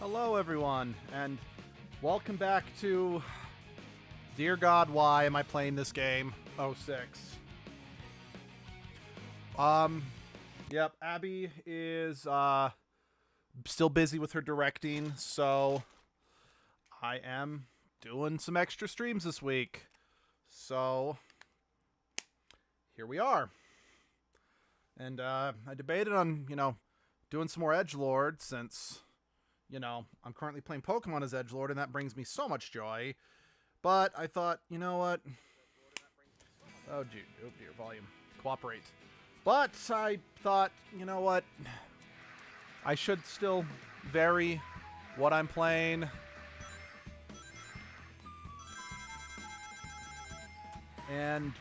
Hello everyone, and welcome back to Dear God, why am I playing this game? 06. Yep, Abby is still busy with her directing, so I am doing some extra streams this week. So here we are. And I debated on, doing some more edgelord since I'm currently playing Pokemon as edgelord, and that brings me so much joy. But I thought, you know what? Oh, dear, volume. Cooperate. But I thought, you know what? I should still vary what I'm playing. And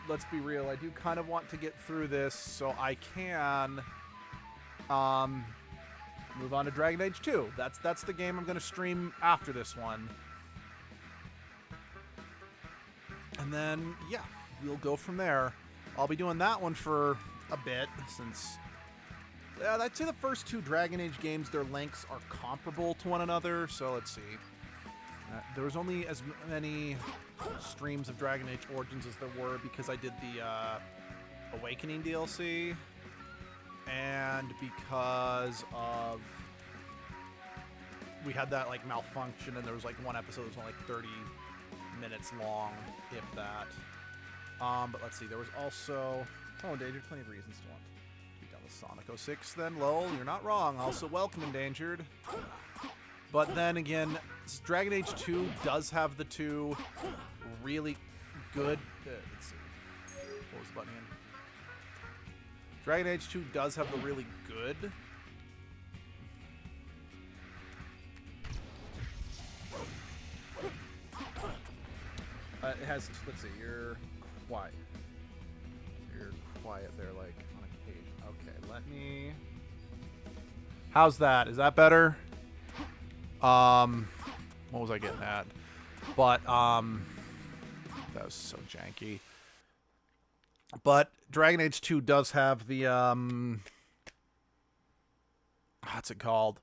let's be real, I do kind of want to get through this so I can move on to Dragon Age 2. That's the game I'm going to stream after this one. And then, yeah, we'll go from there. I'll be doing that one for a bit since, I'd say the first two Dragon Age games, their lengths are comparable to one another. So let's see. There was only as many streams of Dragon Age Origins as there were because I did the Awakening DLC. And because of we had that like malfunction, and there was like one episode that was only like 30 minutes long, if that. But let's see, there was also Endangered, plenty of reasons to want to be done with Sonic 06. Then lol, you're not wrong. Also welcome Endangered. But then again, Dragon Age 2 does have the two really good. Let's see, what was the button again? Dragon Age 2 does have the really good. It has, let's see, you're quiet. You're quiet there, like, on occasion. Okay, let me... How's that? Is that better? What was I getting at? But, that was so janky. But Dragon Age 2 does have the, what's it called?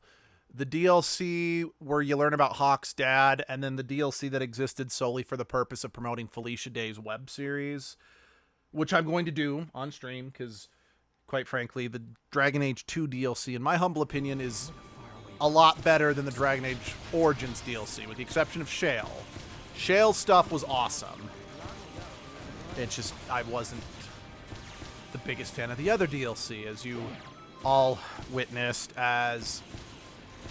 The DLC where you learn about Hawk's dad, and then the DLC that existed solely for the purpose of promoting Felicia Day's web series, which I'm going to do on stream, because, quite frankly, the Dragon Age 2 DLC, in my humble opinion, is a lot better than the Dragon Age Origins DLC, with the exception of Shale. Shale's stuff was awesome. It's just, I wasn't the biggest fan of the other DLC, as you all witnessed, as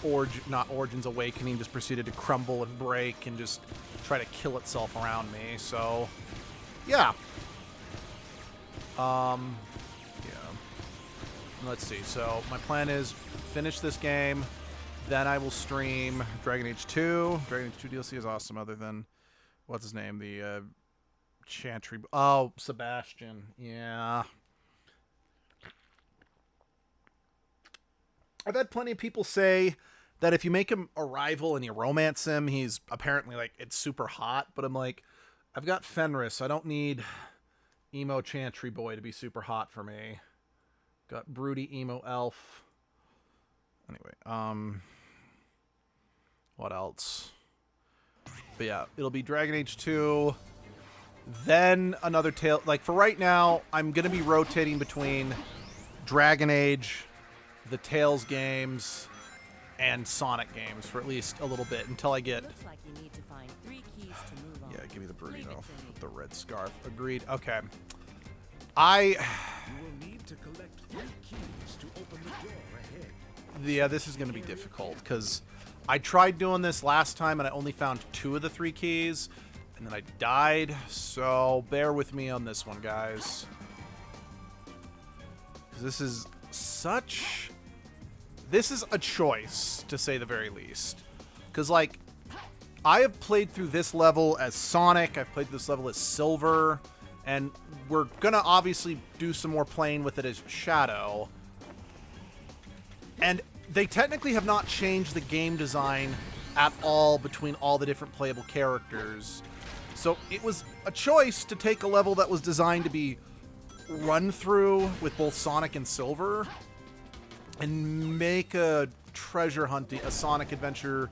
Origins Awakening just proceeded to crumble and break and just try to kill itself around me. So, yeah. Yeah. Let's see. So, my plan is finish this game, then I will stream Dragon Age 2. Dragon Age 2 DLC is awesome, other than, what's his name? The, Chantry. Oh, Sebastian. Yeah. I've had plenty of people say that if you make him a rival and you romance him, he's apparently, like, it's super hot. But I'm like, I've got Fenris. I don't need emo Chantry boy to be super hot for me. Got broody emo elf. Anyway, what else? But yeah, it'll be Dragon Age 2. Then another tale. Like, for right now, I'm going to be rotating between Dragon Age, the Tales games, and Sonic games for at least a little bit until I get... Looks like you need to find 3 keys to move on. Yeah, give me the Brooding Elf with the red scarf. Agreed. Okay. You will need to collect 3 keys to open the door ahead. Yeah, this is going to be difficult, because I tried doing this last time and I only found 2 of the 3 keys, and then I died, so bear with me on this one, guys. Because this is such... This is a choice, to say the very least. Because, like, I have played through this level as Sonic, I've played through this level as Silver, and we're gonna obviously do some more playing with it as Shadow. And they technically have not changed the game design at all between all the different playable characters. So it was a choice to take a level that was designed to be run through with both Sonic and Silver and make a treasure hunting, a Sonic Adventure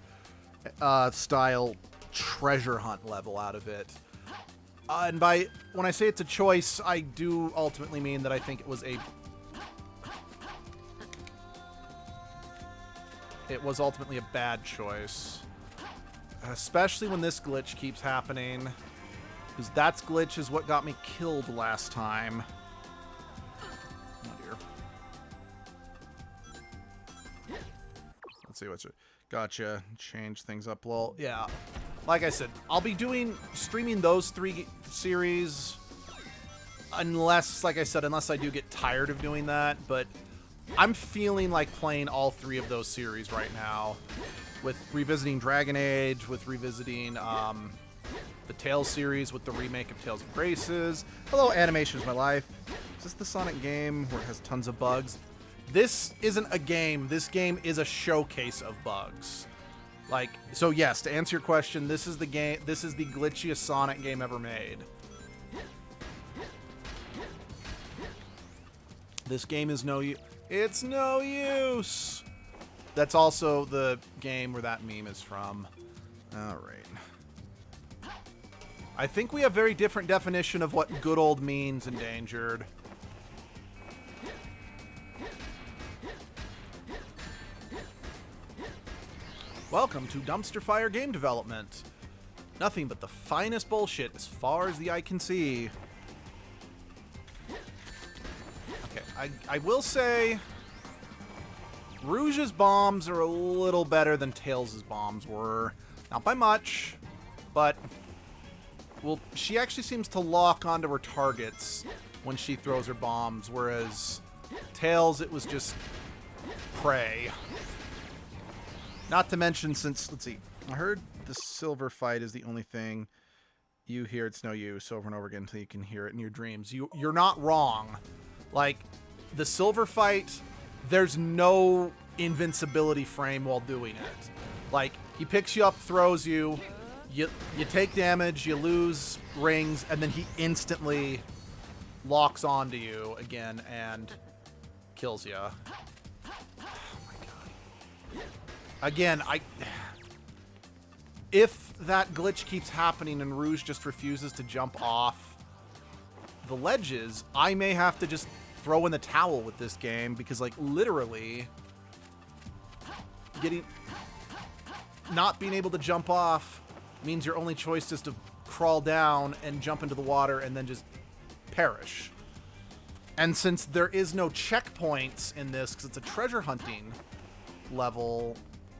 style treasure hunt level out of it. And when I say it's a choice, I do ultimately mean that I think it was ultimately a bad choice. Especially when this glitch keeps happening. Because that glitch is what got me killed last time. Oh dear. Let's see what's it. Gotcha. Change things up. Well, yeah. Like I said, I'll be streaming those 3 series unless, like I said, unless I do get tired of doing that. But I'm feeling like playing all 3 of those series right now. With revisiting Dragon Age, with revisiting the Tales series, with the remake of Tales of Graces. Hello, Animation is My Life. Is this the Sonic game where it has tons of bugs? This isn't a game. This game is a showcase of bugs. Like, so yes, to answer your question, this is the game. This is the glitchiest Sonic game ever made. This game is it's no use. That's also the game where that meme is from. All right. I think we have very different definition of what good old means, Endangered. Welcome to Dumpster Fire Game Development. Nothing but the finest bullshit as far as the eye can see. Okay, I will say Rouge's bombs are a little better than Tails' bombs were. Not by much, but well, she actually seems to lock onto her targets when she throws her bombs, whereas Tails, it was just prey. Not to mention, since, let's see, I heard the silver fight is the only thing you hear. It's no use over and over again until you can hear it in your dreams. You're not wrong. Like, the silver fight, there's no invincibility frame while doing it. Like, he picks you up, throws you, you take damage, you lose rings, and then he instantly locks onto you again and kills you. Again, if that glitch keeps happening and Rouge just refuses to jump off the ledges, I may have to just throw in the towel with this game because, like, literally not being able to jump off means your only choice is to crawl down and jump into the water and then just perish. And since there is no checkpoints in this because it's a treasure hunting level,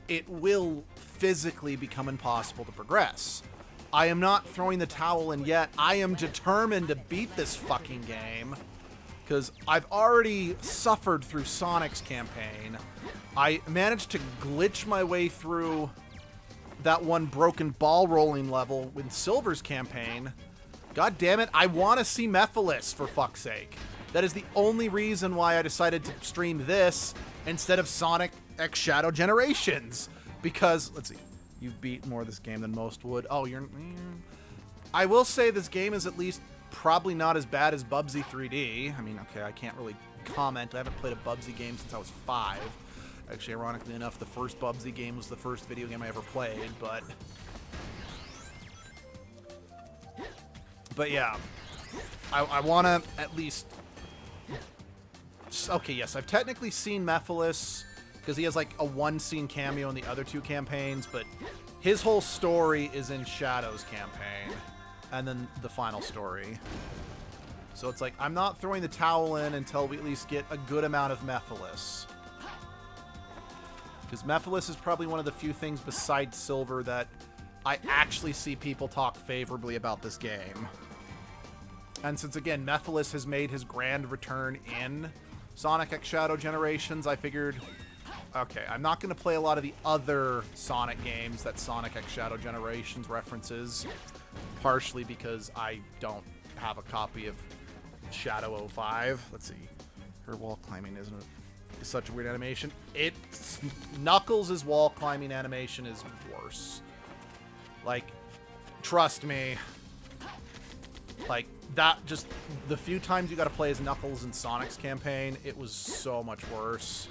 it will physically become impossible to progress. I am not throwing the towel in yet. I am determined to beat this fucking game because I've already suffered through Sonic's campaign. I managed to glitch my way through that one broken ball rolling level with Silver's campaign. God damn it, I want to see Mephiles, for fuck's sake. That is the only reason why I decided to stream this instead of Sonic X Shadow Generations. Because, let's see, you've beat more of this game than most would. Oh, I will say this game is at least probably not as bad as Bubsy 3D. I mean, okay, I can't really comment. I haven't played a Bubsy game since I was 5. Actually, ironically enough, the first Bubsy game was the first video game I ever played, but yeah. I want to at least... Okay, yes, I've technically seen Mephiles, because he has like a one-scene cameo in the other 2 campaigns, but his whole story is in Shadow's campaign, and then the final story. So it's like, I'm not throwing the towel in until we at least get a good amount of Mephiles. Because Mephiles is probably one of the few things besides Silver that I actually see people talk favorably about this game. And since, again, Mephiles has made his grand return in Sonic X Shadow Generations, I figured, okay, I'm not going to play a lot of the other Sonic games that Sonic X Shadow Generations references, partially because I don't have a copy of Shadow 05. Let's see. Her wall climbing isn't such a weird animation. Knuckles' wall climbing animation is worse. Like, trust me. Like, that, just the few times you got to play as Knuckles in Sonic's campaign, it was so much worse.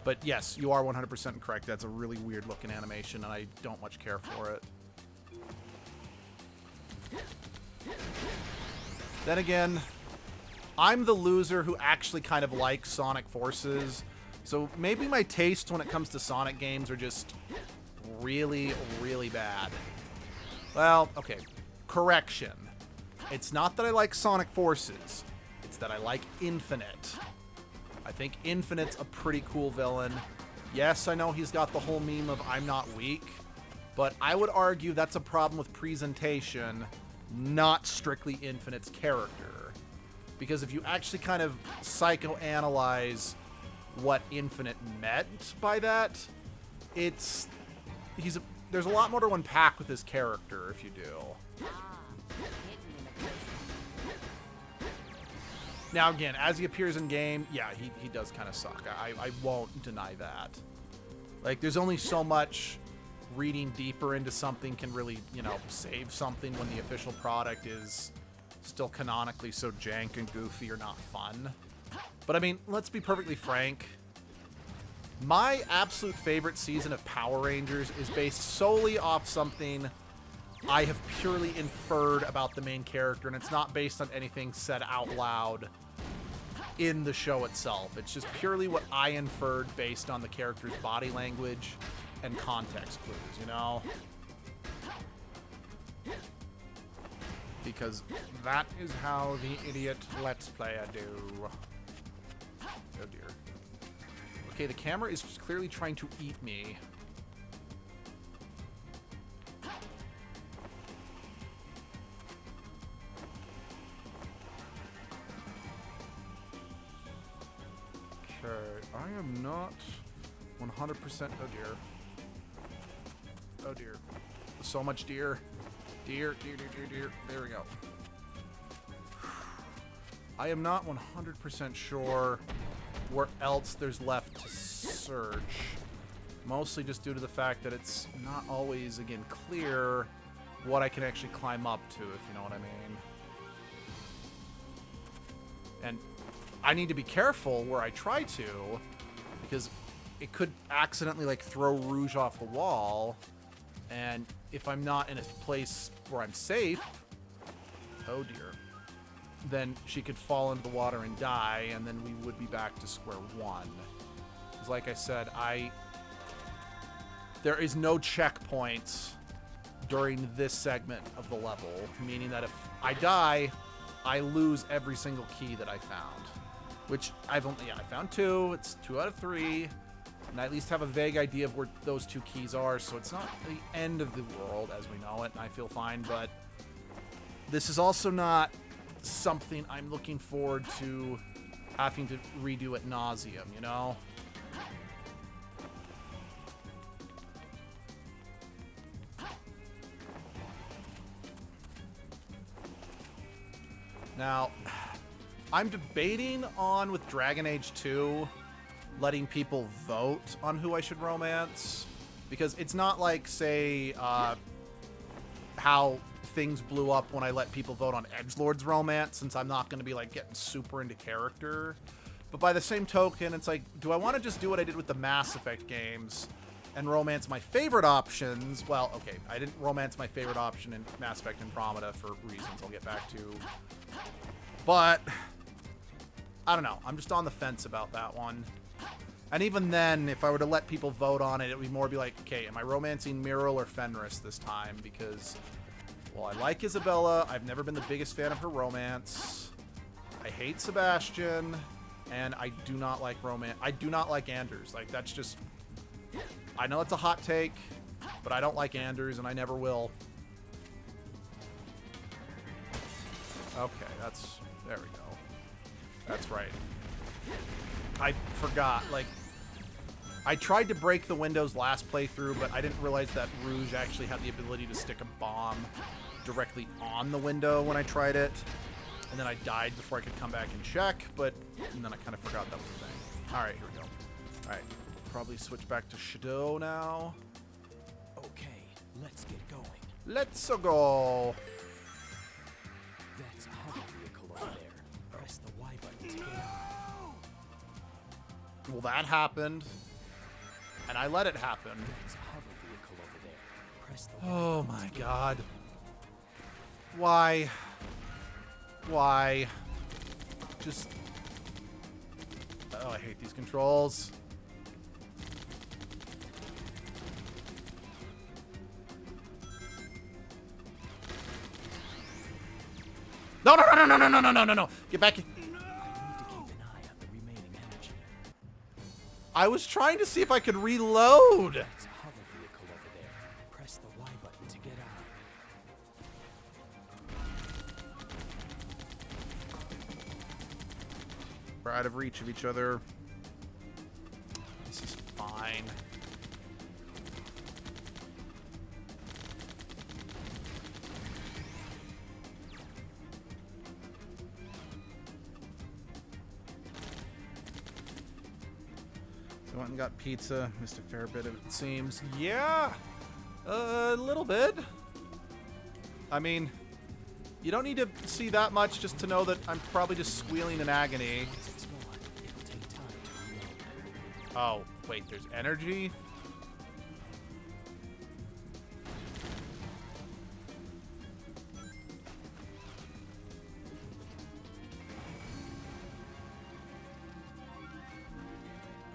But yes, you are 100% correct. That's a really weird looking animation, and I don't much care for it. Then again, I'm the loser who actually kind of likes Sonic Forces. So maybe my tastes when it comes to Sonic games are just really, really bad. Well, okay. Correction. It's not that I like Sonic Forces. It's that I like Infinite. I think Infinite's a pretty cool villain. Yes, I know he's got the whole meme of I'm not weak, but I would argue that's a problem with presentation, not strictly Infinite's character. Because if you actually kind of psychoanalyze what Infinite meant by that, there's a lot more to unpack with his character if you do. Now again, as he appears in game, yeah, he does kind of suck. I won't deny that. Like, there's only so much reading deeper into something can really, you know, save something when the official product is still canonically so jank and goofy or not fun. But I mean, let's be perfectly frank. My absolute favorite season of Power Rangers is based solely off something I have purely inferred about the main character, and it's not based on anything said out loud in the show itself. It's just purely what I inferred based on the character's body language and context clues, you know? Because that is how the idiot Let's Player do. Oh dear. Okay, the camera is clearly trying to eat me. Okay, I am not 100%. Oh dear. Oh dear. So much deer. Deer, deer, deer, deer, deer. There we go. I am not 100% sure where else there's left to search. Mostly just due to the fact that it's not always, again, clear what I can actually climb up to, if you know what I mean. And I need to be careful where I try to, because it could accidentally, like, throw Rouge off the wall. And if I'm not in a place where I'm safe, oh dear, then she could fall into the water and die, and then we would be back to square one. Because like I said, there is no checkpoints during this segment of the level, meaning that if I die, I lose every single key that I found. Which I found 2. It's 2 out of 3. And I at least have a vague idea of where those 2 keys are, so it's not the end of the world as we know it, and I feel fine, but this is also not something I'm looking forward to having to redo ad nauseum, you know? Now, I'm debating on, with Dragon Age 2, letting people vote on who I should romance. Because it's not like, say, how things blew up when I let people vote on Edgelord's romance, since I'm not going to be, like, getting super into character. But by the same token, it's like, do I want to just do what I did with the Mass Effect games and romance my favorite options? Well, okay, I didn't romance my favorite option in Mass Effect Andromeda for reasons I'll get back to. But I don't know. I'm just on the fence about that one. And even then, if I were to let people vote on it, it would more be like, okay, am I romancing Myrrel or Fenris this time? Because, well, I like Isabella. I've never been the biggest fan of her romance. I hate Sebastian. And I do not like romance. I do not like Anders. Like, that's just... I know it's a hot take, but I don't like Anders, and I never will. Okay, that's... There we go. That's right. I forgot, like... I tried to break the windows last playthrough, but I didn't realize that Rouge actually had the ability to stick a bomb directly on the window when I tried it. And then I died before I could come back and check, and then I kind of forgot that was a thing. Alright, here we go. Alright, probably switch back to Shadow now. Okay, let's get going. Let's go! That's a hover vehicle over there. Press the Y button to get out. Well, that happened. And I let it happen. There's a hover vehicle over there. Press the Oh my god. Why? Why? Just... Oh, I hate these controls. No, no, no, no, no, no, no, no, no, no. Get back. I need to keep an eye on the remaining energy. I was trying to see if I could reload. There's a hover vehicle over there. Press the Y button to get out. We're out of reach of each other. This is fine. So I went and got pizza. Missed a fair bit of it, seems. Yeah, a little bit. I mean, you don't need to see that much just to know that I'm probably just squealing in agony. Once it's gone, it'll take time to reload. Oh, wait, there's energy?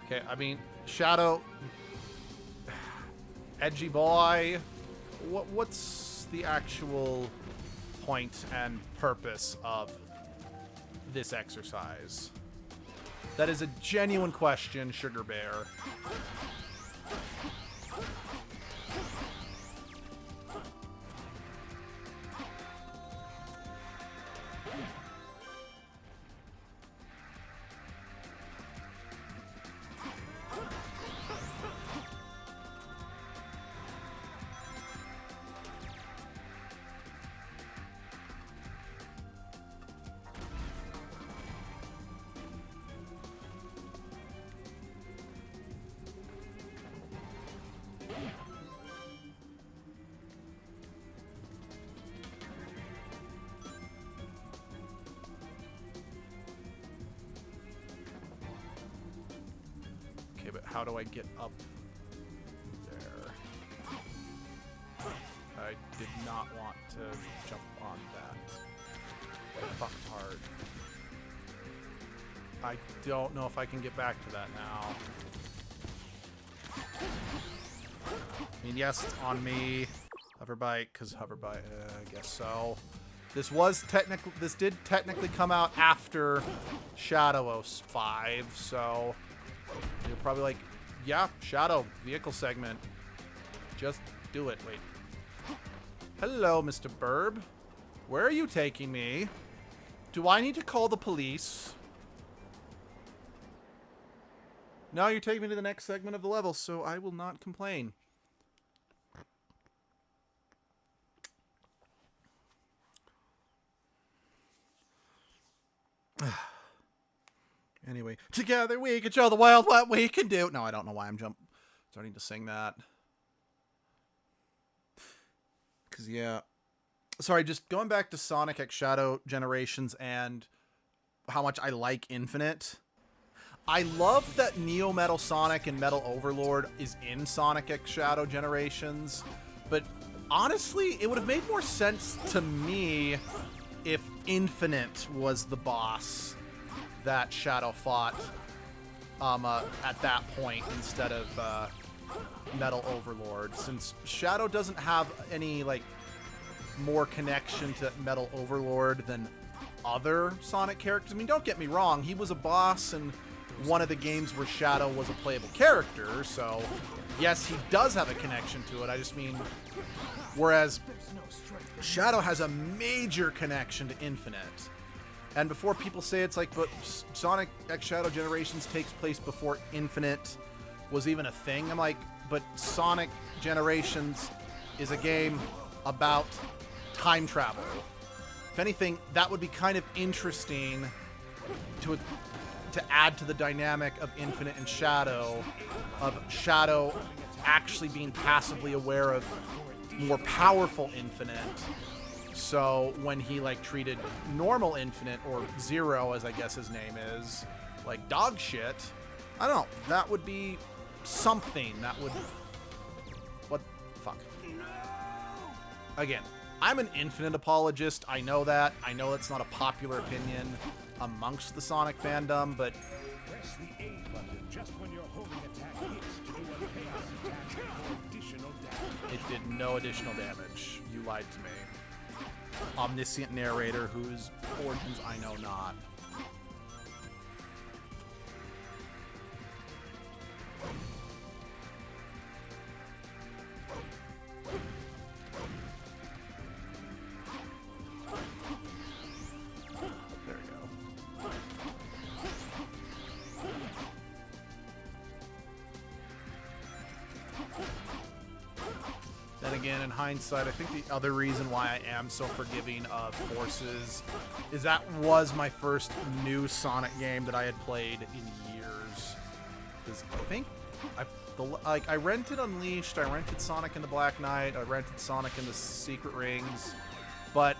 Okay, I mean, Shadow... Edgy boy. What's the actual point and purpose of this exercise? That is a genuine question, Sugar Bear. Okay, but how do I get up there? I did not want to jump on that. I fucked hard. I don't know if I can get back to that now. I mean, yes, it's on me. Hoverbike, because hoverbike, I guess so. This did technically come out after Shadow 05, so you're probably like, yeah, Shadow, vehicle segment. Just do it. Wait. Hello, Mr. Burb. Where are you taking me? Do I need to call the police? No, you're taking me to the next segment of the level, so I will not complain. Anyway, together we can show the world what we can do. No, I don't know why I'm starting to sing that. Because, yeah. Sorry, just going back to Sonic X Shadow Generations and how much I like Infinite. I love that Neo Metal Sonic and Metal Overlord is in Sonic X Shadow Generations. But honestly, it would have made more sense to me if Infinite was the boss that Shadow fought at that point instead of Metal Overlord, since Shadow doesn't have any like more connection to Metal Overlord than other Sonic characters. I mean, don't get me wrong, he was a boss in one of the games where Shadow was a playable character, so yes, he does have a connection to it. I just mean, whereas Shadow has a major connection to Infinite. And before people say it's like, but Sonic X Shadow Generations takes place before Infinite was even a thing, I'm like, but Sonic Generations is a game about time travel. If anything, that would be kind of interesting to add to the dynamic of Infinite and Shadow, of Shadow actually being passively aware of more powerful Infinite. So when he like treated normal Infinite, or Zero as I guess his name is, like dog shit, I don't know, that would be something that would... What? Fuck. Again, I'm an Infinite apologist. I know that. I know that's not a popular opinion amongst the Sonic fandom, but... Press the A button just when your homing attack hits to do a chaos attack for additional damage. It did no additional damage. You lied to me. Omniscient narrator whose origins I know not. There we go. Then again, in hindsight, I think the other reason why I am so forgiving of Forces is that was my first new Sonic game that I had played in years. Because I think I rented Unleashed, I rented Sonic and the Black Knight, I rented Sonic and the Secret Rings, but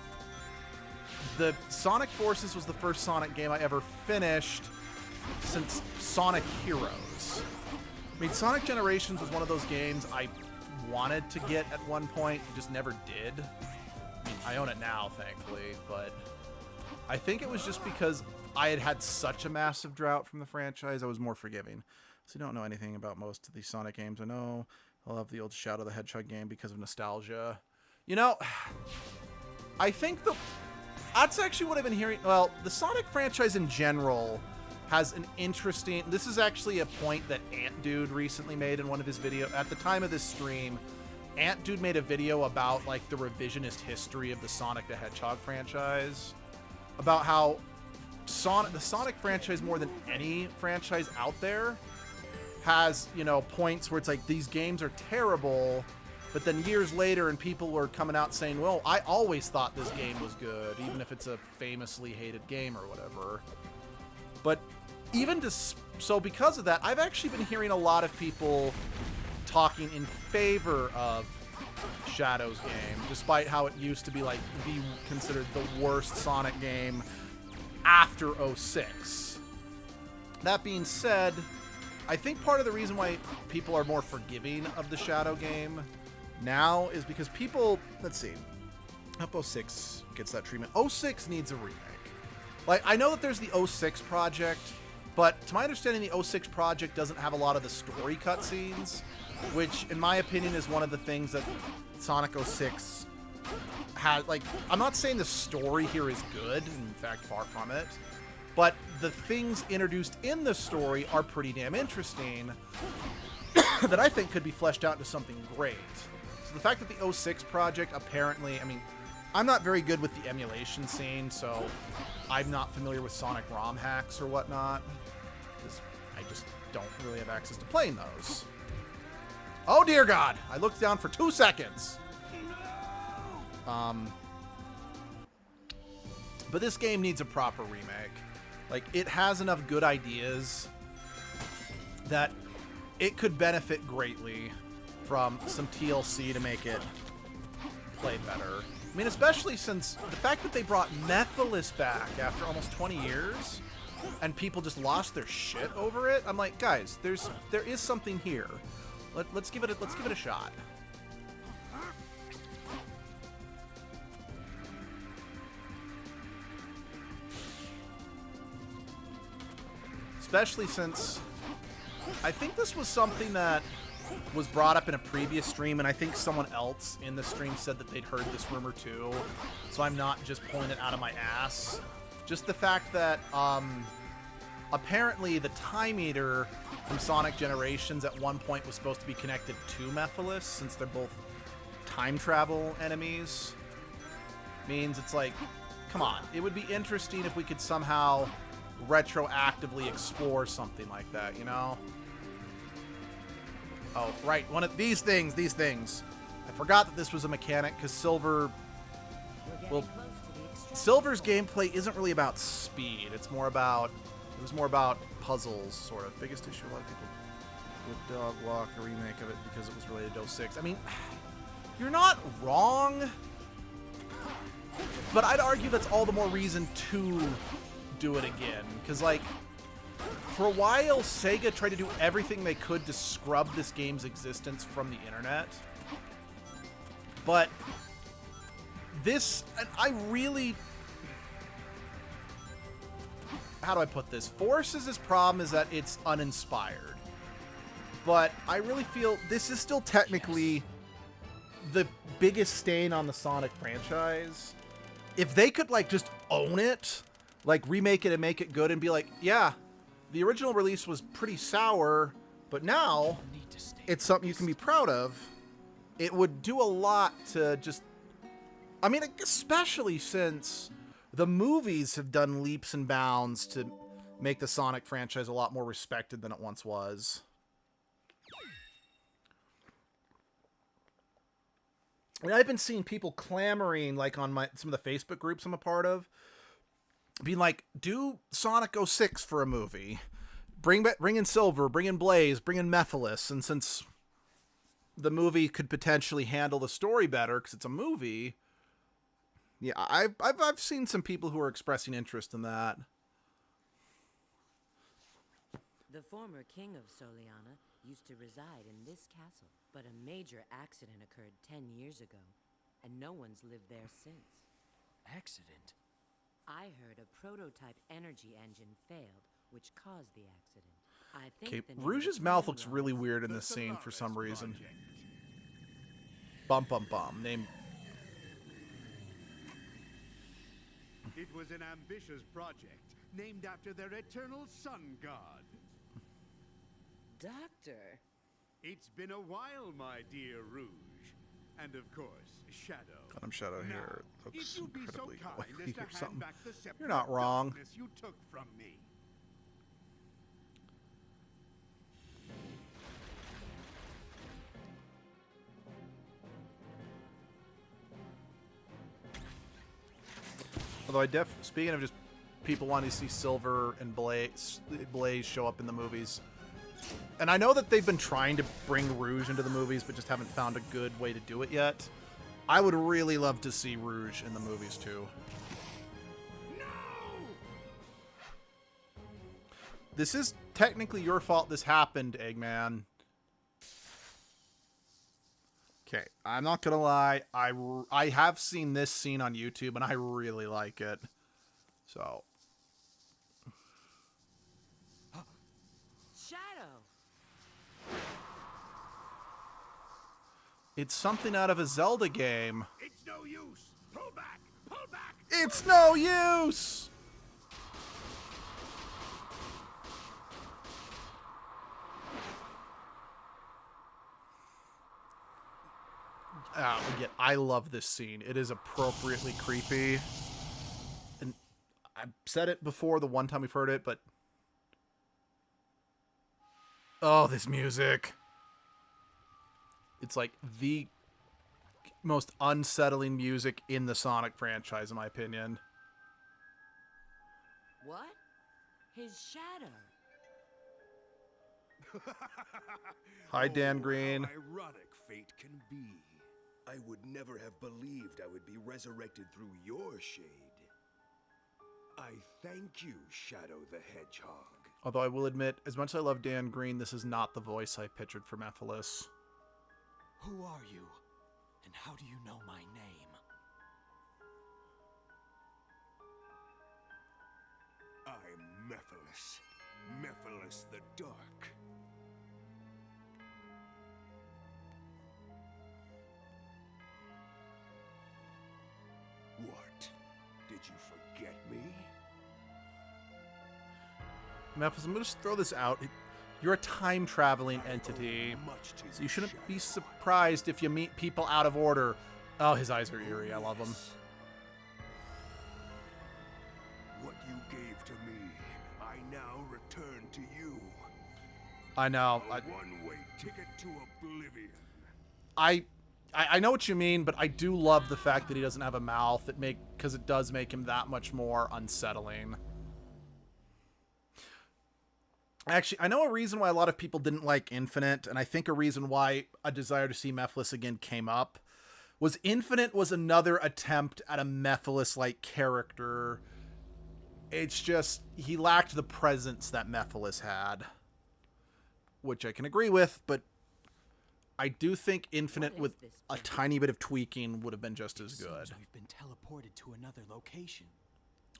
the Sonic Forces was the first Sonic game I ever finished since Sonic Heroes. I mean, Sonic Generations was one of those games I wanted to get at one point, just never did. I mean, I own it now, thankfully, but I think it was just because I had had such a massive drought from the franchise, I was more forgiving. So you don't know anything about most of these Sonic games. I know I love the old Shadow the Hedgehog game because of nostalgia. You know, I think that's actually what I've been hearing. Well, the Sonic franchise in general has an interesting... This is actually a point that Ant Dude recently made in one of his videos. At the time of this stream, Ant Dude made a video about, like, the revisionist history of the Sonic the Hedgehog franchise. About how the Sonic franchise, more than any franchise out there, has, you know, points where it's like, these games are terrible, but then years later and people were coming out saying, well, I always thought this game was good, even if it's a famously hated game or whatever. But even so because of that, I've actually been hearing a lot of people talking in favor of Shadow's game, despite how it used to be like considered the worst Sonic game after 06. That being said, I think part of the reason why people are more forgiving of the Shadow game now is because people, let's see, I hope 06 gets that treatment. 06 needs a remake. Like, I know that there's the 06 project, but to my understanding, the 06 project doesn't have a lot of the story cutscenes, which, in my opinion, is one of the things that Sonic 06 has. Like, I'm not saying the story here is good, in fact, far from it, but the things introduced in the story are pretty damn interesting that I think could be fleshed out into something great. So the fact that the 06 project apparently, I mean, I'm not very good with the emulation scene, so I'm not familiar with Sonic ROM hacks or whatnot, because I just don't really have access to playing those. Oh dear God! I looked down for 2 seconds! But this game needs a proper remake. Like, it has enough good ideas that it could benefit greatly from some TLC to make it play better. I mean, especially since the fact that they brought Methylis back after almost 20 years and people just lost their shit over it. I'm like, guys, there is something here. Let's give it a shot. Especially since I think this was something that was brought up in a previous stream, and I think someone else in the stream said that they'd heard this rumor too, so I'm not just pulling it out of my ass. Just the fact that apparently the Time Eater from Sonic Generations at one point was supposed to be connected to Methylis, since they're both time travel enemies. Means it's like, come on, it would be interesting if we could somehow retroactively explore something like that, you know? Oh, right, one of these things. I forgot that this was a mechanic, because Silver... Well, Silver's gameplay isn't really about speed. It's more about... It was more about puzzles, sort of. Biggest issue, a lot of people would dog walk a remake of it because it was related to 06. I mean, you're not wrong, but I'd argue that's all the more reason to do it again. Because, like, For a while, Sega tried to do everything they could to scrub this game's existence from the internet. But this, and I really, how do I put this? Force's problem is that it's uninspired. But I really feel this is still technically the biggest stain on the Sonic franchise. If they could, like, just own it, like, remake it and make it good and be like, yeah, the original release was pretty sour, but now it's something you can be proud of, it would do a lot to just... I mean, especially since the movies have done leaps and bounds to make the Sonic franchise a lot more respected than it once was. I mean, I've been seeing people clamoring, like, on some of the Facebook groups I'm a part of, being like, do Sonic 06 for a movie. Bring in Silver, bring in Blaze, bring in Mephiles. And since the movie could potentially handle the story better, because it's a movie, yeah, I've seen some people who are expressing interest in that. The former king of Soliana used to reside in this castle, but a major accident occurred 10 years ago, and no one's lived there since. Accident? I heard a prototype energy engine failed, which caused the accident. I think Okay, the name Rouge's of mouth the looks town really was- weird in this scene for some reason. Bum bum bum. Name. It was an ambitious project, named after their eternal sun god. Doctor! It's been a while, my dear Rouge. And of course, Shadow. God, I'm Shadow Now, here. It if looks you'd be so incredibly kind oily as to or hand something. back the scepter You're not of wrong. darkness you took from me. Although speaking of just people wanting to see Silver and Blaze show up in the movies, and I know that they've been trying to bring Rouge into the movies, but just haven't found a good way to do it yet. I would really love to see Rouge in the movies too. This is technically your fault this happened, Eggman. Okay, I'm not gonna lie. I have seen this scene on YouTube, and I really like it. So. Shadow! It's something out of a Zelda game. It's no use. Pull back. Pull back. It's no use! Again, I love this scene. It is appropriately creepy. And I've said it before the one time we've heard it, but... Oh, this music. It's like the most unsettling music in the Sonic franchise, in my opinion. What? His shadow. Hi, Dan Green. How ironic fate can be. I would never have believed I would be resurrected through your shade. I thank you, Shadow the Hedgehog. Although I will admit, as much as I love Dan Green, this is not the voice I pictured for Mephiles. Who are you? And how do you know my name? I'm Mephiles. Mephiles the Dark. What? Did you forget me? Mephiles, I'm going to just throw this out. You're a time-traveling entity, Much to so you shouldn't Shadow. be surprised if you meet people out of order. Oh, his eyes are eerie. I love them. What you gave to me, I now return to you. I know. A one-way ticket to oblivion. I know what you mean, but I do love the fact that he doesn't have a mouth. Because it does make him that much more unsettling. Actually, I know a reason why a lot of people didn't like Infinite, and I think a reason why a desire to see Mephiles again came up, was Infinite was another attempt at a Mephiles-like character It's just he lacked the presence that Mephiles had, which I can agree with, but I do think Infinite with a tiny bit of tweaking would have been just as good. We've been teleported to another location.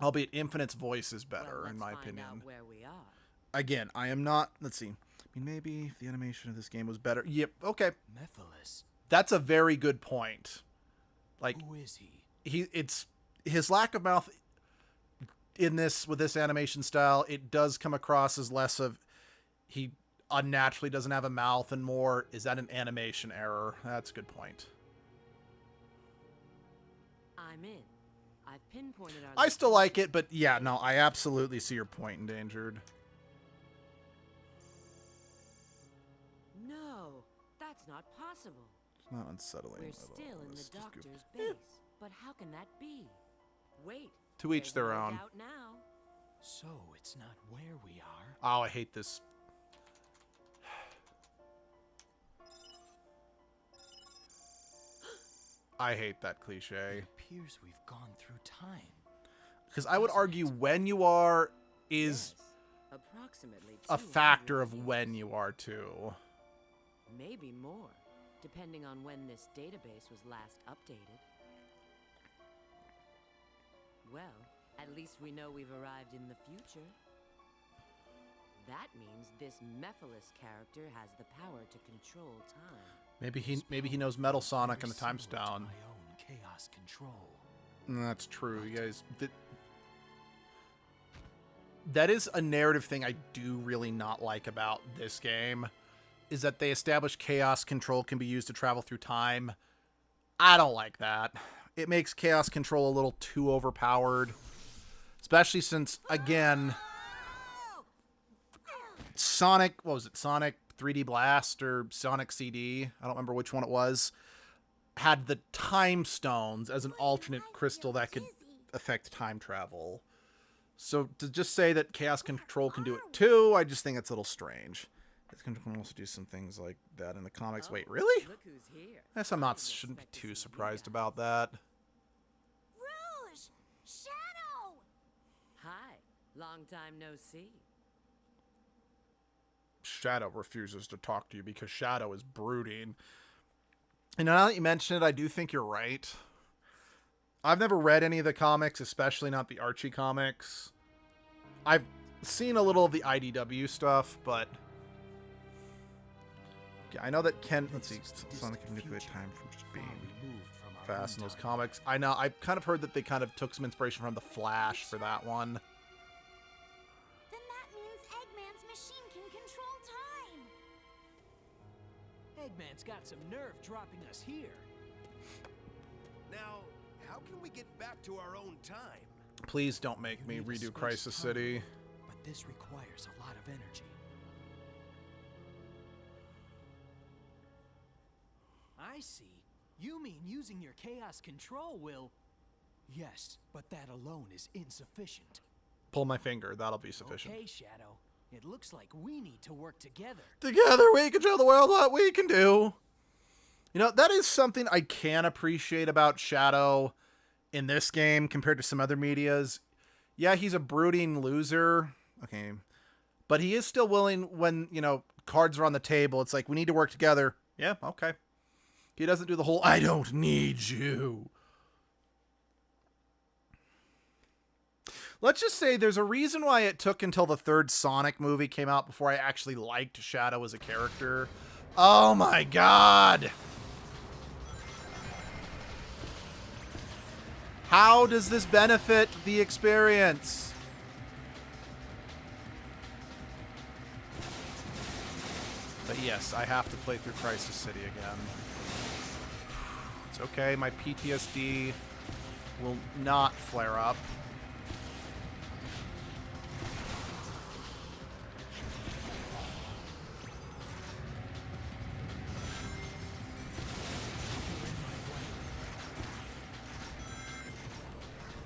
Albeit Infinite's voice is better, Well, in my let's find opinion. out where we are. Again, I am not... Let's see. I mean, maybe if the animation of this game was better. Yep, okay. Mephiles. That's a very good point. Like, Who is he? It's his lack of mouth in this, with this animation style, it does come across as less of he unnaturally doesn't have a mouth and more, is that an animation error? That's a good point. I'm in. I've pinpointed our I still location. like it, but yeah, no, I absolutely see your point, Endangered. No, that's not possible. It's not unsettling. We're at all. still in This the is goofy. doctor's base. But how can that be? Wait. To each there's their no own. doubt now. So it's not where we are. Oh, I hate this. I hate that cliche. It appears we've gone through time. Because I would argue when you are is Yes, approximately a 200 factor of years. when you are too. Maybe more, depending on when this database was last updated. Well, at least we know we've arrived in the future. That means this Mephiles character has the power to control time. Maybe he knows Metal Sonic and the Very Time similar to Stone. my own chaos control. That's true, you guys. That is a narrative thing I do really not like about this game, is that they establish chaos control can be used to travel through time. I don't like that. It makes chaos control a little too overpowered, especially since, again, Sonic, what was it, Sonic 3D Blast or Sonic CD, I don't remember which one it was, had the Time Stones as an alternate crystal that could affect time travel. So to just say that Chaos Control can do it too, I just think it's a little strange. It can also do some things like that in the comics. Wait, really? Look who's here. I guess shouldn't be too surprised about that. Rouge! Shadow! Hi, long time no see. Shadow refuses to talk to you because Shadow is brooding. And now that you mention it, I do think you're right. I've never read any of the comics, especially not the Archie comics. I've seen a little of the IDW stuff, but yeah, I know that Ken. Let's see, Sonic can manipulate time from just being fast in those comics. I know. I've kind of heard that they kind of took some inspiration from the Flash for that one. Then that means Eggman's machine can control time! Eggman's got some nerve dropping us here. Now, how can we get back to our own time? Please don't make me You need a redo space Crisis tunnel, City. But this requires a lot of energy. I see. You mean using your chaos control will... Yes, but that alone is insufficient. Pull my finger. That'll be sufficient. Okay, Shadow. It looks like we need to work together. Together we can show the world what we can do. You know, that is something I can appreciate about Shadow in this game compared to some other medias. Yeah, he's a brooding loser. Okay. But he is still willing when, you know, cards are on the table. It's like, we need to work together. Yeah, okay. He doesn't do the whole, I don't need you. Let's just say there's a reason why it took until the third Sonic movie came out before I actually liked Shadow as a character. Oh my god! How does this benefit the experience? But yes, I have to play through Crisis City again. It's okay, my PTSD will not flare up.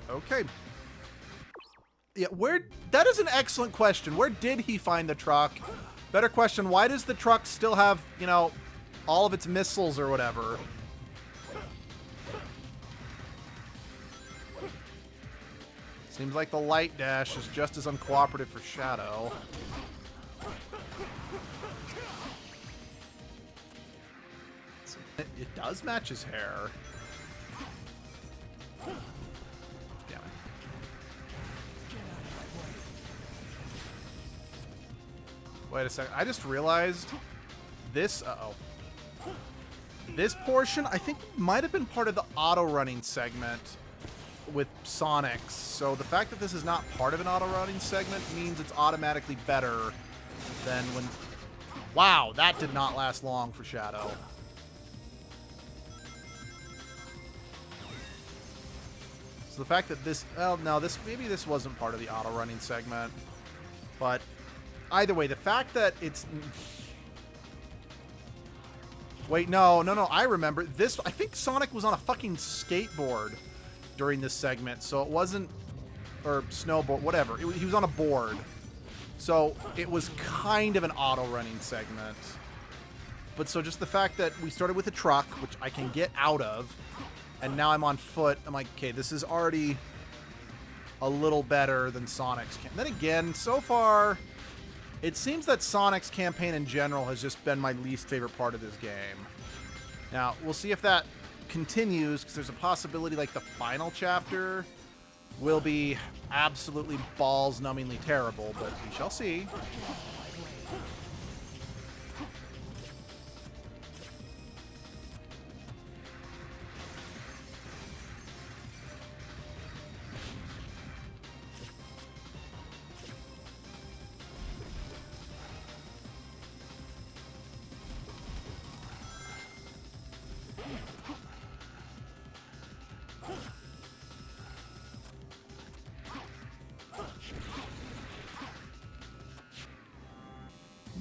Okay. Yeah, that is an excellent question. Where did he find the truck? Better question, why does the truck still have, you know, all of its missiles or whatever? Seems like the light dash is just as uncooperative for Shadow. It does match his hair. Damn it. Wait a second. I just realized this. Uh-oh. This portion, I think, might have been part of the auto-running segment with Sonic's. So the fact that this is not part of an auto-running segment means it's automatically better than when... Wow, that did not last long for Shadow. So the fact that this... Well, no, maybe this wasn't part of the auto-running segment. But either way, the fact that it's... Wait, no, I remember. This, I think Sonic was on a fucking skateboard during this segment, so it wasn't... Or snowboard, whatever. He was on a board. So it was kind of an auto-running segment. But so just the fact that we started with a truck, which I can get out of, and now I'm on foot, I'm like, okay, this is already a little better than Sonic's. Then again, so far... It seems that Sonic's campaign in general has just been my least favorite part of this game. Now, we'll see if that continues, because there's a possibility like the final chapter will be absolutely balls-numbingly terrible, but we shall see.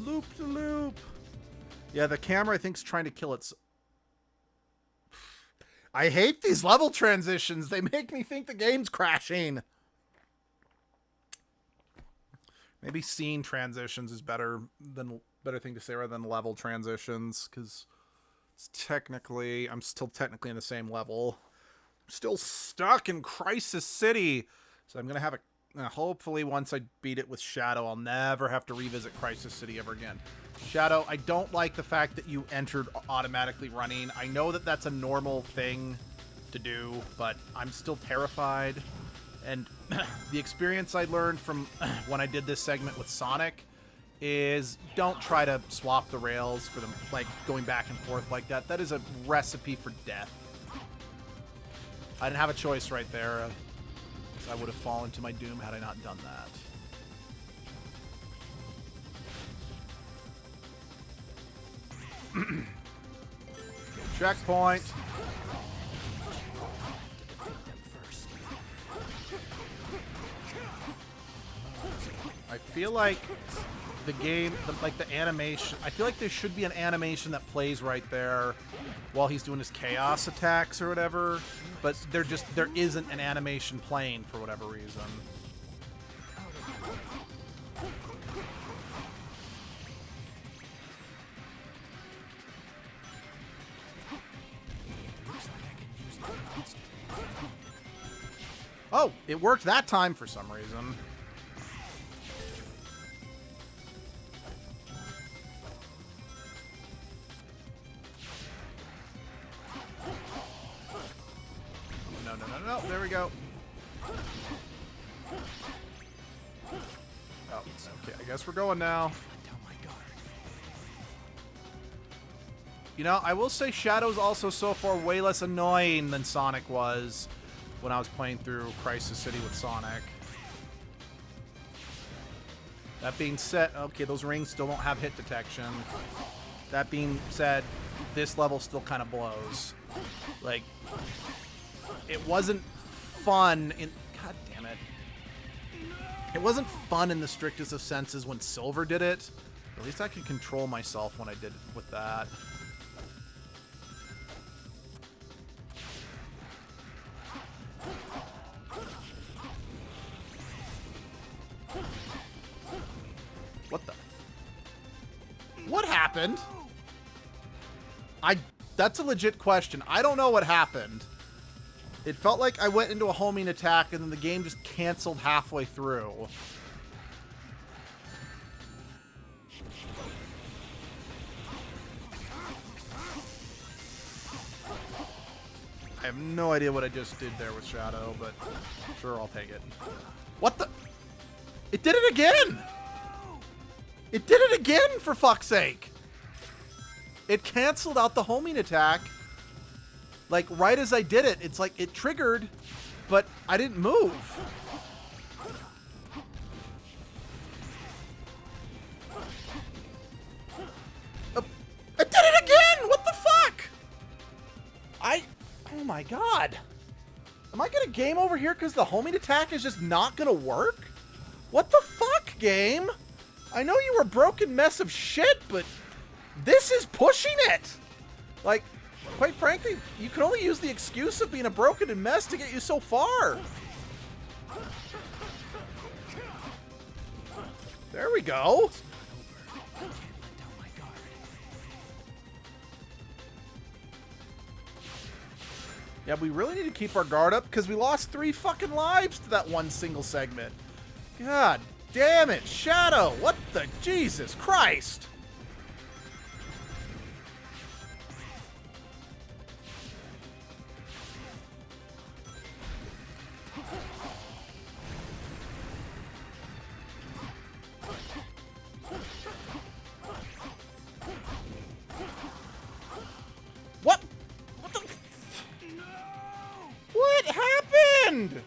Loop to loop. Yeah, the camera I think is trying to kill its... I hate these level transitions. They make me think the game's crashing. Maybe scene transitions is better thing to say rather than level transitions, because I'm still technically in the same level. I'm still stuck in Crisis City. So I'm gonna have a hopefully once I beat it with Shadow, I'll never have to revisit Crisis City ever again. Shadow, I don't like the fact that you entered automatically running. I know that that's a normal thing to do, but I'm still terrified. And the experience I learned from when I did this segment with Sonic is don't try to swap the rails for them, like going back and forth like that. That is a recipe for death. I didn't have a choice right there. I would have fallen to my doom had I not done that. Checkpoint. I feel like the game, like the animation, I feel like there should be an animation that plays right there while he's doing his chaos attacks or whatever, but there isn't an animation playing for whatever reason. Oh, it worked that time for some reason. No, there we go. Oh, okay, I guess we're going now. You know, I will say Shadow's also so far way less annoying than Sonic was when I was playing through Crisis City with Sonic. That being said, okay, those rings still don't have hit detection. That being said, this level still kind of blows. Like, it wasn't fun in... God damn it. It wasn't fun in the strictest of senses when Silver did it. At least I could control myself when I did it with that. What the... What happened? That's a legit question. I don't know what happened. It felt like I went into a homing attack and then the game just canceled halfway through. I have no idea what I just did there with Shadow, but sure, I'll take it. What the? It did it again! It did it again, for fuck's sake! It canceled out the homing attack. Like, right as I did it, it's like it triggered, but I didn't move. It did it again! What the fuck? Oh my god. Am I gonna game over here because the homing attack is just not gonna work? What the fuck, game? I know you were a broken mess of shit, but this is pushing it! Like, quite frankly, you can only use the excuse of being a broken mess to get you so far. There we go. Yeah, we really need to keep our guard up because we lost 3 fucking lives to that one single segment. God damn it, Shadow! What the Jesus Christ! What? What the? What happened?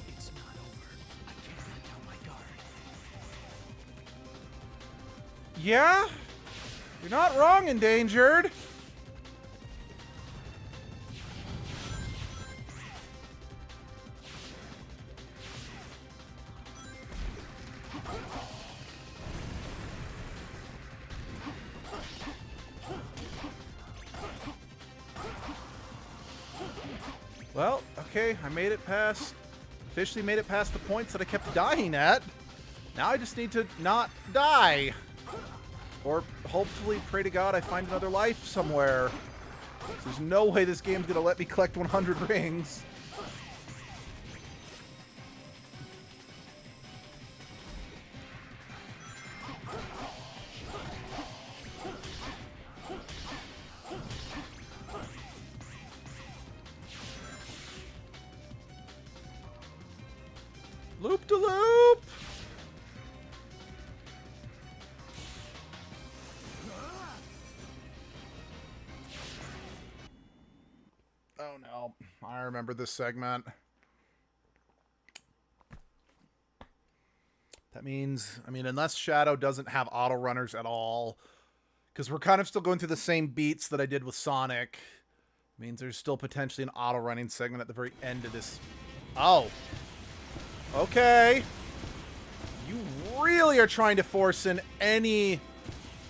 It's not over. I can't let down my guard. Yeah? You're not wrong, Endangered. Well, okay, I made it past, officially made it past the points that I kept dying at. Now I just need to not die. Or hopefully pray to God I find another life somewhere. There's no way this game's gonna let me collect 100 rings. Loop-de-loop! Oh no, I remember this segment. That means, I mean, unless Shadow doesn't have auto runners at all, because we're kind of still going through the same beats that I did with Sonic, means there's still potentially an auto running segment at the very end of this. Oh. Okay. You really are trying to force in any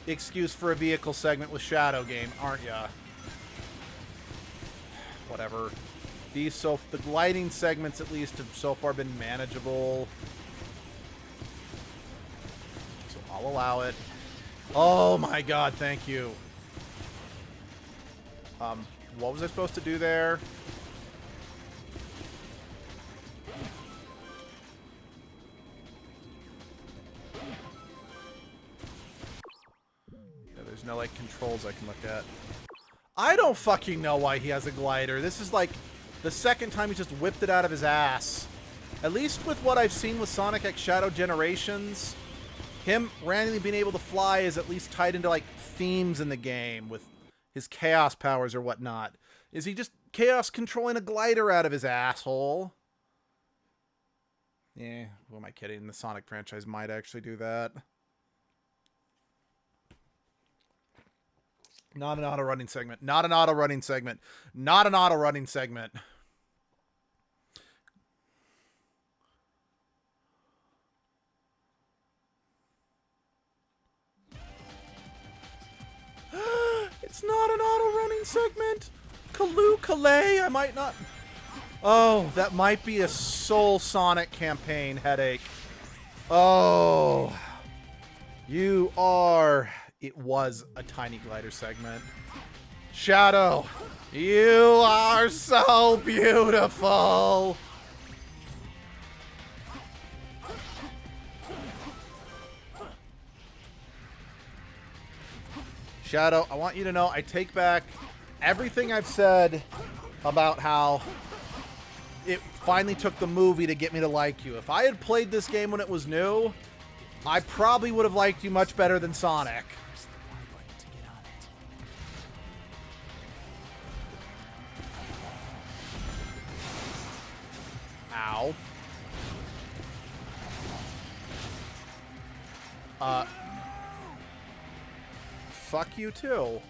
excuse for a vehicle segment with Shadow game, aren't ya? Whatever. The gliding segments at least have so far been manageable. So I'll allow it. Oh my god, thank you. What was I supposed to do there? Yeah, there's no like controls I can look at. I don't fucking know why he has a glider. This is like the second time he just whipped it out of his ass. At least with what I've seen with Sonic X Shadow Generations, him randomly being able to fly is at least tied into like themes in the game with his chaos powers or whatnot. Is he just chaos controlling a glider out of his asshole? Yeah, who am I kidding? The Sonic franchise might actually do that. Not an auto-running segment. Not an auto-running segment. Not an auto-running segment. It's not an auto-running segment. Kaloo Kalay, I might not... Oh, that might be a Soul Sonic campaign headache. Oh. You are... It was a Tiny Glider segment. Shadow, you are so beautiful. Shadow, I want you to know I take back everything I've said about how it finally took the movie to get me to like you. If I had played this game when it was new, I probably would have liked you much better than Sonic. Ow. Fuck you too.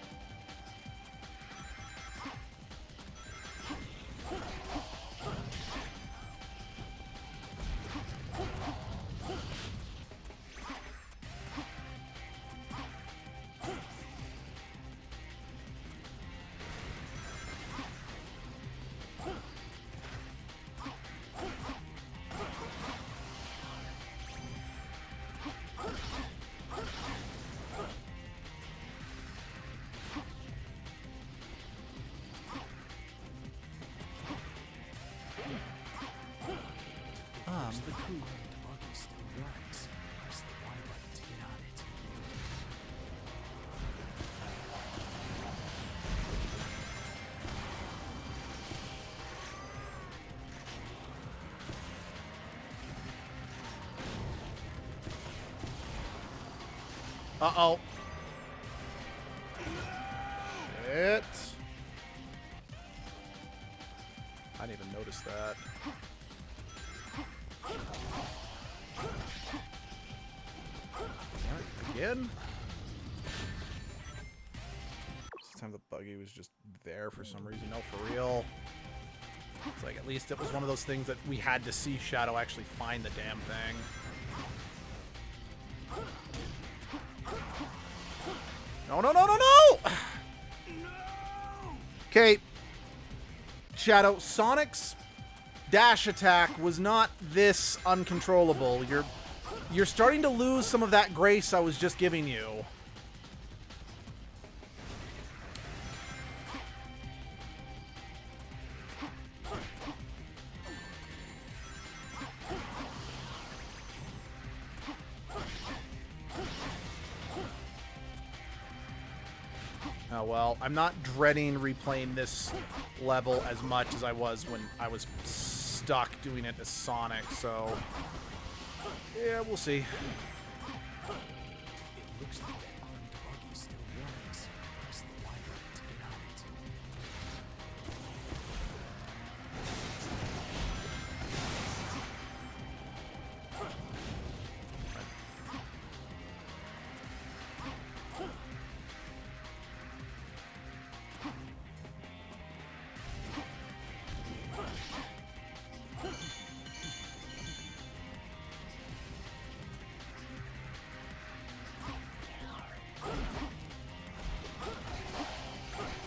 Uh-oh. Shit. I didn't even notice that. Alright, again. This time the buggy was just there for some reason. No, for real. It's like at least it was one of those things that we had to see Shadow actually find the damn thing. No, no, no, no, no! Okay. Shadow, Sonic's dash attack was not this uncontrollable. You're starting to lose some of that grace I was just giving you. Oh well, I'm not dreading replaying this level as much as I was when I was stuck doing it as Sonic, so... Yeah, we'll see. It looks like that armed buggy still runs. Press the Y button to get on it.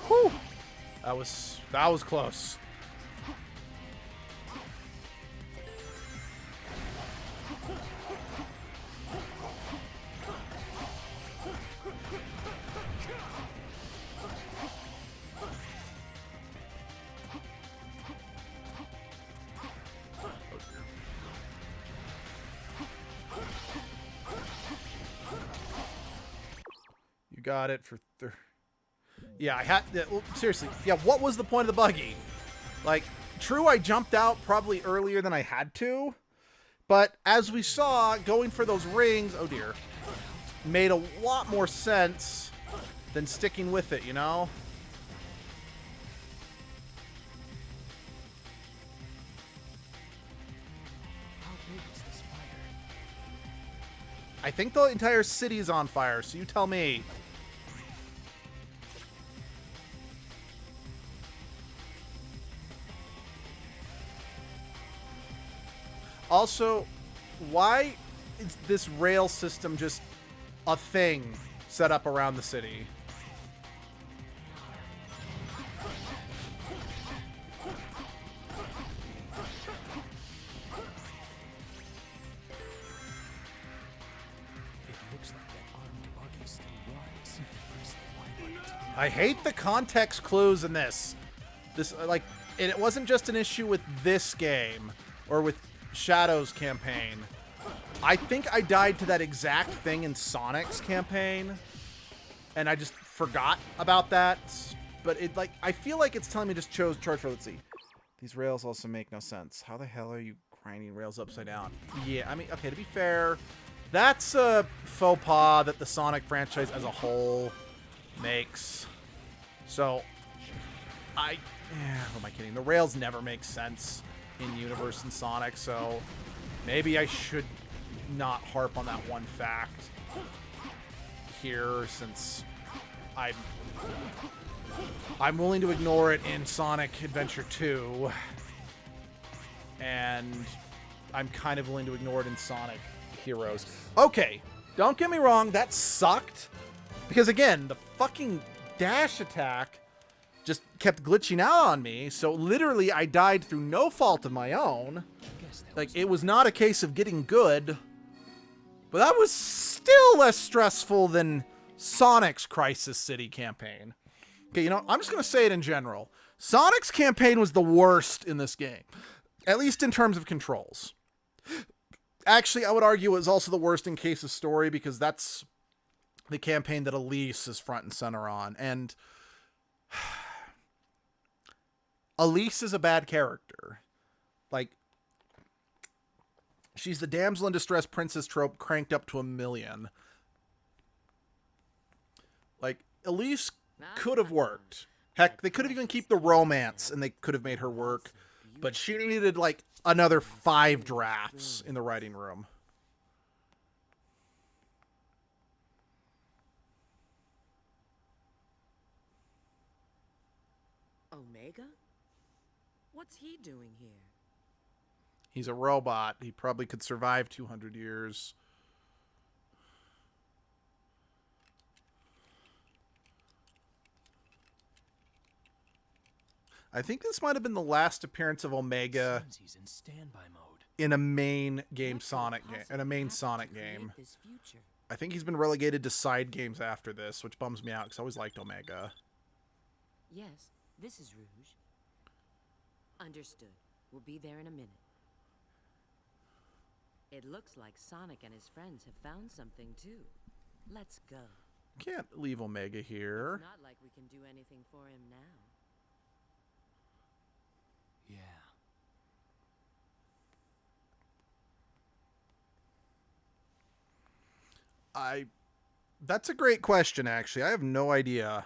Whew! That was close. You got it for yeah, I had... Well, seriously, yeah, what was the point of the buggy? Like, true, I jumped out probably earlier than I had to, but as we saw, going for those rings, oh dear, made a lot more sense than sticking with it, you know? How big is this fire? I think the entire city's on fire, so you tell me. Also, why is this rail system just a thing set up around the city? Looks like that armed buggy still runs. Press the Y button to get I hate the context clues in this. Like, and it wasn't just an issue with this game or with Shadow's campaign. I think I died to that exact thing in Sonic's campaign, and I just forgot about that. But it, like, I feel like it's telling me just charge for. Let's see. These rails also make no sense. How the hell are you grinding rails upside down? Yeah, I mean, okay, to be fair, that's a faux pas that the Sonic franchise as a whole makes. So, who am I kidding? The rails never make sense in Universe and Sonic, so maybe I should not harp on that one fact here, since I'm willing to ignore it in Sonic Adventure 2, and I'm kind of willing to ignore it in Sonic Heroes. Okay, don't get me wrong, that sucked, because again, the fucking dash attack just kept glitching out on me, so literally I died through no fault of my own. Like, it was not a case of getting good, but that was still less stressful than Sonic's Crisis City campaign. Okay, you know, I'm just going to say it in general. Sonic's campaign was the worst in this game, at least in terms of controls. Actually, I would argue it was also the worst in case of story, because that's the campaign that Elise is front and center on. And Elise is a bad character. Like, she's the damsel in distress princess trope cranked up to 1,000,000. Like, Elise could have worked. Heck, they could have even kept the romance and they could have made her work. But she needed, like, another 5 drafts in the writing room. Omega? What's he doing here? He's a robot. He probably could survive 200 years. I think this might have been the last appearance of Omega Seems he's in standby mode. in a main game What could Sonic game. In a possibly main happen to Sonic create game. this future? I think he's been relegated to side games after this, which bums me out because I always liked Omega. Yes, this is Rouge. Understood. We'll be there in a minute. It looks like Sonic and his friends have found something too. Let's go. Can't leave Omega here. It's not like we can do anything for him now. Yeah. That's a great question, actually. I have no idea.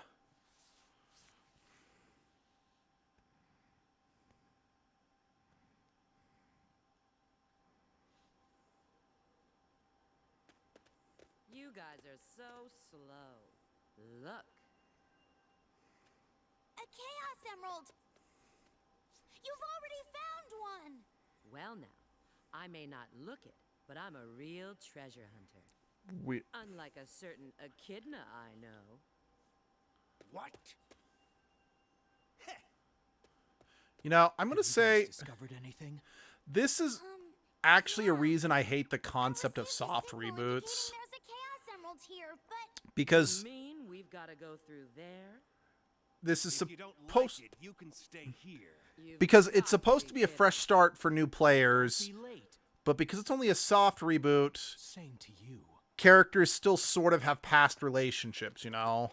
You guys are so slow. Look. A Chaos Emerald! You've already found one! Well now, I may not look it, but I'm a real treasure hunter. Unlike a certain echidna I know. What? You know, I'm going to Have you say guys discovered anything? this is actually a Yeah. reason I hate the concept I of received soft a signal reboots. indicating there's a Chaos Emerald here, but Because You mean we've got to go through there? this is If you don't supposed... like it, you can stay here. You've Because got it's supposed to be a kidding. fresh start for new players, Be late. but because it's only a soft reboot, Same to you. characters still sort of have past relationships, you know?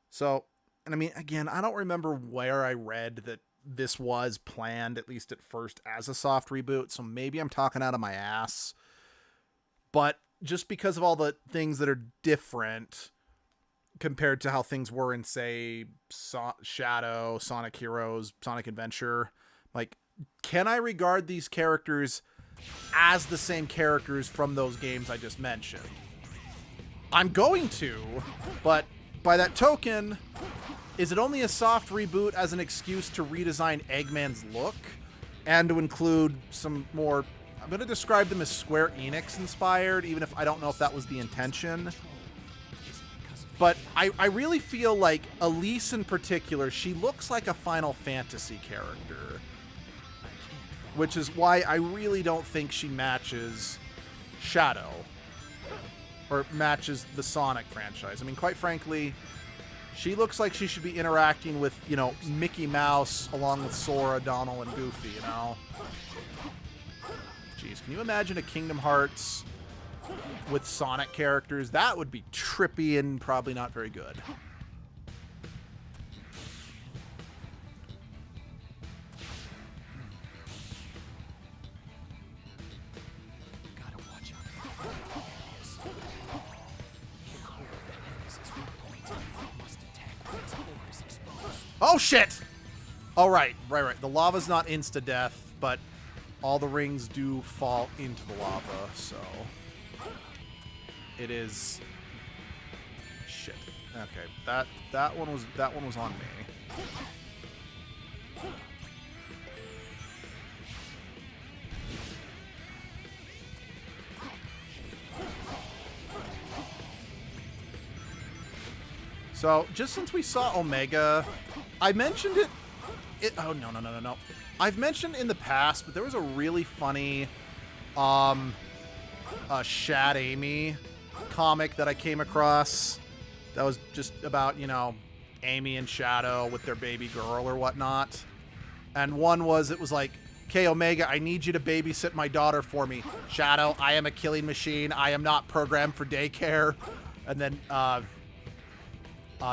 So, and I mean, again, I don't remember where I read that this was planned, at least at first, as a soft reboot, so maybe I'm talking out of my ass. But just because of all the things that are different compared to how things were in, say, Shadow, Sonic Heroes, Sonic Adventure, like, can I regard these characters as the same characters from those games I just mentioned? I'm going to, but by that token, is it only a soft reboot as an excuse to redesign Eggman's look and to include some more... I'm going to describe them as Square Enix inspired, even if I don't know if that was the intention. But I really feel like Elise in particular, she looks like a Final Fantasy character. Which is why I really don't think she matches Shadow. or matches the Sonic franchise. I mean, quite frankly, she looks like she should be interacting with, you know, Mickey Mouse along with Sora, Donald, and Goofy, you know? Jeez, can you imagine a Kingdom Hearts with Sonic characters? That would be trippy and probably not very good. Gotta watch out for the areas. The core of the Nemesis weak point must attack when its core is exposed. Oh, shit! Oh, right. The lava's not insta-death, but all the rings do fall into the lava, so... It is... Shit. Okay, that one was on me. So, just since we saw Omega, I mentioned it... Oh, no. I've mentioned in the past, but there was a really funny Shad Amy comic that I came across that was just about, you know, Amy and Shadow with their baby girl or whatnot. And one was, it was like, "Okay, Omega, I need you to babysit my daughter for me. Shadow, I am a killing machine. I am not programmed for daycare." And then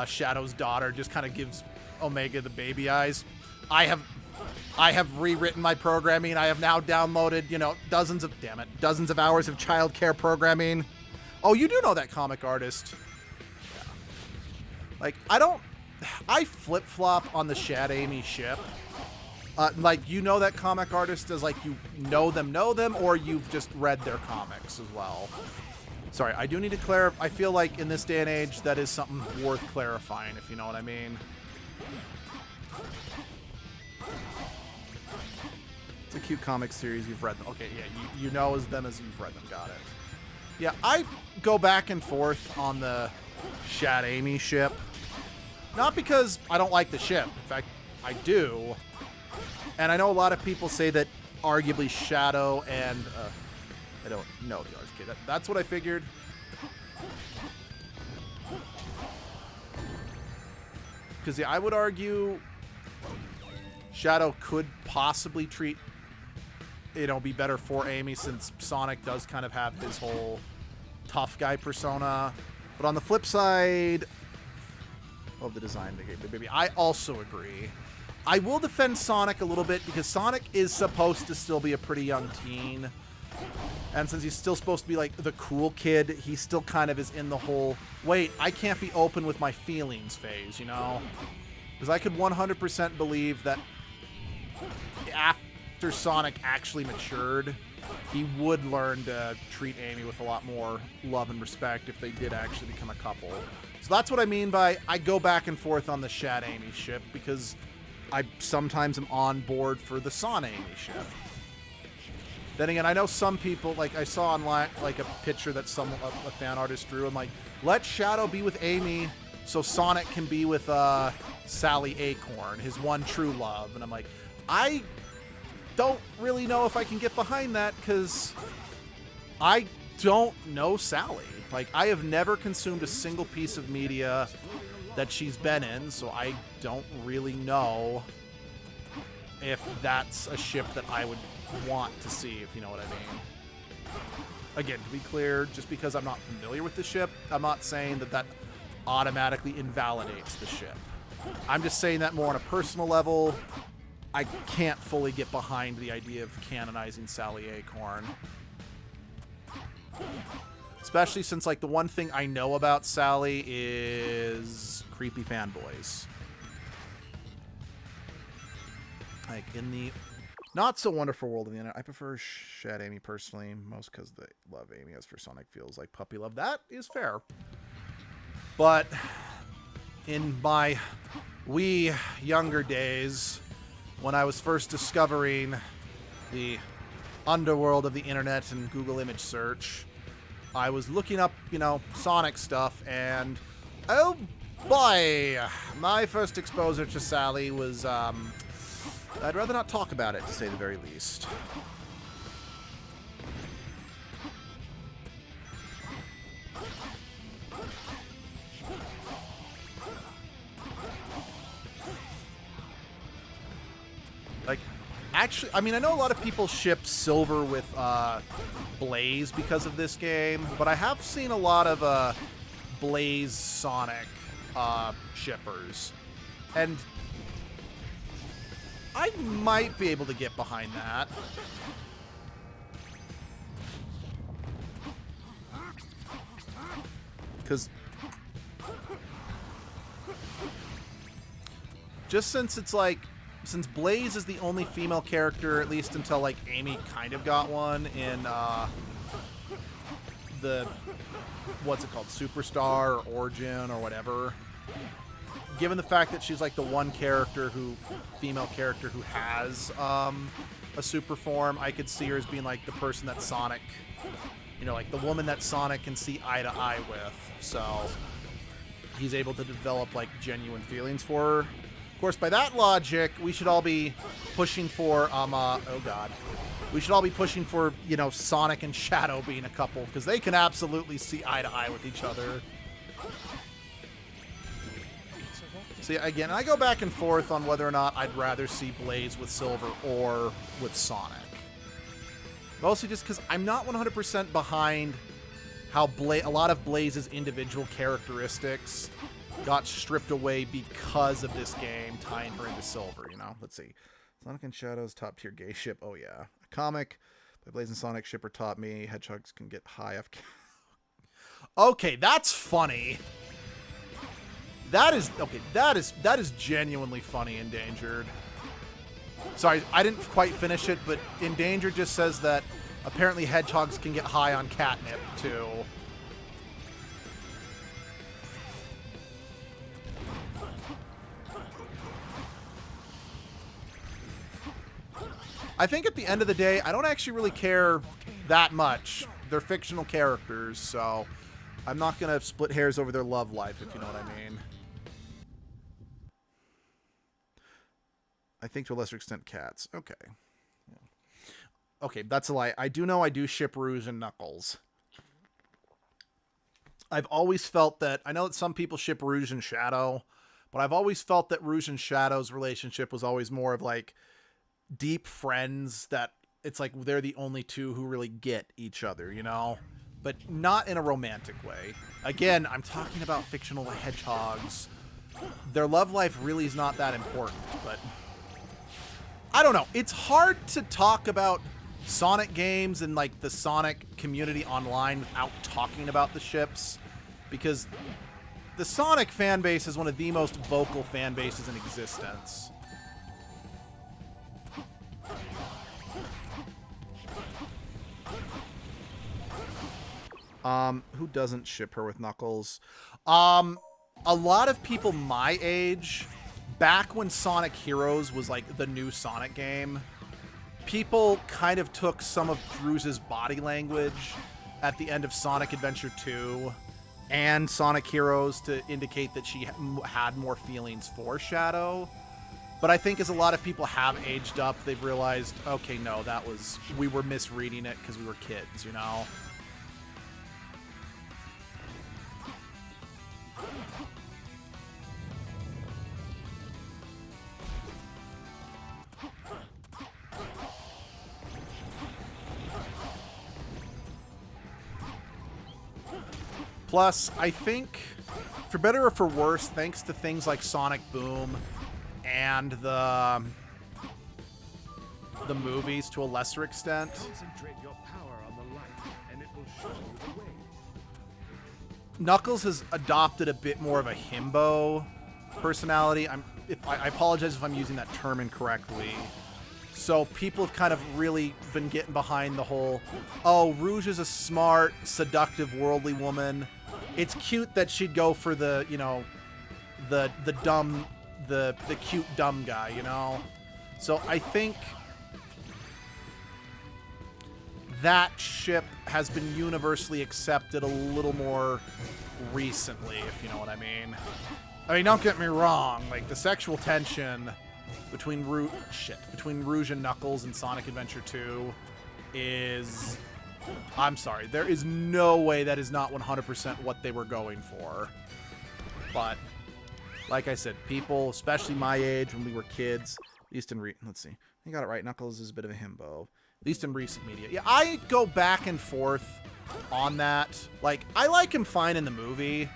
Shadow's daughter just kind of gives Omega the baby eyes. I have rewritten my programming. I have now downloaded, you know, dozens of hours of childcare programming. Oh, you do know that comic artist. Yeah. Like, I flip-flop on the Shad Amy ship. Like, you know that comic artist as, like, you know them, or you've just read their comics as well. Sorry, I do need to clarify. I feel like in this day and age, that is something worth clarifying, if you know what I mean. It's a cute comic series. You've read them. Okay, yeah, you know as them as you've read them. Got it. Yeah, I go back and forth on the Shad Amy ship. Not because I don't like the ship. In fact, I do. And I know a lot of people say that arguably Shadow and... I don't know the artist. Okay, that's what I figured. Because, yeah, I would argue Shadow could possibly treat... you know, be better for Amy, since Sonic does kind of have his whole tough guy persona. But on the flip side of the design they gave the baby, I also agree. I will defend Sonic a little bit, because Sonic is supposed to still be a pretty young teen. And since he's still supposed to be, like, the cool kid, he still kind of is in the whole, wait, I can't be open with my feelings phase, you know? Because I could 100% believe that after Sonic actually matured, he would learn to treat Amy with a lot more love and respect if they did actually become a couple. So that's what I mean by I go back and forth on the Shad Amy ship, because I sometimes am on board for the Son Amy ship. Then again, I know some people, like I saw online, like a picture that a fan artist drew, and like, let Shadow be with Amy so Sonic can be with Sally Acorn, his one true love. And I'm like, I don't really know if I can get behind that, because I don't know Sally. Like, I have never consumed a single piece of media that she's been in, so I don't really know if that's a ship that I would want to see, if you know what I mean. Again, to be clear, just because I'm not familiar with the ship, I'm not saying that that automatically invalidates the ship. I'm just saying that more on a personal level. I can't fully get behind the idea of canonizing Sally Acorn. Especially since, like, the one thing I know about Sally is creepy fanboys. Like, in the not-so-wonderful world of the internet, I prefer Shad Amy personally, most because the love Amy has for Sonic feels like puppy love. That is fair. But in my wee younger days, when I was first discovering the underworld of the internet and Google image search, I was looking up, you know, Sonic stuff, and oh boy, my first exposure to Sally was, I'd rather not talk about it, to say the very least. Like, actually, I mean, I know a lot of people ship Silver with Blaze because of this game, but I have seen a lot of Blaze Sonic shippers. And I might be able to get behind that. Because just since it's like, since Blaze is the only female character, at least until like Amy kind of got one in the, what's it called, Superstar or Origin or whatever. Given the fact that she's like the one character female character who has a super form, I could see her as being like the person that Sonic, you know, like the woman that Sonic can see eye to eye with. So he's able to develop like genuine feelings for her. Of course, by that logic, we should all be pushing for oh god, we should all be pushing for, you know, Sonic and Shadow being a couple, because they can absolutely see eye to eye with each other. See, again, I go back and forth on whether or not I'd rather see Blaze with Silver or with Sonic. Mostly just because I'm not 100% behind how a lot of Blaze's individual characteristics got stripped away because of this game tying her into Silver, you know? Let's see. Sonic and Shadow's top tier gay ship. Oh, yeah. A comic by Blaze and Sonic shipper taught me hedgehogs can get high off. Okay, that's funny. That is, okay, that is genuinely funny, Endangered. Sorry, I didn't quite finish it, but Endangered just says that apparently hedgehogs can get high on catnip, too. I think at the end of the day, I don't actually really care that much. They're fictional characters, so I'm not going to split hairs over their love life, if you know what I mean. I think to a lesser extent cats. Okay. Okay, that's a lie. I do know I do ship Rouge and Knuckles. I've always felt that, I know that some people ship Rouge and Shadow, but I've always felt that Rouge and Shadow's relationship was always more of like deep friends, that it's like they're the only two who really get each other, you know? But not in a romantic way. Again, I'm talking about fictional hedgehogs. Their love life really is not that important, but I don't know. It's hard to talk about Sonic games and like the Sonic community online without talking about the ships, because the Sonic fan base is one of the most vocal fan bases in existence. Who doesn't ship her with Knuckles? A lot of people my age, back when Sonic Heroes was like the new Sonic game, people kind of took some of Rouge's body language at the end of Sonic Adventure 2 and Sonic Heroes to indicate that she had more feelings for Shadow. But I think as a lot of people have aged up, they've realized, okay, no, we were misreading it because we were kids, you know? Plus, I think, for better or for worse, thanks to things like Sonic Boom and the movies to a lesser extent, Concentrate your power on the light, and it will show you the way. Knuckles has adopted a bit more of a himbo personality. I apologize if I'm using that term incorrectly. So people have kind of really been getting behind the whole, oh, Rouge is a smart, seductive, worldly woman. It's cute that she'd go for the, you know, the cute dumb guy, you know? So I think that ship has been universally accepted a little more recently, if you know what I mean. I mean, don't get me wrong, like the sexual tension between Rouge and Knuckles in Sonic Adventure 2 is, I'm sorry, there is no way that is not 100% what they were going for. But like I said, people, especially my age when we were kids, at least in let's see, You got it right. Knuckles is a bit of a himbo. At least in recent media. Yeah, I go back and forth on that. Like, I like him fine in the movie.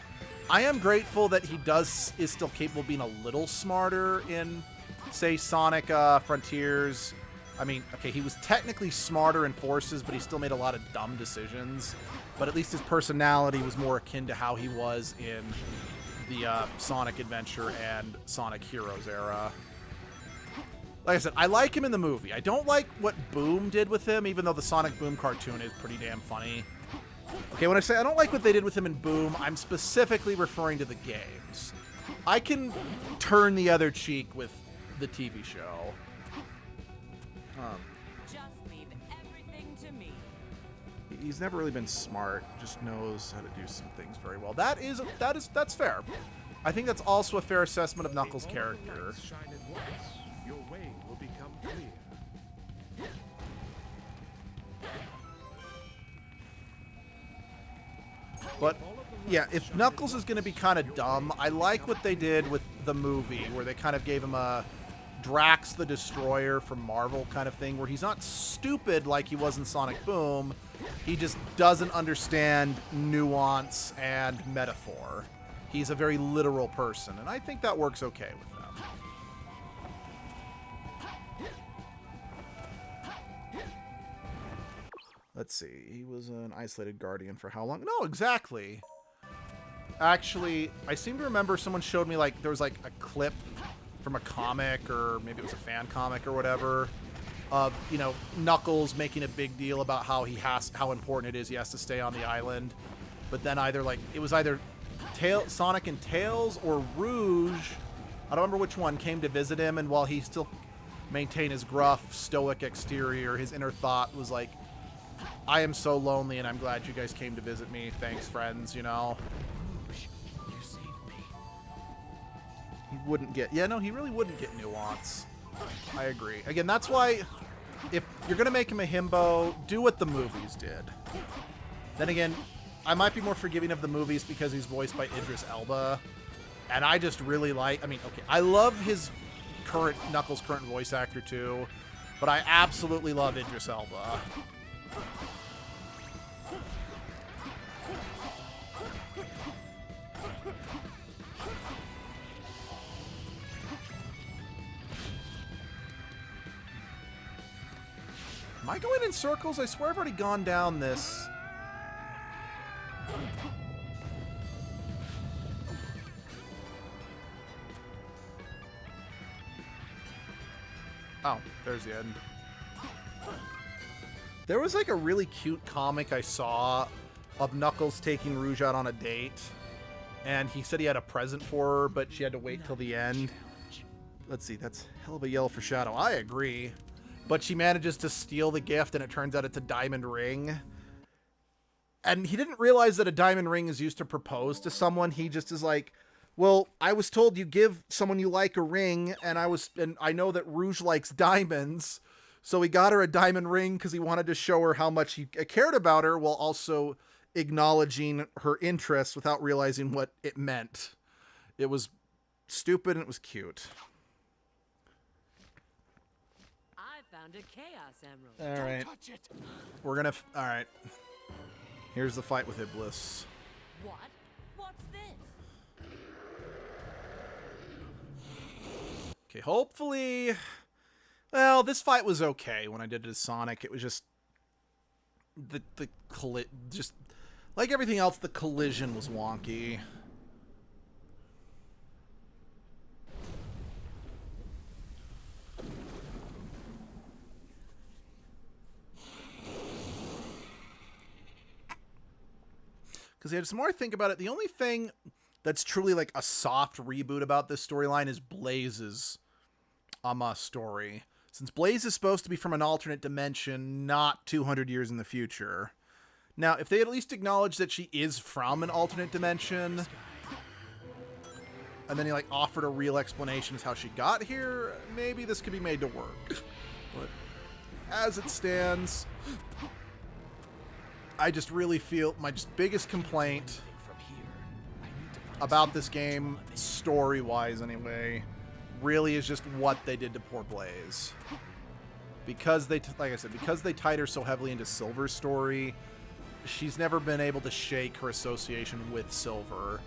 I am grateful that he is still capable of being a little smarter in, say, Sonic Frontiers. I mean, okay, he was technically smarter in Forces, but he still made a lot of dumb decisions. But at least his personality was more akin to how he was in the Sonic Adventure and Sonic Heroes era. Like I said, I like him in the movie. I don't like what Boom did with him, even though the Sonic Boom cartoon is pretty damn funny. Okay, when I say I don't like what they did with him in Boom, I'm specifically referring to the games. I can turn the other cheek with the TV show. Just leave everything to me. He's never really been smart, just knows how to do some things very well. That's fair. I think that's also a fair assessment of Knuckles' character. Shine at once. Your way will become clear. But yeah, if Knuckles is going to be kind of dumb, I like what they did with the movie, where they kind of gave him a Drax the Destroyer from Marvel kind of thing, where he's not stupid like he was in Sonic Boom. He just doesn't understand nuance and metaphor. He's a very literal person, and I think that works okay with them. Let's see. He was an isolated guardian for how long? No, exactly. Actually, I seem to remember someone showed me, like, there was, like, a clip from a comic, or maybe it was a fan comic or whatever, of, you know, Knuckles making a big deal about how how important it is he has to stay on the island. But then it was either Sonic and Tails or Rouge, I don't remember which one, came to visit him, and while he still maintained his gruff, stoic exterior, his inner thought was like, I am so lonely, and I'm glad you guys came to visit me. Thanks, friends, you know? You saved me. He wouldn't get... Yeah, no, he really wouldn't get nuance. I agree. Again, that's why, if you're going to make him a himbo, do what the movies did. Then again, I might be more forgiving of the movies because he's voiced by Idris Elba. And I just really like... I mean, okay, I love his Knuckles' current voice actor, too. But I absolutely love Idris Elba. Am I going in circles? I swear I've already gone down this. Oh, there's the end. There was like a really cute comic I saw of Knuckles taking Rouge out on a date. And he said he had a present for her, but she had to wait till the end. Let's see, that's hell of a yell for Shadow. I agree. But she manages to steal the gift, and it turns out it's a diamond ring. And he didn't realize that a diamond ring is used to propose to someone. He just is like, well, I was told you give someone you like a ring, and I know that Rouge likes diamonds. So he got her a diamond ring because he wanted to show her how much he cared about her, while also acknowledging her interest without realizing what it meant. It was stupid and it was cute. I found a Chaos Emerald. All right. Don't touch it. We're gonna... All right. Here's the fight with Iblis. What? What's this? Okay, hopefully... Well, this fight was okay when I did it as Sonic. It was just... Just... Like everything else, the collision was wonky. Because the more I think about it, the only thing that's truly like a soft reboot about this storyline is Blaze's story. Since Blaze is supposed to be from an alternate dimension, not 200 years in the future. Now, if they at least acknowledge that she is from an alternate dimension, and then he like offered a real explanation as how she got here, maybe this could be made to work. But as it stands, I just really feel my biggest complaint about this game, story-wise anyway, really is just what they did to poor Blaze. because they, like I said, because they tied her so heavily into Silver's story, she's never been able to shake her association with Silver,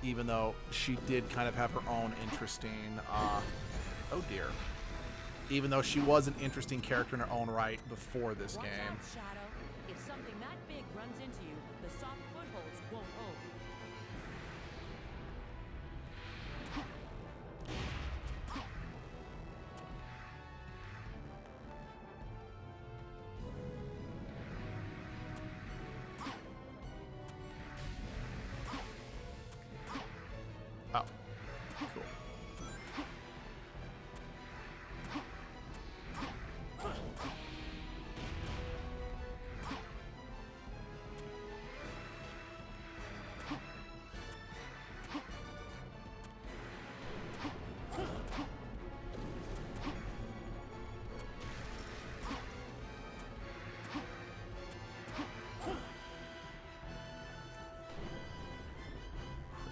even though she did kind of have her own interesting, oh dear. Even though she was an interesting character in her own right before this Watch game. out, Shadow. If something that big runs into you, the soft footholds won't hold. Oh, cool.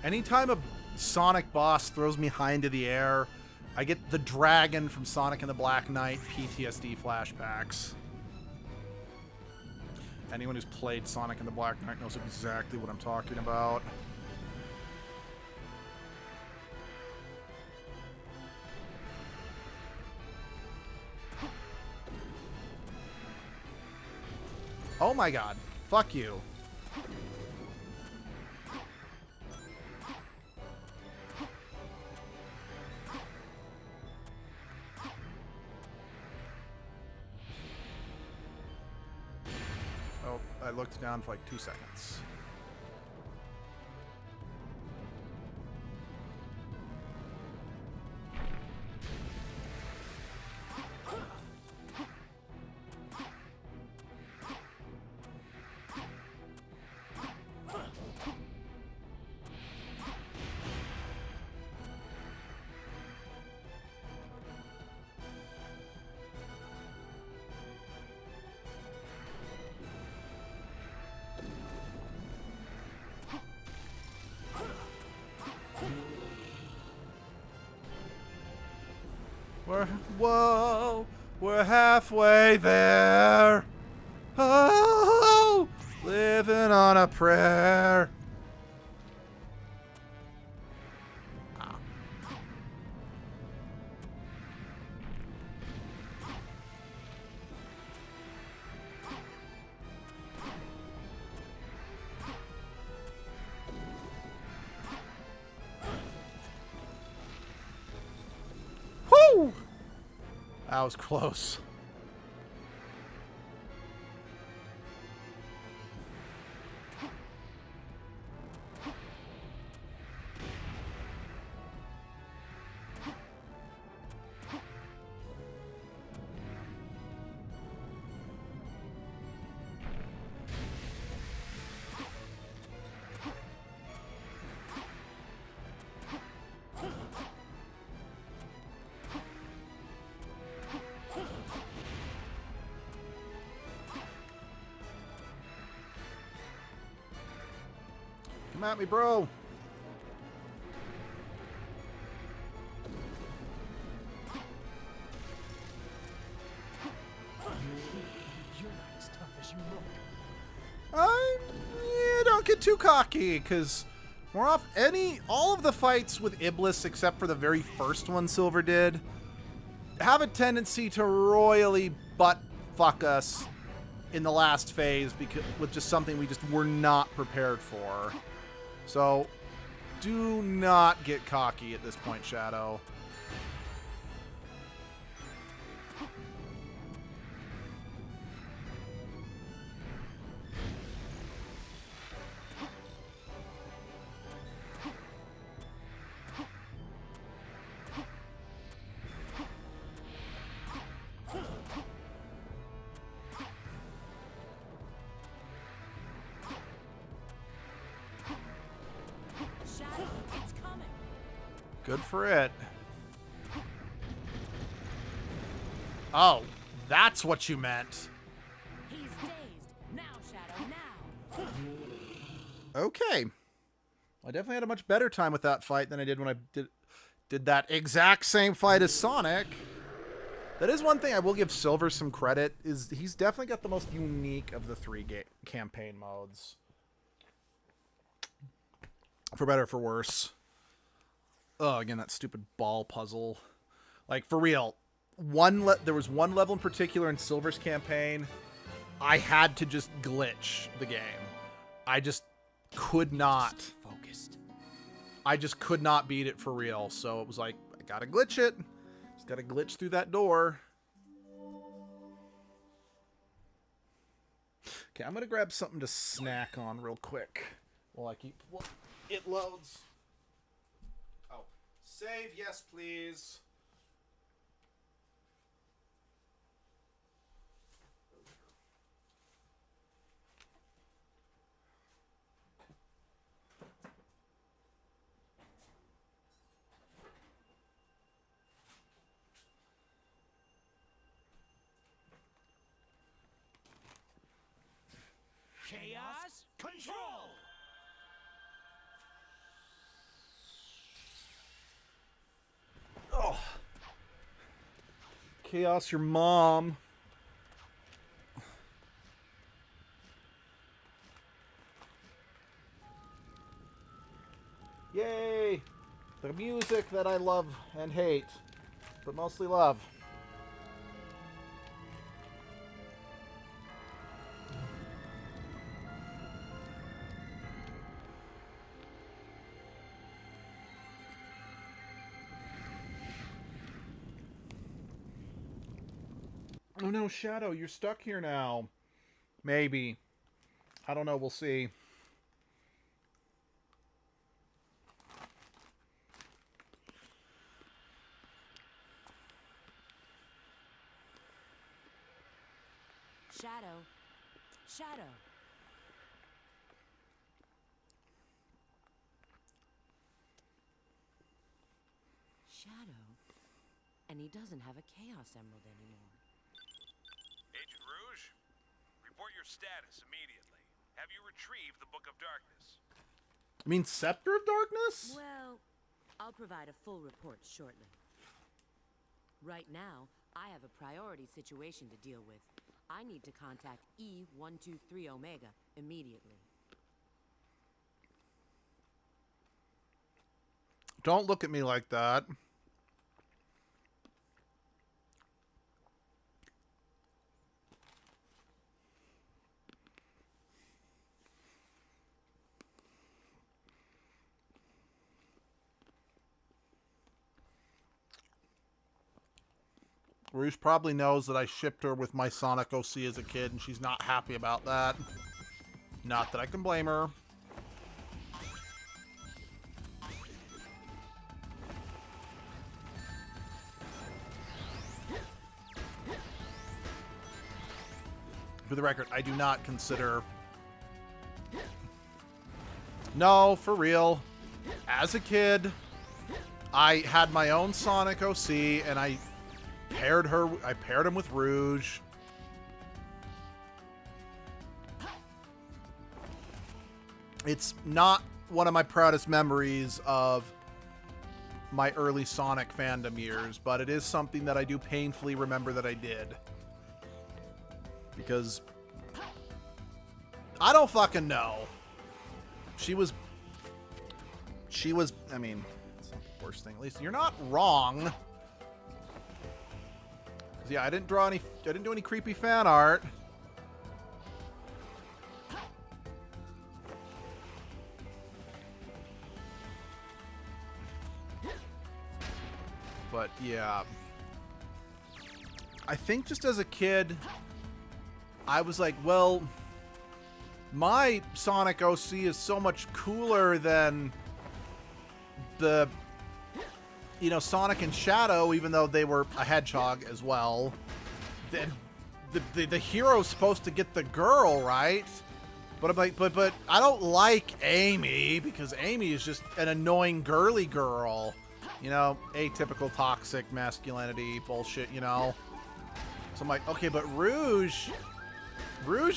Anytime a Sonic boss throws me high into the air, I get the dragon from Sonic and the Black Knight PTSD flashbacks. Anyone who's played Sonic and the Black Knight knows exactly what I'm talking about. Oh my god. Fuck you. Oh, I looked down for like 2 seconds. Whoa, we're halfway there. Oh, living on a prayer. Ah. Woo! That was close. Come at me, bro. You're not as tough as you look. Don't get too cocky, because more off all of the fights with Iblis, except for the very first one Silver did, have a tendency to royally butt fuck us in the last phase because with just something we just were not prepared for. So do not get cocky at this point, Shadow. Shadow, it's coming. Good for it. Oh, that's what you meant. He's dazed. Now, Shadow, now. Okay. I definitely had a much better time with that fight than I did when I did that exact same fight as Sonic. That is one thing I will give Silver some credit, is he's definitely got the most unique of the 3 campaign modes. For better or for worse. Oh, again, that stupid ball puzzle. Like, for real. There was one level in particular in Silver's campaign. I had to just glitch the game. I just could not. Focused. I just could not beat it for real. So it was like, I gotta glitch it. Just gotta glitch through that door. Okay, I'm gonna grab something to snack on real quick while I keep it loads. Oh, save, yes, please. Chaos control. Oh. Chaos, your mom. Yay! The music that I love and hate, but mostly love. Oh no, Shadow, you're stuck here now. Maybe. I don't know, we'll see. Shadow. Shadow. Shadow. And he doesn't have a Chaos Emerald anymore. Agent Rouge, report your status immediately. Have you retrieved the Book of Darkness? You mean Scepter of Darkness? Well, I'll provide a full report shortly. Right now, I have a priority situation to deal with. I need to contact E123 Omega immediately. Don't look at me like that. Rouge probably knows that I shipped her with my Sonic OC as a kid, and she's not happy about that. Not that I can blame her. For the record, I do not consider... No, for real. As a kid, I had my own Sonic OC, and I paired him with Rouge. It's not one of my proudest memories of my early Sonic fandom years, but it is something that I do painfully remember that I did. Because I don't fucking know. She was, I mean, it's not the worst thing. At least you're not wrong. Yeah, I didn't do any creepy fan art. But yeah, I think just as a kid, I was like, well, my Sonic OC is so much cooler than the, you know, Sonic and Shadow, even though they were a hedgehog as well. Then the hero's supposed to get the girl, right? But I'm like, but I don't like Amy, because Amy is just an annoying girly girl. You know, atypical toxic masculinity bullshit, you know? So I'm like, okay, but Rouge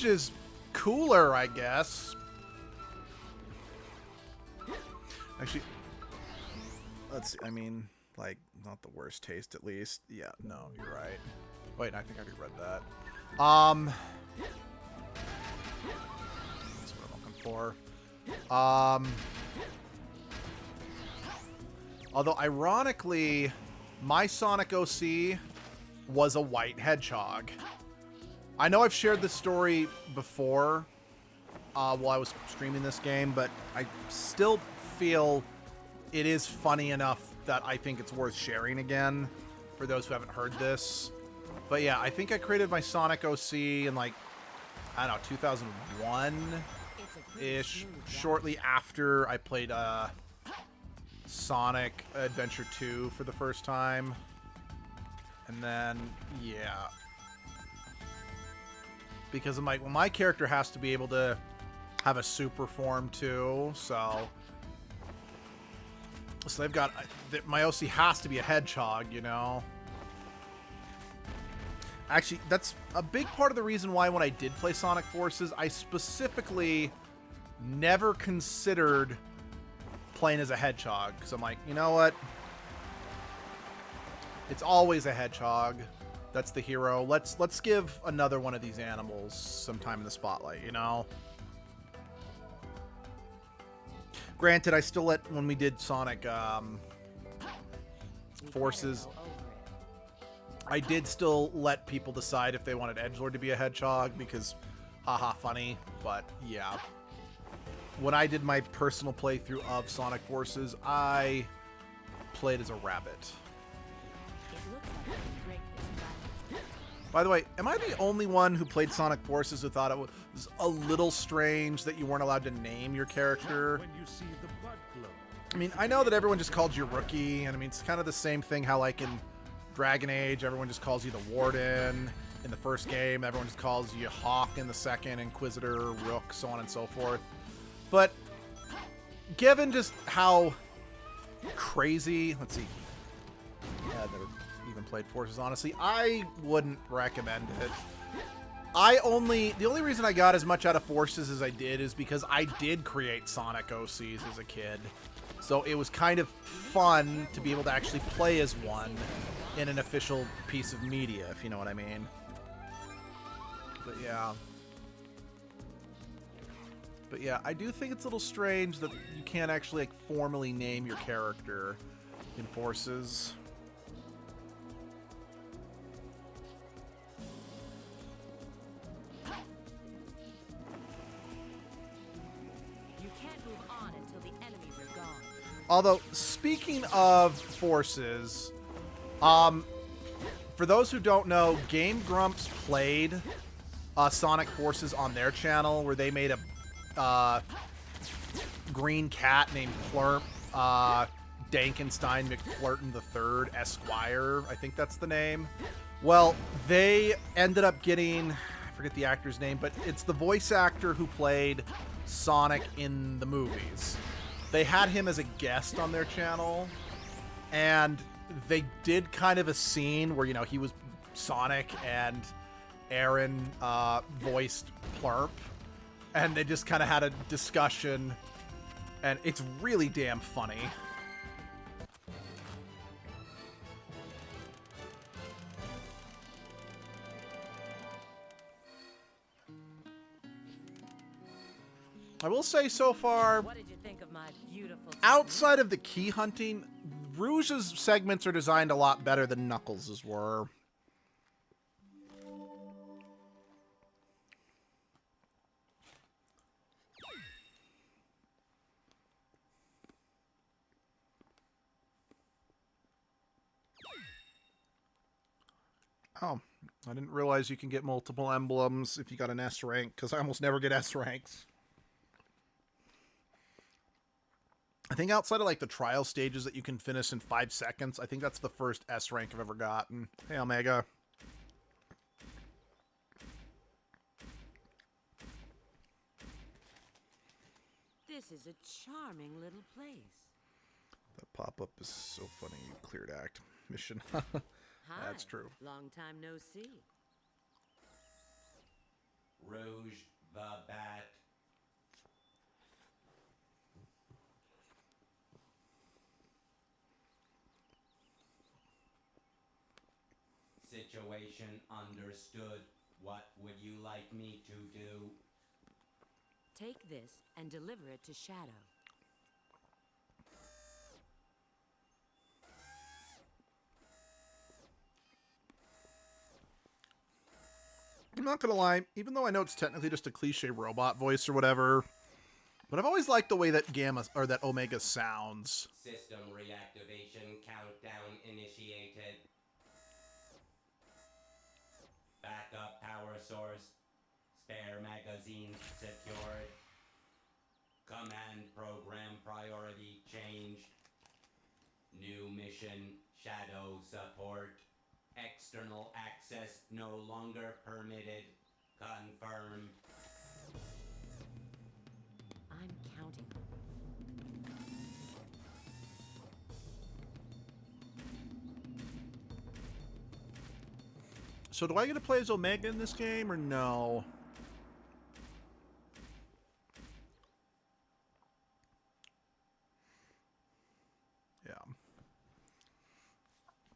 is cooler, I guess. Actually, let's see, I mean, Like, not the worst taste, at least. Yeah, no, you're right. Wait, I think I already read that. That's what I'm looking for. Although, ironically, my Sonic OC was a white hedgehog. I know I've shared this story before while I was streaming this game, but I still feel it is funny enough that I think it's worth sharing again for those who haven't heard this. But yeah, I think I created my Sonic OC in, like, I don't know, 2001-ish, shortly after I played Sonic Adventure 2 for the first time. And then, yeah. Because I'm like, well, my character has to be able to have a super form too, so they've got, my OC has to be a hedgehog, you know? Actually, that's a big part of the reason why when I did play Sonic Forces, I specifically never considered playing as a hedgehog. Because I'm like, you know what? It's always a hedgehog. That's the hero. Let's give another one of these animals some time in the spotlight, you know? Granted, I still let, when we did Sonic Forces, I did still let people decide if they wanted Edgelord to be a hedgehog because, haha, funny. But yeah, when I did my personal playthrough of Sonic Forces, I played as a rabbit. By the way, am I the only one who played Sonic Forces who thought it was a little strange that you weren't allowed to name your character? When you see the blood flow. I mean, I know that everyone just called you Rookie, and I mean, it's kind of the same thing how, like, in Dragon Age, everyone just calls you the Warden. In the first game, everyone just calls you Hawk in the second, Inquisitor, Rook, so on and so forth. But given just how crazy, let's see, yeah, I've never even played Forces, honestly, I wouldn't recommend it. The only reason I got as much out of Forces as I did is because I did create Sonic OCs as a kid. So it was kind of fun to be able to actually play as one in an official piece of media, if you know what I mean. But yeah, I do think it's a little strange that you can't actually, like, formally name your character in Forces. You can't move on until the enemies are gone. Although, speaking of Forces, for those who don't know, Game Grumps played Sonic Forces on their channel, where they made a green cat named Plurp, Dankenstein McFlirtin III Esquire, I think that's the name. Well, they ended up getting, I forget the actor's name, but it's the voice actor who played Sonic in the movies. They had him as a guest on their channel, and they did kind of a scene where, you know, he was Sonic and Aaron voiced Plurp, and they just kind of had a discussion, and it's really damn funny. I will say so far, What did you think of my beautiful outside of the key hunting, Rouge's segments are designed a lot better than Knuckles' were. Oh, I didn't realize you can get multiple emblems if you got an S rank, because I almost never get S ranks. I think outside of, like, the trial stages that you can finish in 5 seconds, I think that's the first S rank I've ever gotten. Hey, Omega. This is a charming little place. That pop-up is so funny. You cleared act mission. Hi. That's true. Long time no see. Rouge the Bat. situation understood. What would you like me to do? Take this and deliver it to Shadow. I'm not gonna lie, even though I know it's technically just a cliche robot voice or whatever, but I've always liked the way that Gamma or that Omega sounds. System reactivation countdown initiated. Backup power source. Spare magazines secured. Command program priority changed. New mission, Shadow support. External access no longer permitted. Confirmed. I'm counting on you. So do I get to play as Omega in this game or no? Yeah.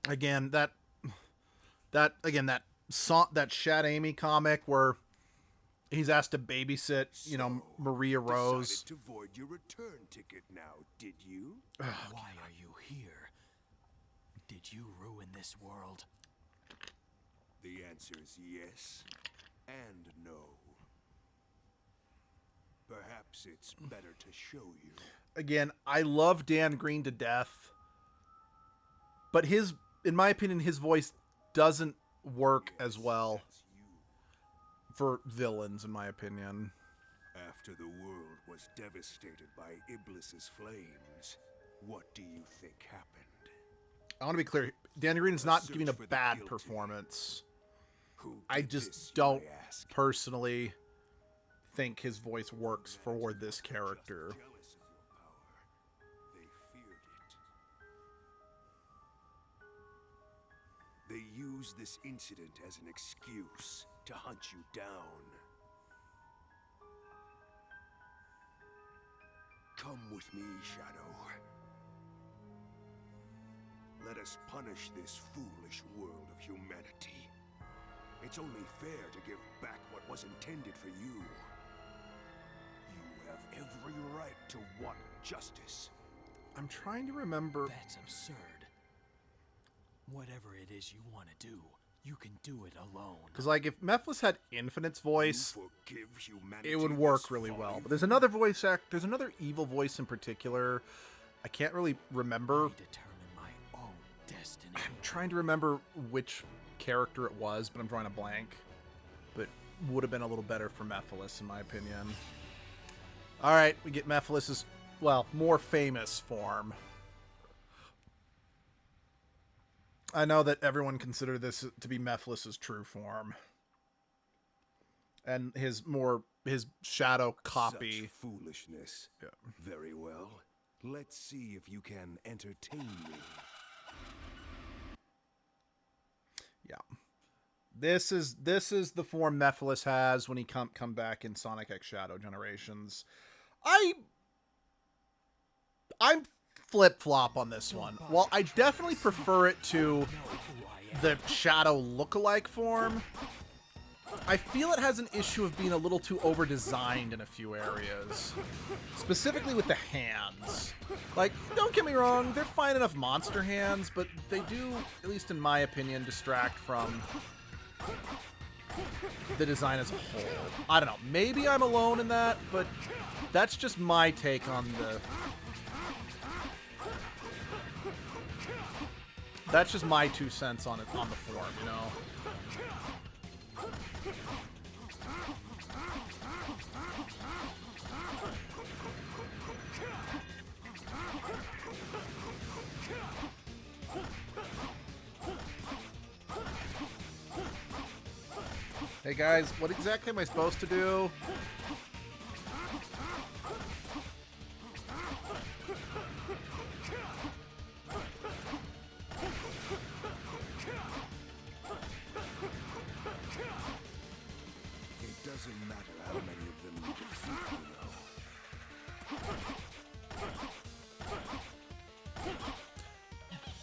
Again, that Shad Amy comic where he's asked to babysit, you know, Maria Rose. Decided to void your return ticket now, did you? Why are you here? Did you ruin this world? The answer is yes and no. Perhaps it's better to show you. Again, I love Dan Green to death, but in my opinion, his voice doesn't work as well That's you. for villains, in my opinion. After the world was devastated by Iblis's flames, what do you think happened? I want to be clear, Dan Green is not search giving a for the bad guilty. performance. Who I did just this, you don't may ask? personally think his voice works for this character. Just jealous of your power. They feared it. They used this incident as an excuse to hunt you down. Come with me, Shadow. Let us punish this foolish world of humanity. It's only fair to give back what was intended for you. You have every right to want justice. I'm trying to remember. That's absurd. Whatever it is you want to do, you can do it alone. Because, like, if Mephiles had Infinite's voice, You forgive humanity it would work this really well. folly? But there's another there's another evil voice in particular. I can't really remember. I determine my own destiny. I'm trying to remember which character it was, but I'm drawing a blank. But would have been a little better for Mephiles, in my opinion. All right, we get Mephiles' more famous form. I know that everyone considered this to be Mephiles' true form, and his shadow copy. Such foolishness. Yeah. Very well. Let's see if you can entertain me. Yeah. This is the form Mephiles has when he come back in Sonic X Shadow Generations. I'm flip-flop on this one. While I definitely prefer it to the Shadow look-alike form, I feel it has an issue of being a little too over-designed in a few areas. Specifically with the hands. Like, don't get me wrong, they're fine enough monster hands, but they do, at least in my opinion, distract from the design as a whole. I don't know, maybe I'm alone in that, but that's just my take on the... That's just my 2 cents on it, on the form, you know? Hey guys, what exactly am I supposed to do? It doesn't matter how many of them you defeat, you know.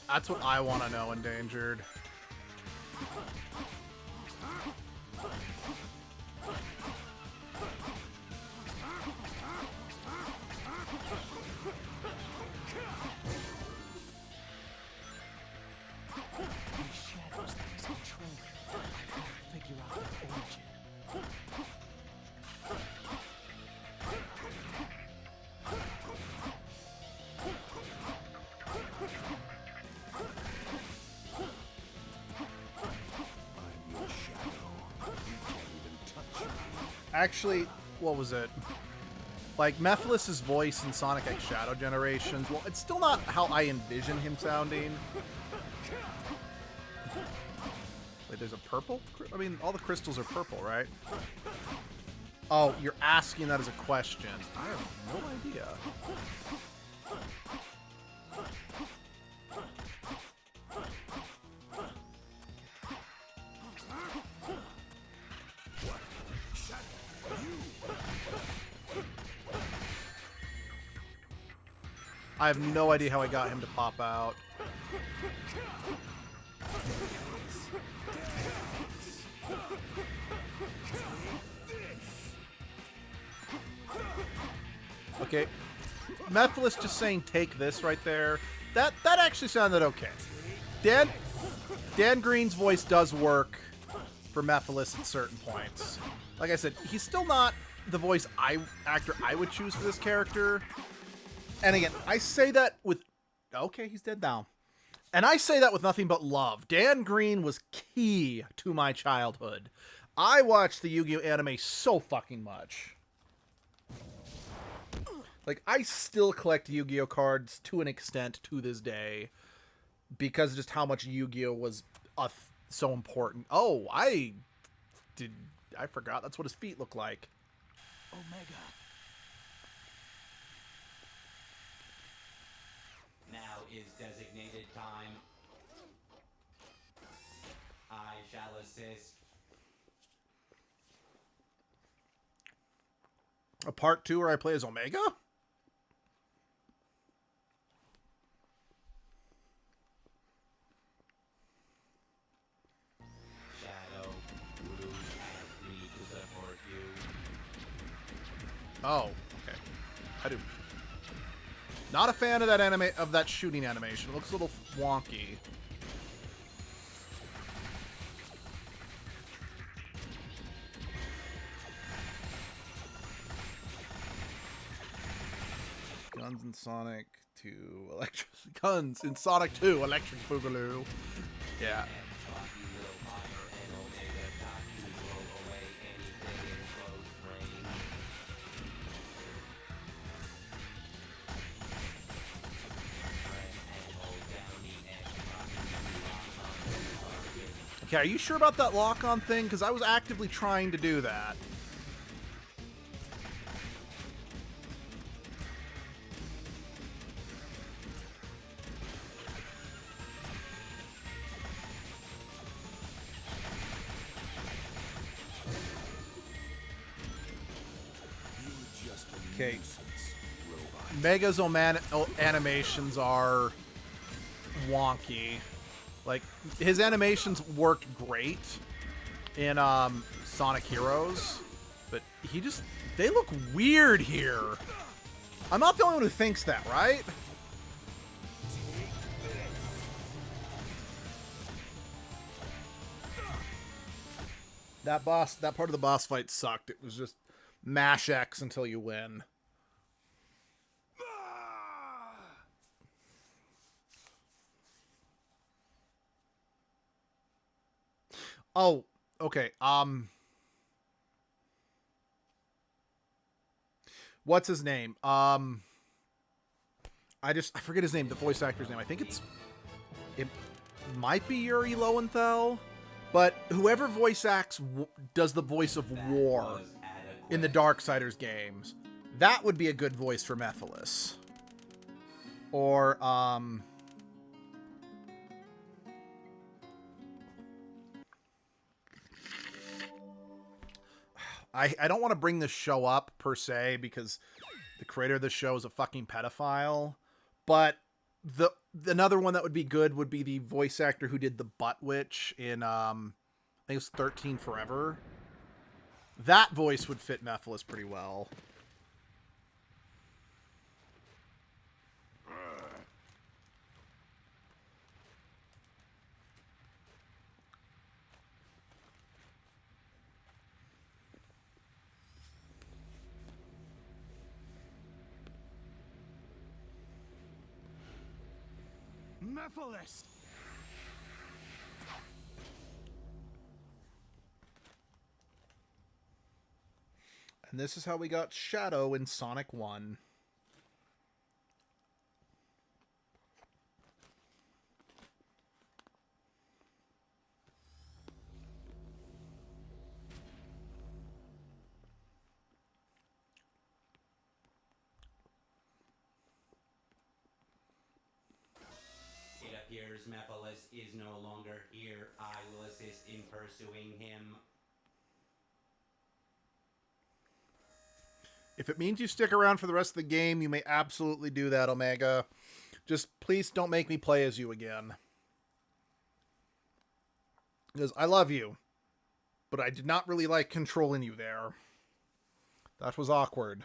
That's what I want to know, Endangered. actually, what was it? Like, Mephiles' voice in Sonic X Shadow Generations, well, it's still not how I envision him sounding. Wait, there's a purple? I mean, all the crystals are purple, right? Oh, you're asking that as a question. I have no idea. I have no idea how I got him to pop out. Okay. Mephiles just saying take this right there. That actually sounded okay. Dan Green's voice does work for Mephiles at certain points. Like I said, he's still not the voice actor I would choose for this character. And again, I say that with... Okay, he's dead now. And I say that with nothing but love. Dan Green was key to my childhood. I watched the Yu-Gi-Oh! Anime so fucking much. Like, I still collect Yu-Gi-Oh! Cards to an extent to this day. Because of just how much Yu-Gi-Oh! Was so important. Oh, I forgot that's what his feet look like. Omega. Now is designated time. I shall assist. A part 2 where I play as Omega? Shadow, Rouge asked me to support you. Oh, okay. I do. Not a fan of that shooting animation. It looks a little wonky. Guns in Sonic 2 Electric Guns in Sonic 2 Electric Boogaloo. Yeah. Okay, are you sure about that lock-on thing? Because I was actively trying to do that. Okay. Mega's animations are wonky. Like, his animations worked great in Sonic Heroes, but they look weird here. I'm not the only one who thinks that, right? That part of the boss fight sucked. It was just mash X until you win. Oh, okay. What's his name? I forget his name, the voice actor's name. I think it might be Yuri Lowenthal, but whoever voice acts does the voice of War in the Darksiders games, that would be a good voice for Mephiles. Or, I don't want to bring this show up, per se, because the creator of the show is a fucking pedophile. But another one that would be good would be the voice actor who did the Butt Witch in, I think it was 13 Forever. That voice would fit Mephiles pretty well. Mephiles! And this is how we got Shadow in Sonic 1. It appears Mephiles is no longer here. I will assist in pursuing him. If it means you stick around for the rest of the game, you may absolutely do that, Omega. Just please don't make me play as you again. Because I love you, but I did not really like controlling you there. That was awkward.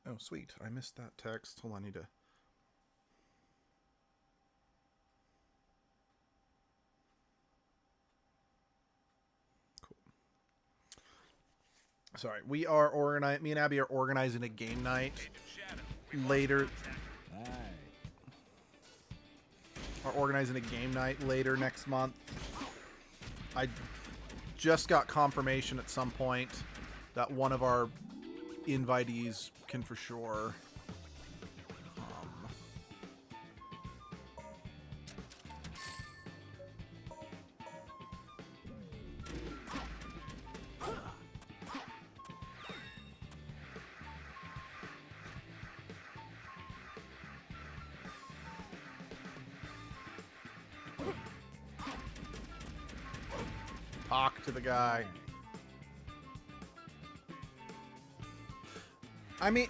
Oh, sweet. I missed that text. Hold on, I need to... Sorry, we are organizing. Me and Abby are organizing a game night later. Are organizing a game night later next month. I just got confirmation at some point that one of our invitees can for sure. Talk to the guy. I mean,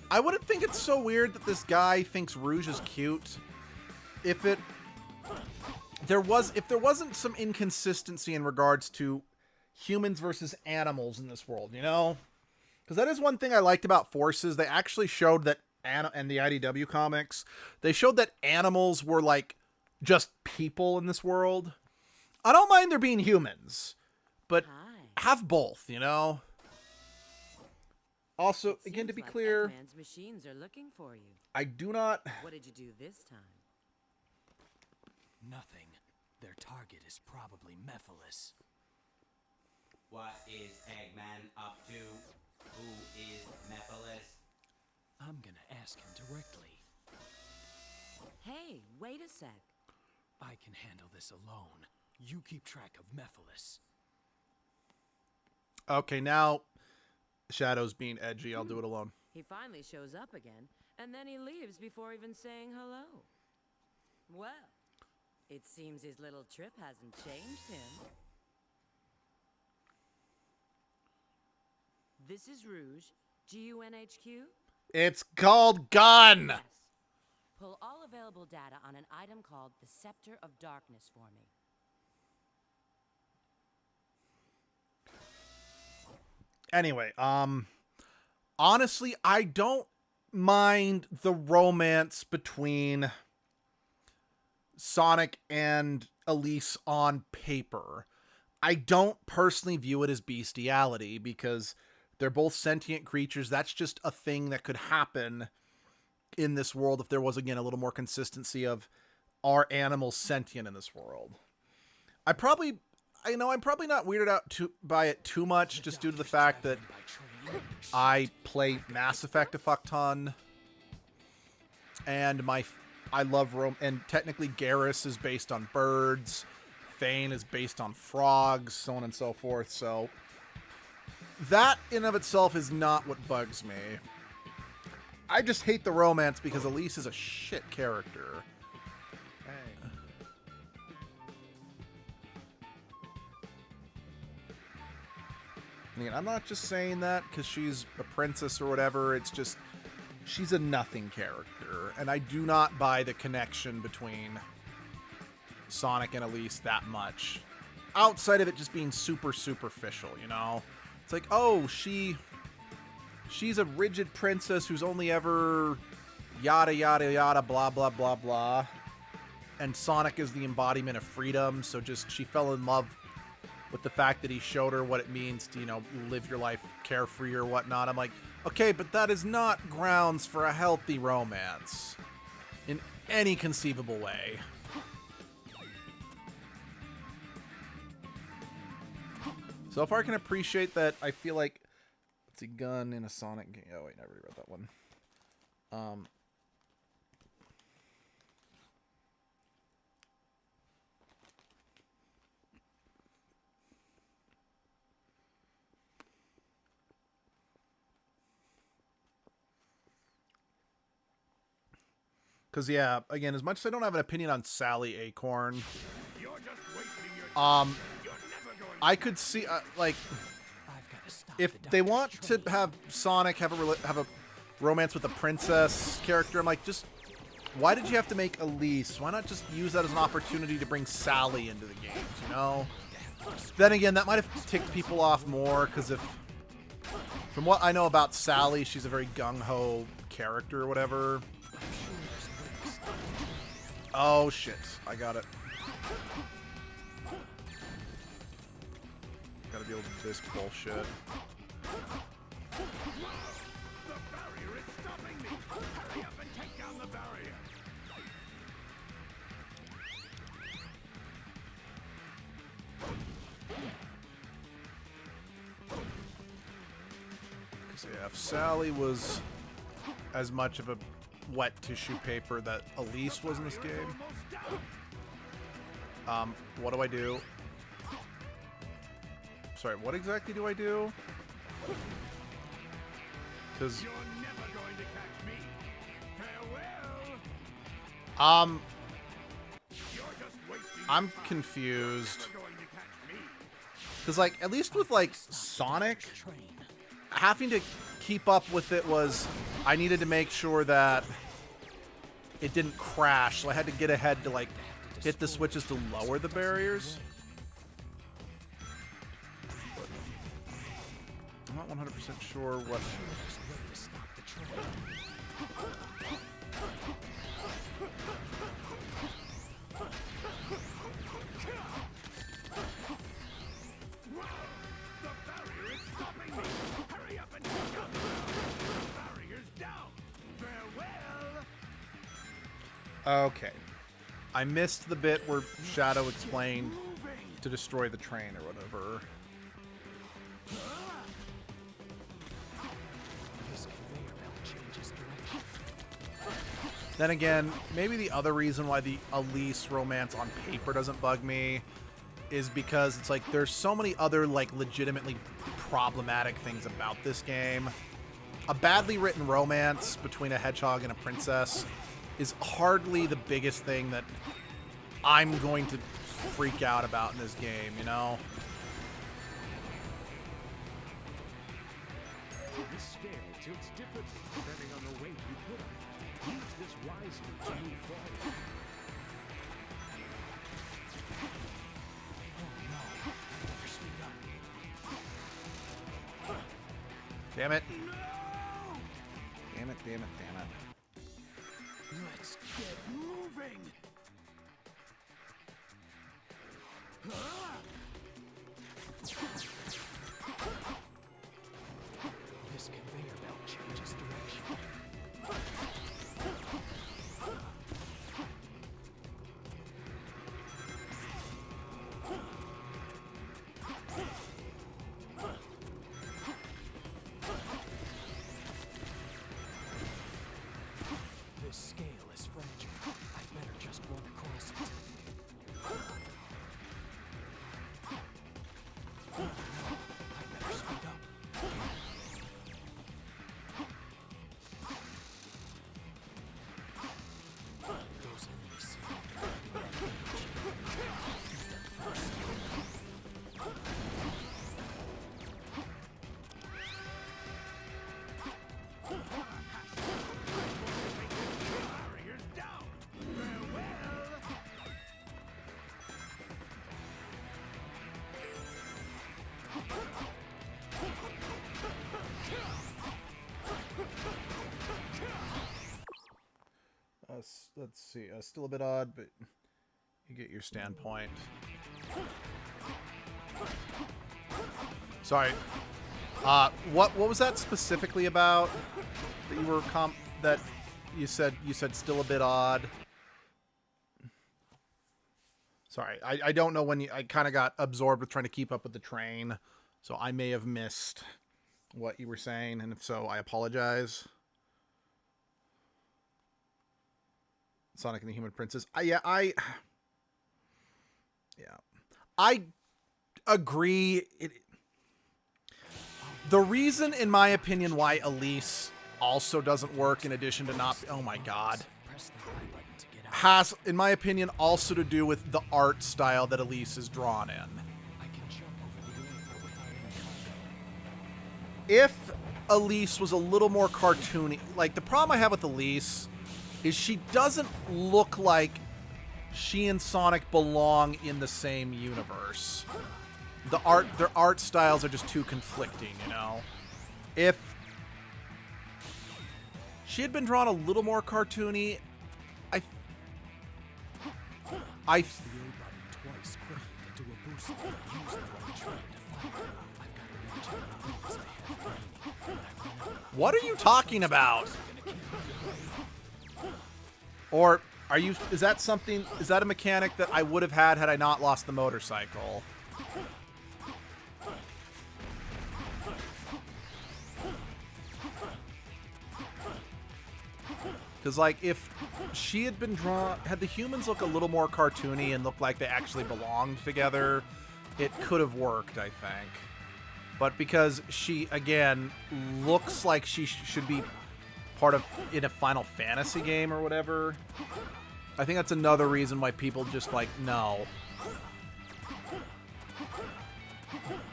I wouldn't think it's so weird that this guy thinks Rouge is cute. If there wasn't some inconsistency in regards to humans versus animals in this world, you know? Because that is one thing I liked about Forces. They actually showed that, and the IDW comics, they showed that animals were like just people in this world. I don't mind there being humans, but have both, you know? Also, again, to be clear, Eggman's machines are looking for you. I do not... What did you do this time? Nothing. Their target is probably Mephiles. What is Eggman up to? Who is Mephiles? I'm gonna ask him directly. Hey, wait a sec. I can handle this alone. You keep track of Mephiles. Okay, now Shadow's being edgy. I'll do it alone. He finally shows up again, and then he leaves before even saying hello. Well, it seems his little trip hasn't changed him. This is Rouge, GUNHQ? It's called Gun! Yes. Pull all available data on an item called the Scepter of Darkness for me. Anyway, honestly, I don't mind the romance between Sonic and Elise on paper. I don't personally view it as bestiality because they're both sentient creatures. That's just a thing that could happen in this world if there was, again, a little more consistency of, are animals sentient in this world? I'm probably not weirded out by it too much, just due to the fact that I play Mass Effect a fuck ton, and I love and technically Garrus is based on birds, Thane is based on frogs, so on and so forth. So that in of itself is not what bugs me. I just hate the romance because Elise is a shit character. Again, I'm not just saying that because she's a princess or whatever. It's just, she's a nothing character. And I do not buy the connection between Sonic and Elise that much. Outside of it just being super superficial, you know? It's like, oh, she's a rigid princess who's only ever yada, yada, yada, blah, blah, blah, blah. And Sonic is the embodiment of freedom, so just she fell in love with the fact that he showed her what it means to, you know, live your life carefree or whatnot. I'm like, okay, but that is not grounds for a healthy romance in any conceivable way. So far I can appreciate that. I feel like, let's see, gun in a Sonic game. Oh wait, I already read that one. Because, yeah, again, as much as I don't have an opinion on Sally Acorn, I could see, like, if they want to have Sonic have a romance with a princess character, I'm like, just, why did you have to make Elise? Why not just use that as an opportunity to bring Sally into the games, you know? Then again, that might have ticked people off more, because from what I know about Sally, she's a very gung-ho character or whatever. Oh, shit. I got it. Gotta deal with this bullshit. The barrier is stopping me! Hurry up and take down the barrier! Because, yeah, if Sally was as much of a wet tissue paper that Elise was in this game, what do I do? Sorry, what exactly do I do? Because You're never going to catch me! Farewell! You're just wasting I'm your time. confused. You're never going to catch me! Because, like, at least with, like, Sonic, having to keep up with it was, I needed to make sure that it didn't crash, so I had to get ahead to, like, hit the switches to lower the barriers. I'm not 100% sure what... The barrier is stopping me! Hurry up and take down the barrier! The barrier's down! Farewell! Okay. I missed the bit where Shadow explained to destroy the train or whatever. Then again, maybe the other reason why the Elise romance on paper doesn't bug me is because it's like there's so many other like legitimately problematic things about this game. A badly written romance between a hedgehog and a princess is hardly the biggest thing that I'm going to freak out about in this game, you know? This scale tilts differently depending on the weight you put on it. Use this wisely to move forward. Damn it. Damn it, damn it, damn it. Let's get moving! This conveyor belt changes direction. This scale is fragile. I better just run across it. Oh, no. I better speed up. Those enemies seem to be getting engaged. Use them first. Barrier's down! Farewell! Let's see. Still a bit odd, but you get your standpoint. Sorry. What was that specifically about? That you were that you said still a bit odd. Sorry, I don't know when I kind of got absorbed with trying to keep up with the train. So I may have missed what you were saying, and if so, I apologize. Sonic and the Human Princess. I agree. The reason, in my opinion, why Elise also doesn't work, in addition to not, oh my god, has, in my opinion, also to do with the art style that Elise is drawn in. If Elise was a little more cartoony, like, the problem I have with Elise is she doesn't look like she and Sonic belong in the same universe. Their art styles are just too conflicting, you know? If she had been drawn a little more cartoony, what are you talking about? Or is that a mechanic that I would have had I not lost the motorcycle? Because, like, if she had been had the humans look a little more cartoony and look like they actually belonged together, it could have worked, I think. But because she, again, looks like she should be part of in a Final Fantasy game or whatever, I think that's another reason why people just, like, no.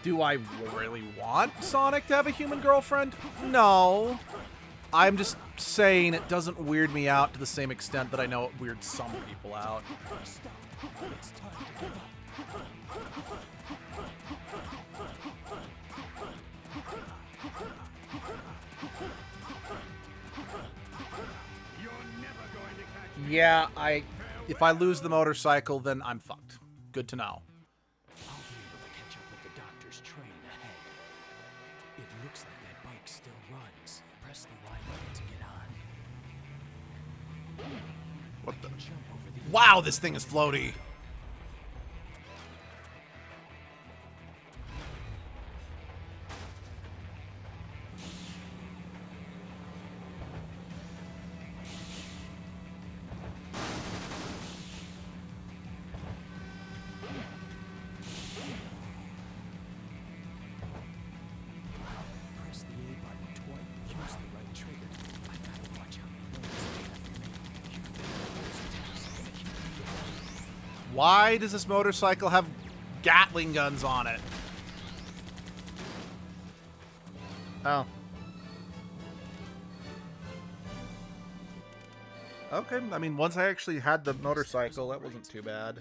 Do I really want Sonic to have a human girlfriend? No. I'm just saying it doesn't weird me out to the same extent that I know it weirds some people out. Yeah, if I lose the motorcycle, then I'm fucked. Good to know. I'll be able to catch up with the doctor's train ahead. It looks like that bike still runs. Press the Y button to get on. What the? Wow, this thing is floaty. Press the A button twice. Use the right trigger. I've got to watch how many moves I have to make. Why does this motorcycle have Gatling guns on it? Oh. Okay, I mean, once I actually had the motorcycle, that wasn't too bad.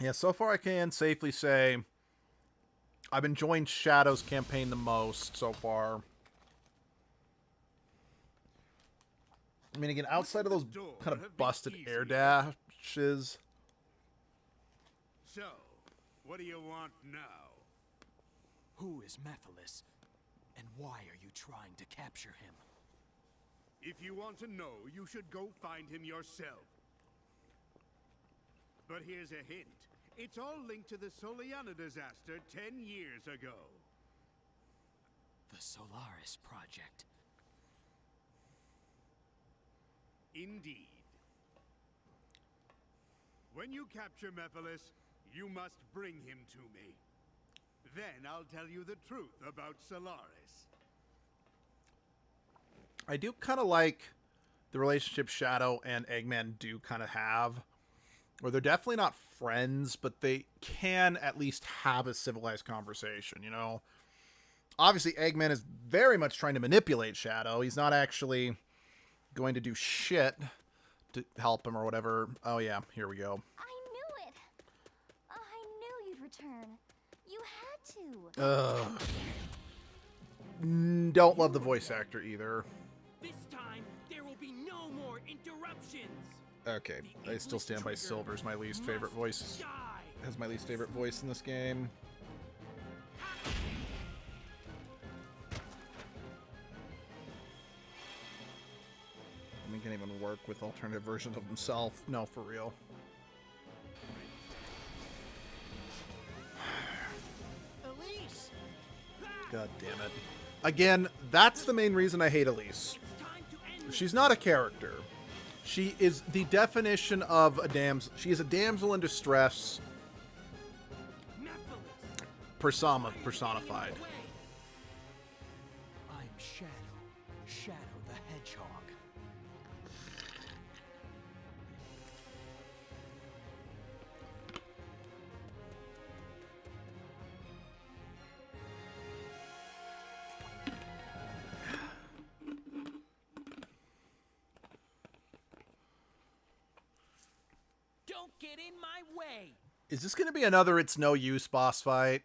Yeah, so far I can safely say I've enjoyed Shadow's campaign the most so far. I mean, again, outside of those kind of busted air dashes. So, what do you want now? Who is Mephiles? And why are you trying to capture him? If you want to know, you should go find him yourself. But here's a hint. It's all linked to the Soliana disaster 10 years ago. The Solaris Project. Indeed. When you capture Mephiles, you must bring him to me. Then I'll tell you the truth about Solaris. I do kind of like the relationship Shadow and Eggman do kind of have. Or they're definitely not friends, but they can at least have a civilized conversation, you know? Obviously, Eggman is very much trying to manipulate Shadow. He's not actually going to do shit to help him or whatever. Oh, yeah, here we go. I knew it! I knew you'd return. You had to. Don't love the voice actor either. This time, there will be no more interruptions. Okay, I still stand by Silver's my least favorite voice. Has my least favorite voice in this game. He can even work with alternative versions of himself. No, for real. Elise! God damn it. Again, that's the main reason I hate Elise. She's not a character. She is the definition of a damsel. She is a damsel in distress personified. I'm Shadow. Shadow the Hedgehog. Don't get in my way! Is this going to be another It's No Use boss fight?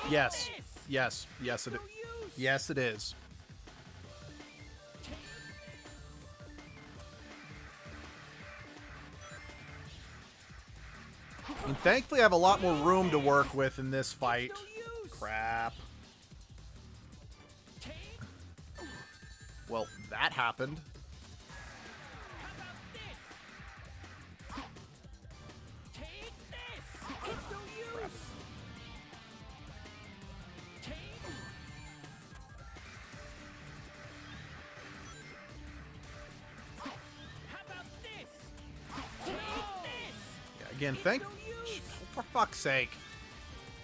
Yes. Yes. Yes, it is. Yes, it is. And thankfully, I have a lot more room to work with in this fight. Crap. Well, that happened. Again, for fuck's sake.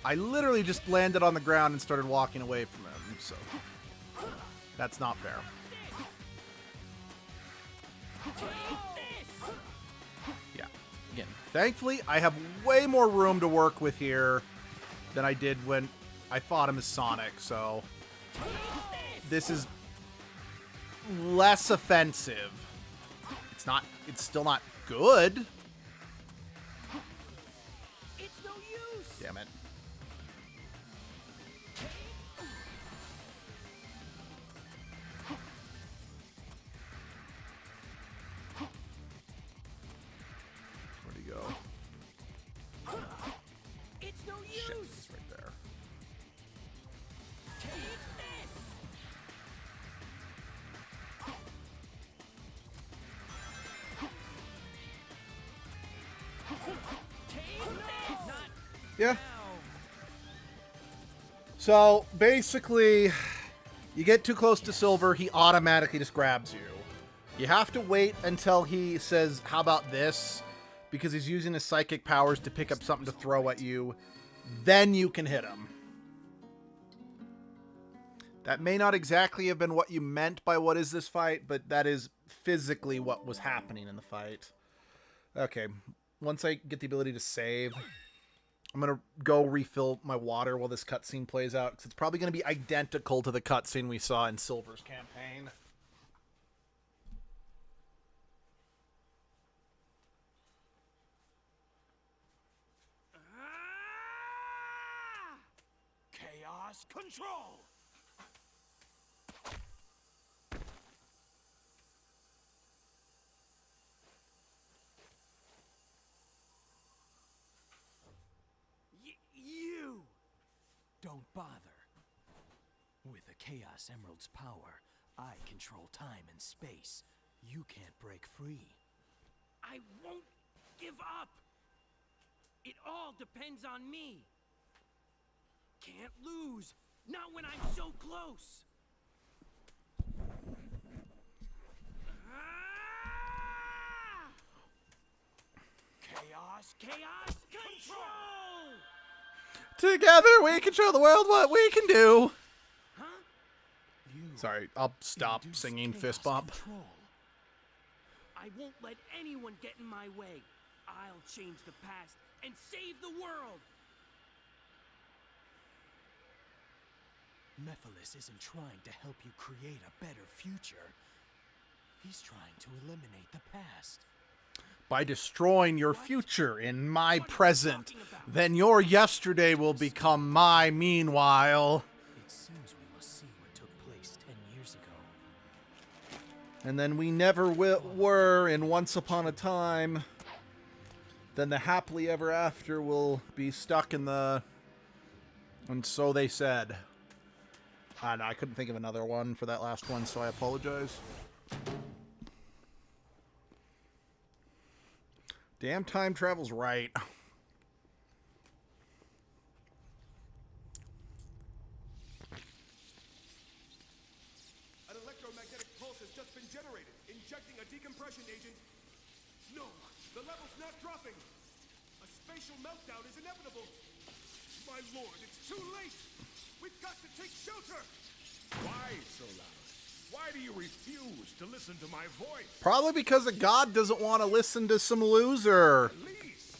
I literally just landed on the ground and started walking away from him, so that's not fair. Yeah. Again, thankfully, I have way more room to work with here than I did when I fought him as Sonic, so this is less offensive. It's still not good. Damn it. Where'd he go? It's no use. Shit, he's right there. Yeah. So basically, you get too close to Silver, he automatically just grabs you. You have to wait until he says, "How about this?" Because he's using his psychic powers to pick up something to throw at you. Then you can hit him. That may not exactly have been what you meant by what is this fight, but that is physically what was happening in the fight. Okay, once I get the ability to save, I'm going to go refill my water while this cutscene plays out, because it's probably going to be identical to the cutscene we saw in Silver's campaign. Chaos control. You don't bother. With the Chaos Emerald's power, I control time and space. You can't break free. I won't give up. It all depends on me. Can't lose. Not when I'm so close. Ah! Chaos control! Together we control the world, what we can do. Huh? Sorry, I'll stop singing Fist Bump. Control. I won't let anyone get in my way. I'll change the past and save the world. Mephiles isn't trying to help you create a better future. He's trying to eliminate the past. By destroying your future in my present, then your yesterday will become my meanwhile. It seems we must see what took place 10 years ago. And then we never were in Once Upon a Time. Then the happily ever after will be stuck in the... And so they said. I don't know, I couldn't think of another one for that last one, so I apologize. Damn, time travel's right. An electromagnetic pulse has just been generated, injecting a decompression agent. No, the level's not dropping. A spatial meltdown is inevitable. My lord, it's too late. We've got to take shelter. Why so loud? Why do you refuse to listen to my voice? Probably because a god doesn't want to listen to some loser. Please.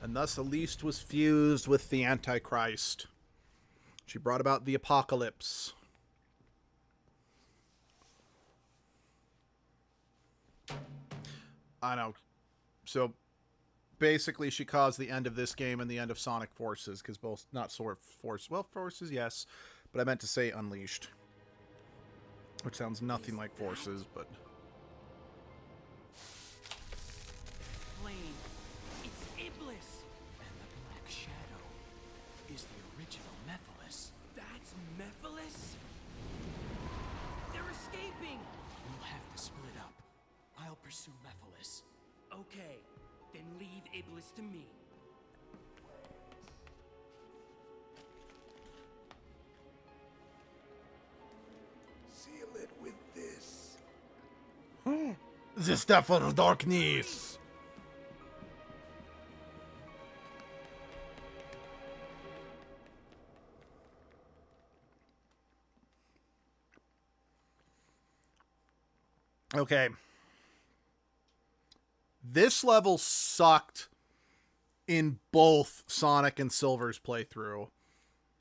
And thus Elise was fused with the Antichrist. She brought about the apocalypse. I know. So basically she caused the end of this game and the end of Sonic Forces, because both, not Sword Force, well, Forces, yes, but I meant to say Unleashed, which sounds nothing like Forces, but... Flame, it's Iblis! And the Black Shadow is the original Mephiles. That's Mephiles? They're escaping! We'll have to split up. I'll pursue Mephiles. Okay, then leave Iblis to me. Seal it with this. The Staff of Darkness! Okay. This level sucked in both Sonic and Silver's playthrough.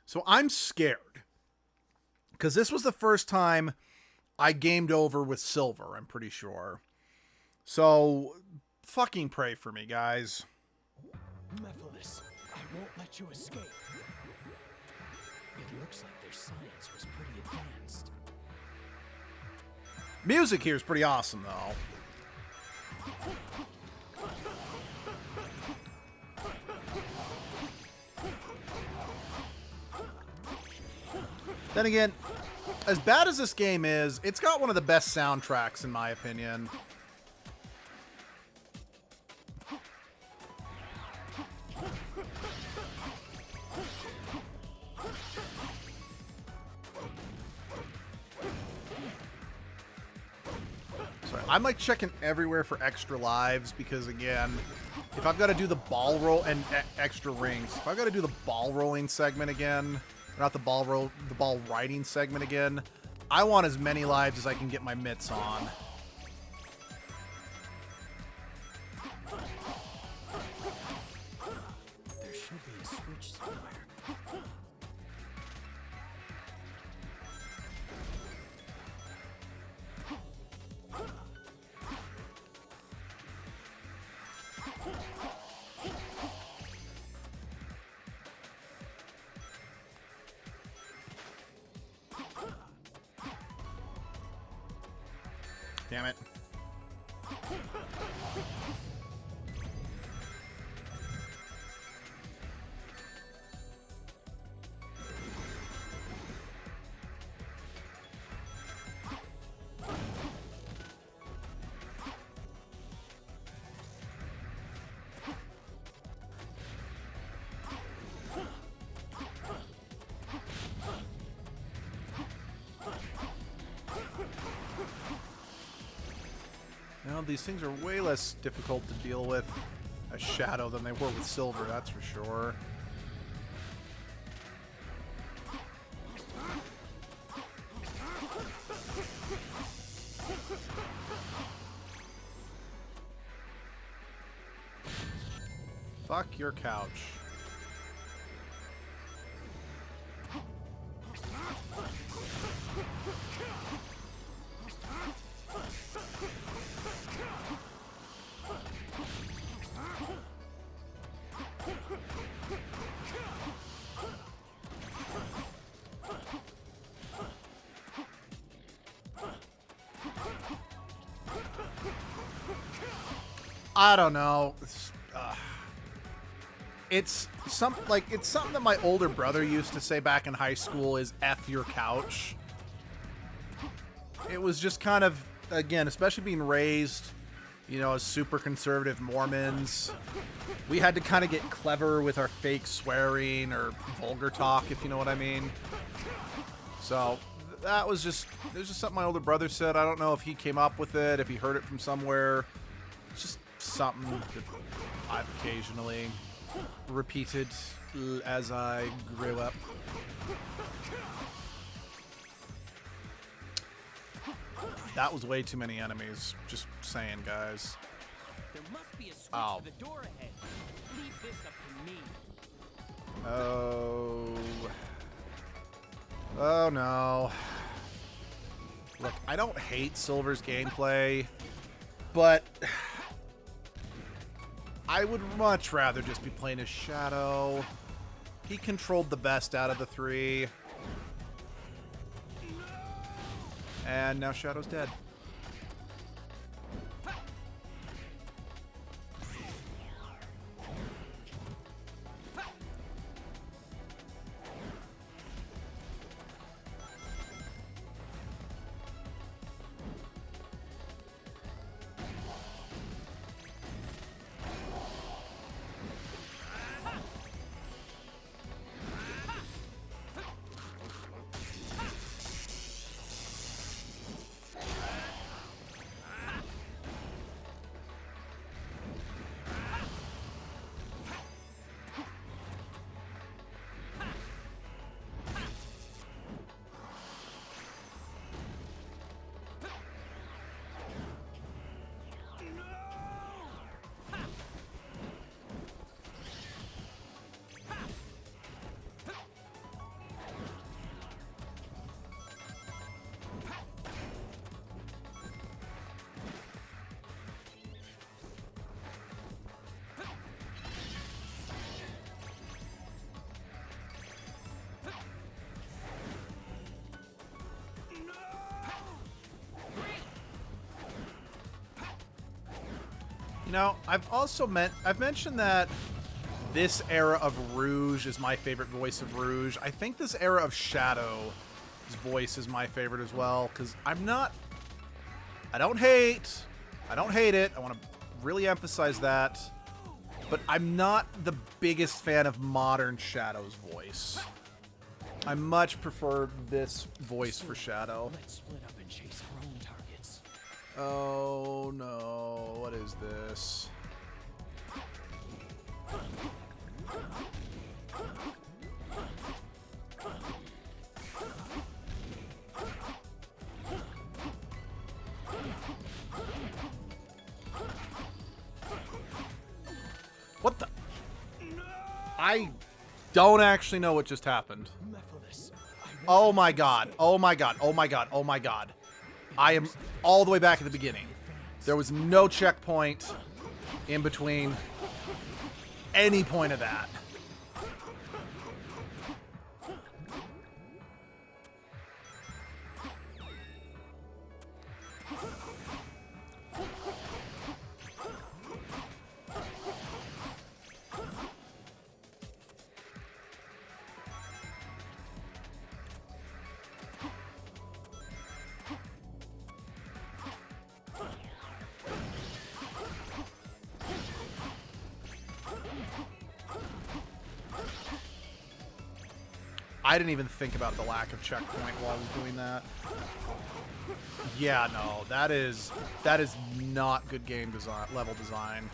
So I'm scared. Because this was the first time I gamed over with Silver, I'm pretty sure. So, fucking pray for me, guys. Mephiles, I won't let you escape. It looks like their science was pretty advanced. Music here is pretty awesome, though. Then again, as bad as this game is, it's got one of the best soundtracks, in my opinion. Sorry, I'm like checking everywhere for extra lives because, again, if I've got to do the ball roll and extra rings, if I've got to do the ball rolling segment again, or not the ball riding segment again, I want as many lives as I can get my mitts on. There should be a switch somewhere. Damn it. Now, these things are way less difficult to deal with as Shadow than they were with Silver, that's for sure. Fuck your couch. I don't know. It's something that my older brother used to say back in high school is F your couch. It was just kind of, again, especially being raised, you know, as super conservative Mormons, we had to kind of get clever with our fake swearing or vulgar talk, if you know what I mean. So it was just something my older brother said. I don't know if he came up with it, if he heard it from somewhere. It's just something that I've occasionally repeated as I grew up. That was way too many enemies. Just saying, guys. There must be a switch Ow. to the door ahead. Leave this up to me. Oh no. Look, I don't hate Silver's gameplay, but I would much rather just be playing as Shadow. He controlled the best out of the three. And now Shadow's dead. You know, I've mentioned that this era of Rouge is my favorite voice of Rouge. I think this era of Shadow's voice is my favorite as well, because I don't hate it. I want to really emphasize that. But I'm not the biggest fan of modern Shadow's voice. I much prefer this voice for Shadow. Let's split up and chase our own targets. Oh no, what is this? What the? I don't actually know what just happened. Oh my god. Oh my god. Oh my god. Oh my god. I am all the way back at the beginning. There was no checkpoint in between any point of that. I didn't even think about the lack of checkpoint while I was doing that. Yeah, no, that is not good game design, level design.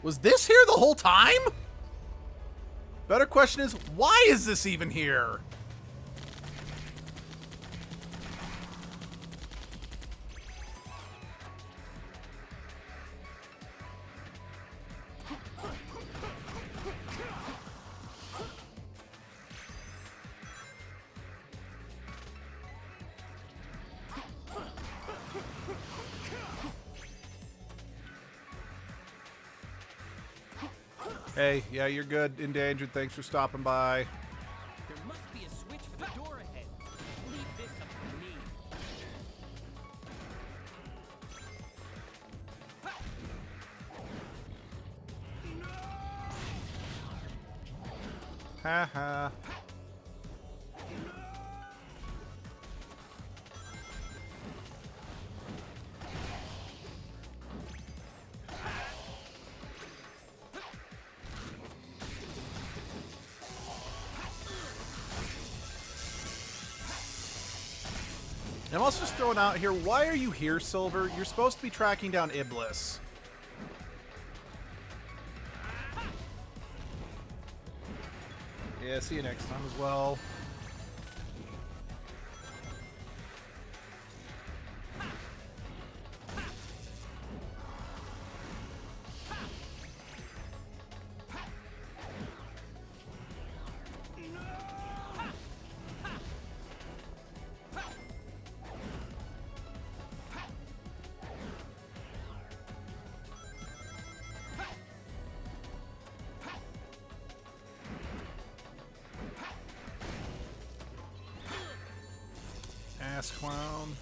Was this here the whole time? Better question is, why is this even here? Hey, yeah, you're good. Endangered. Thanks for stopping by. There must be a switch for the door ahead. Leave this up to me. Haha. I'm also just throwing out here, why are you here, Silver? You're supposed to be tracking down Iblis. Yeah, see you next time as well. Ass clown.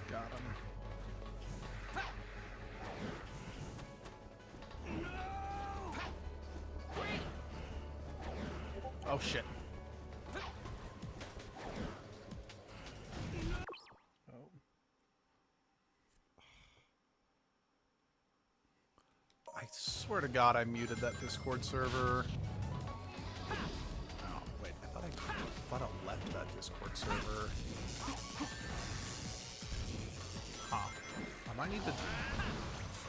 Got him. Oh shit. Oh. I swear to God, I muted that Discord server. Oh wait, I thought I left that Discord server. Huh. I might need to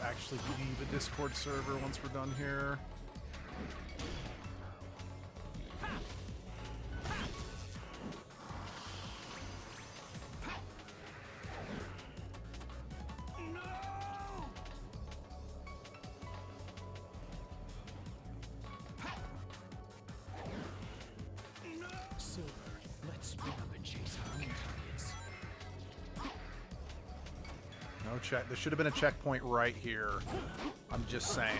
actually leave a Discord server once we're done here. Silver, let's split up and chase our own targets. No check. There should have been a checkpoint right here. I'm just saying.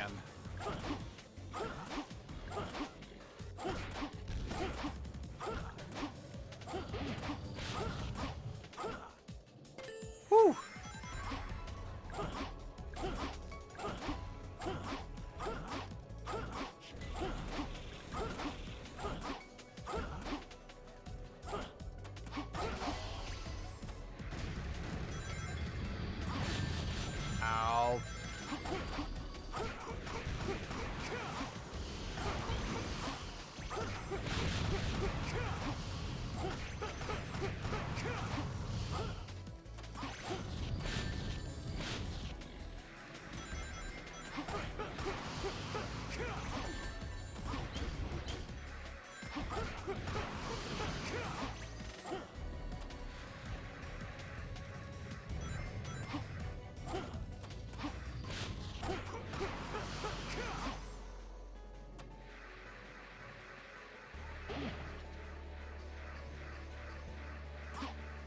Whew. Ow.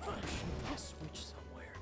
There should be a switch somewhere.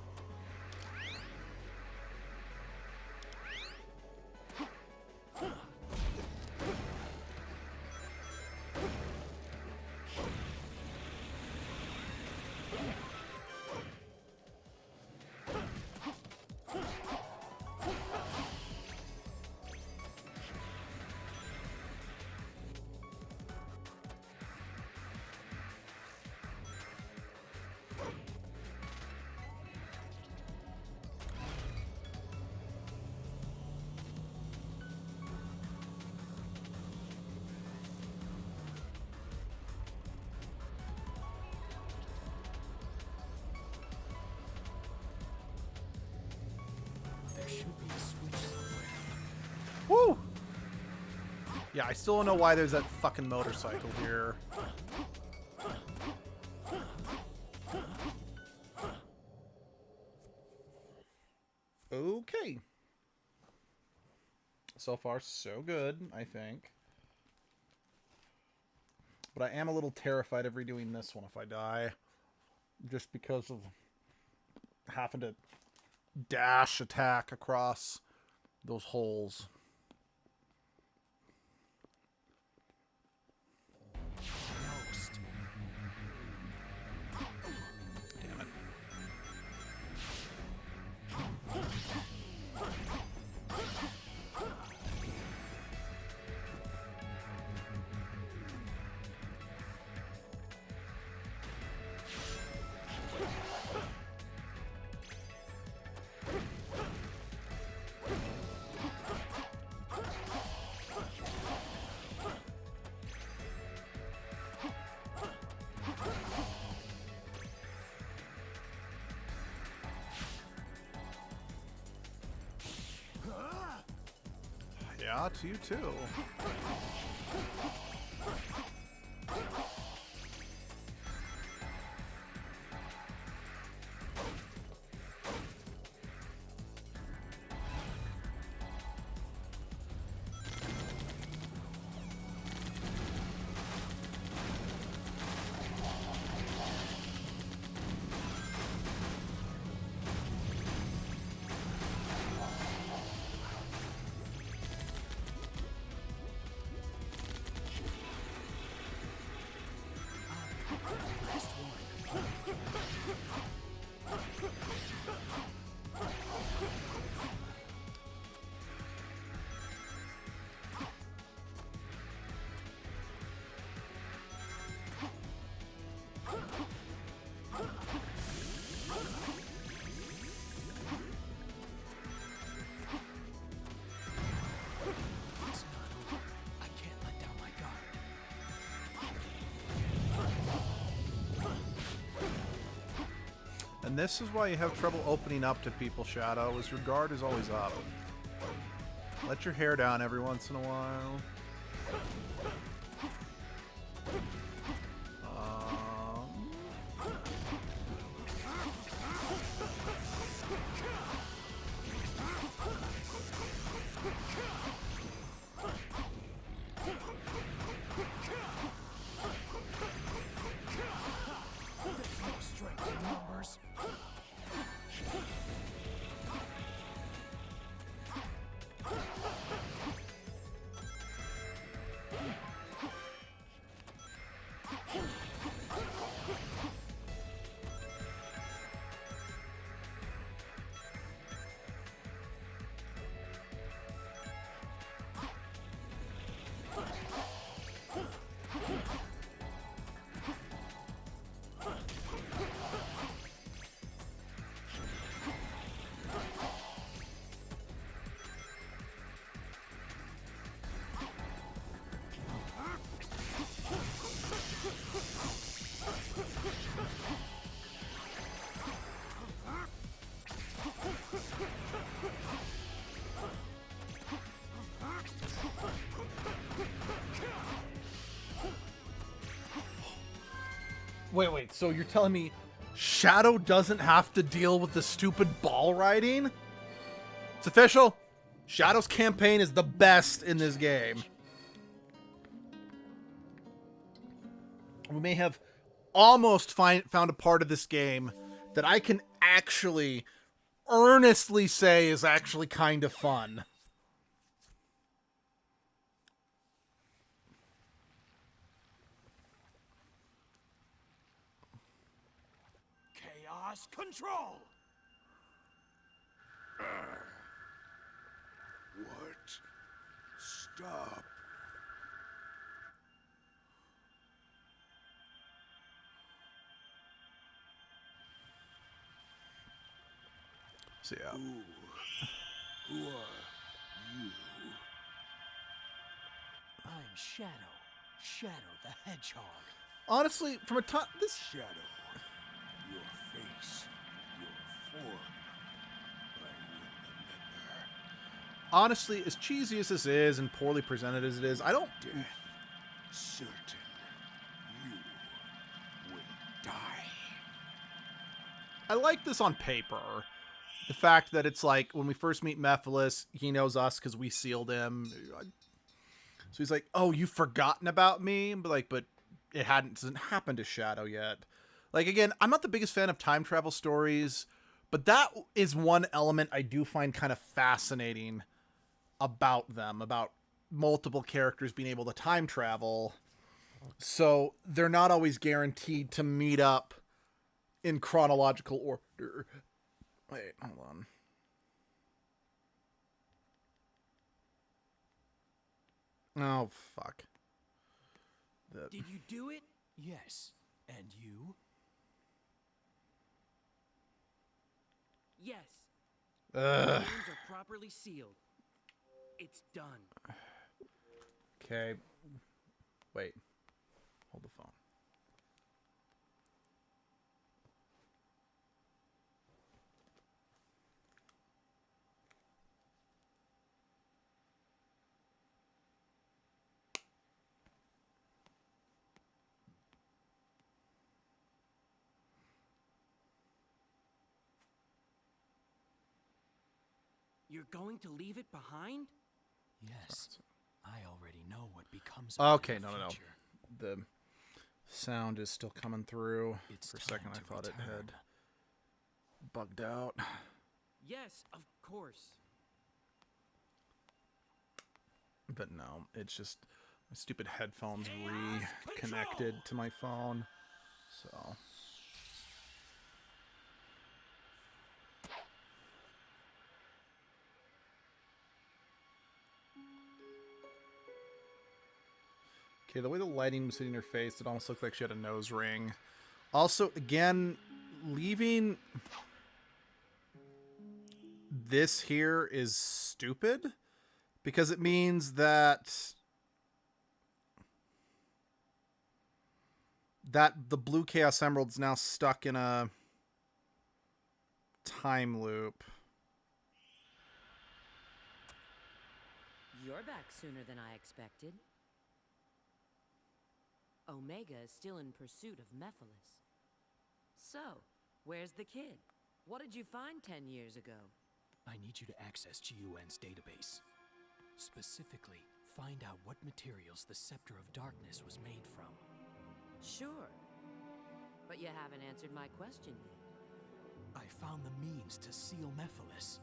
Yeah, I still don't know why there's that fucking motorcycle here. Okay. So far, so good, I think. But I am a little terrified of redoing this one if I die. Just because of having to dash attack across those holes. Damn it. Yeah, to you too. I can't let down my guard. And this is why you have trouble opening up to people, Shadow, is your guard is always up. Let your hair down every once in a while. No strength in numbers. Wait, so you're telling me Shadow doesn't have to deal with the stupid ball riding? It's official. Shadow's campaign is the best in this game. We may have almost found a part of this game that I can actually earnestly say is actually kind of fun. Chaos control! What? Stop. So yeah. Who are you? I'm Shadow. Shadow the Hedgehog. Honestly, from a time this Shadow. Your face. Your form. I will remember. honestly, as cheesy as this is and poorly presented as it is, I don't. Certain you will die. I like this on paper. The fact that it's like when we first meet Mephiles, he knows us because we sealed him. So he's like, "Oh, you've forgotten about me," but it hasn't happened to Shadow yet. Like again, I'm not the biggest fan of time travel stories, but that is one element I do find kind of fascinating about them, about multiple characters being able to time travel. So they're not always guaranteed to meet up in chronological order. Wait, hold on. Oh, fuck. Did you do it? Yes. And you? Yes. Ugh. The rooms are properly sealed. It's done. Okay. Wait. Hold the phone. You're going to leave it behind? Yes. I already know what becomes of it Okay, in the no. future. The sound is still coming through. It's For a second, time I to thought it return. had bugged out. Yes, of course. But no, it's just my stupid headphones reconnected to my phone. So. Okay, the way the lighting was hitting her face, it almost looked like she had a nose ring. Also, again, leaving this here is stupid because it means that the blue Chaos Emerald's now stuck in a time loop. You're back sooner than I expected. Omega is still in pursuit of Mephiles. So, where's the kid? What did you find 10 years ago? I need you to access GUN's database. Specifically, find out what materials the Scepter of Darkness was made from. Sure. But you haven't answered my question yet. I found the means to seal Mephiles.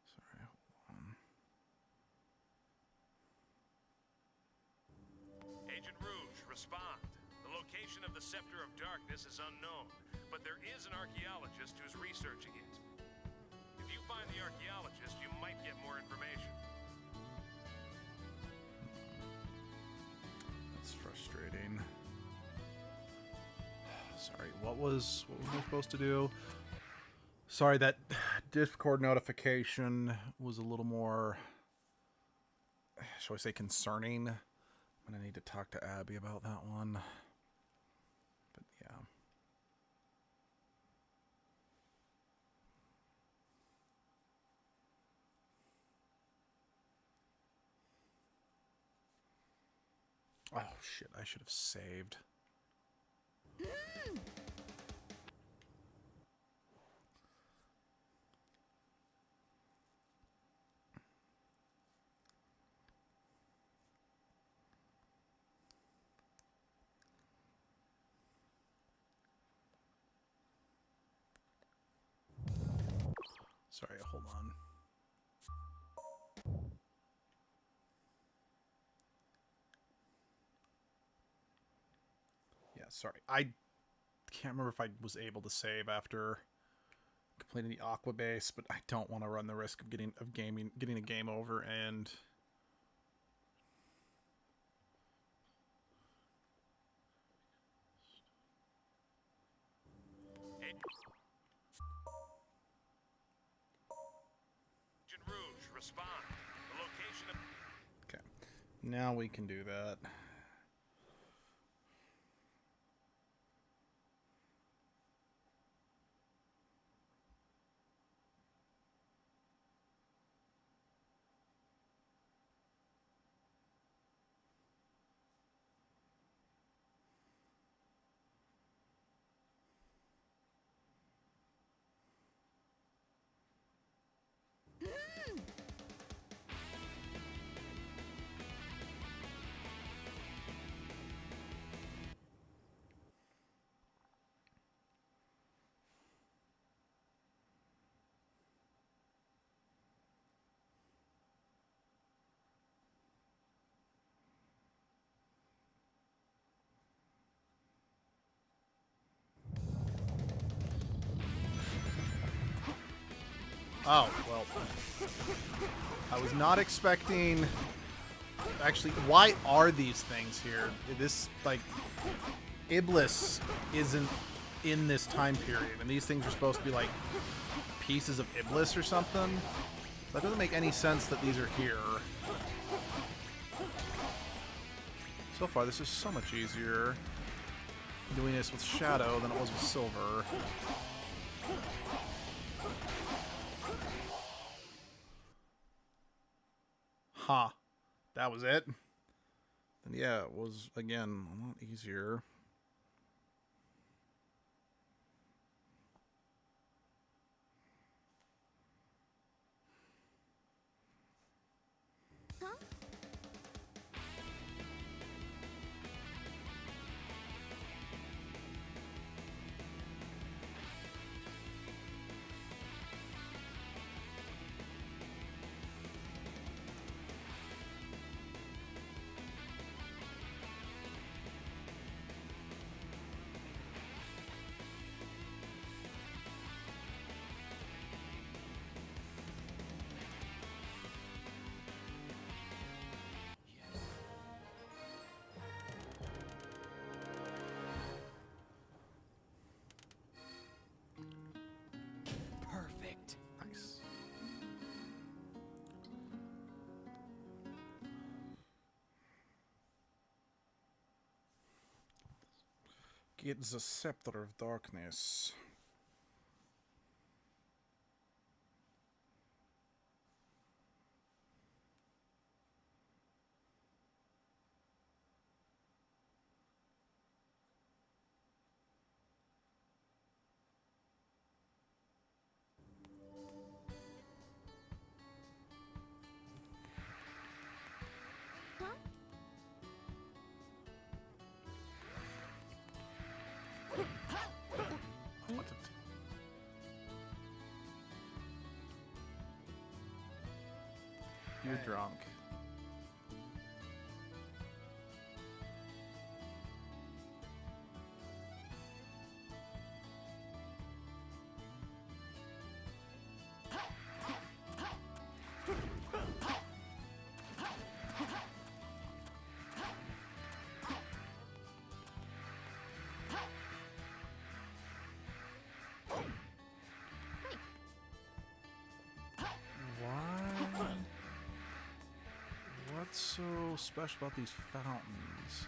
Sorry, hold on. Agent Rouge, respond. The location of the Scepter of Darkness is unknown, but there is an archaeologist who's researching it. If you find the archaeologist, you might get more information. That's frustrating. Sorry, what was I supposed to do? Sorry, that Discord notification was a little more, shall I say, concerning. I'm gonna need to talk to Abby about that one. But yeah. Oh shit, I should have saved. Sorry, hold on. Yeah, sorry. I can't remember if I was able to save after Completing the Aqua base, but I don't want to run the risk of getting a game over and Agent Rouge, respond. The location of... okay. Now we can do that. Oh, well. I was not expecting... Actually, why are these things here? This, like... Iblis isn't in this time period, and these things are supposed to be, like, pieces of Iblis or something? That doesn't make any sense that these are here. So far, this is so much easier doing this with Shadow than it was with Silver. Huh. That was it? Then yeah, it was, again, a lot easier. Perfect. Nice. Get the Scepter of Darkness. What the You're drunk. Why? What's so special about these fountains?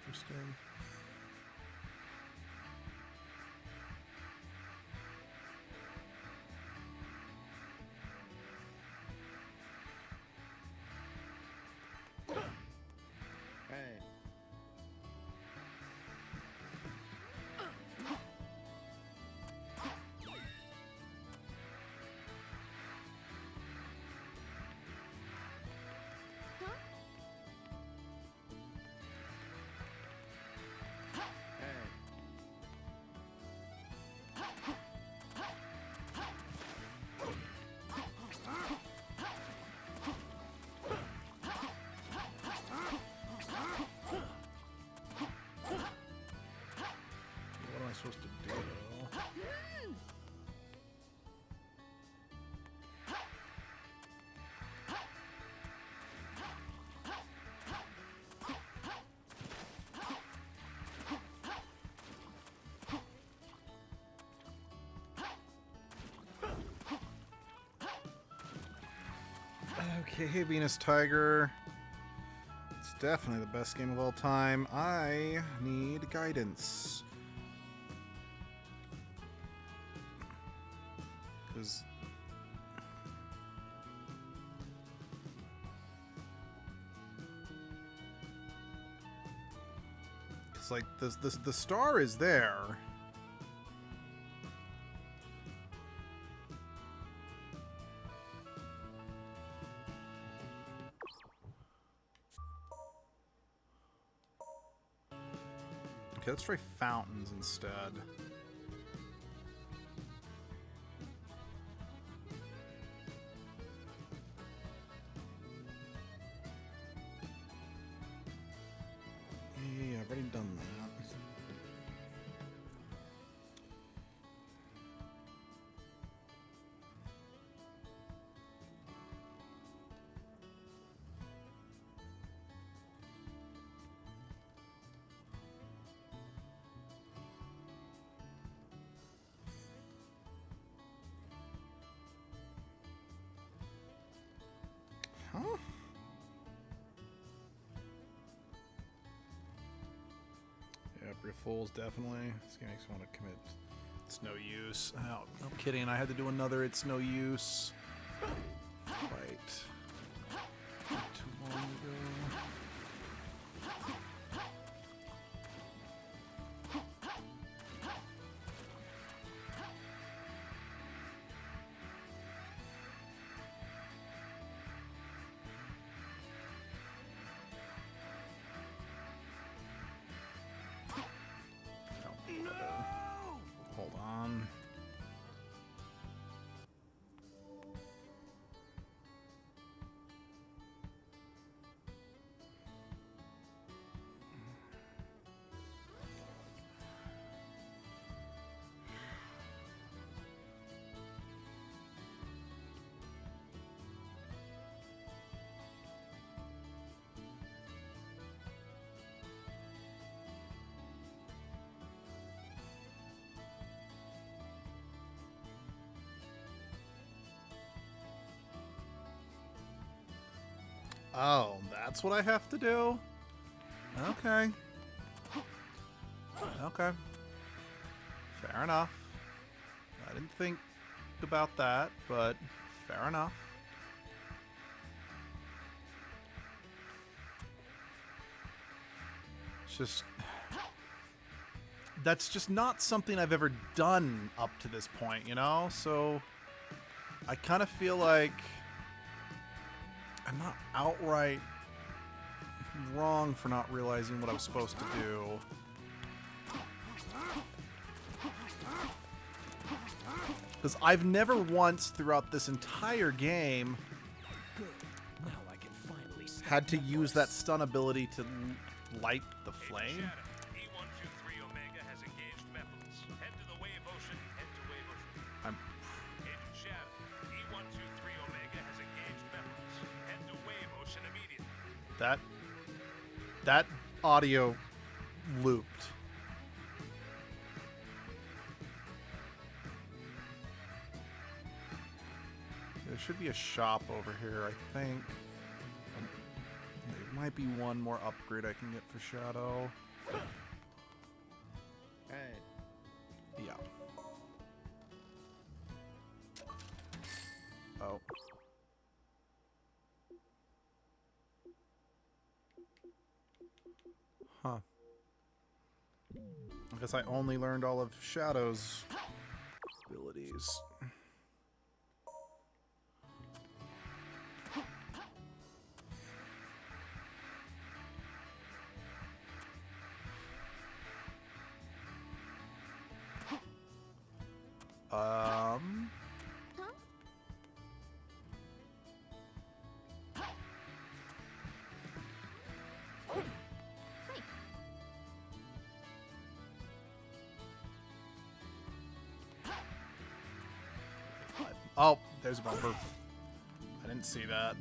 Interesting. Hey. Hey. What am I supposed to do? Okay, Venus Tiger. It's definitely the best game of all time. I need guidance. Because it's like the star is there. Okay, let's try fountains instead. Yeah, I've already done that. Huh? Yeah, April Fools, definitely. This game makes me want to commit. It's no use. Oh, no kidding. I had to do another It's No Use. Right. Not too long ago. Hold on. Oh, that's what I have to do? Okay. Okay. Fair enough. I didn't think about that, but fair enough. It's just... That's just not something I've ever done up to this point, you know? So I kind of feel like I'm not outright wrong for not realizing what I was supposed to do. Because I've never once throughout this entire game Now I can finally stop had to use that stun ability to light the flame. Shadow, E123 Omega has engaged Mephiles. Head to the Wave Ocean, head to Wave Ocean. I'm Agent Shadow, E123 Omega has engaged Mephiles. Head to Wave Ocean immediately. that audio looped. There should be a shop over here, I think. There might be one more upgrade I can get for Shadow. Hey. Yeah. Oh. Huh. I guess I only learned all of Shadow's abilities. Huh? Oh, there's a bumper. I didn't see that.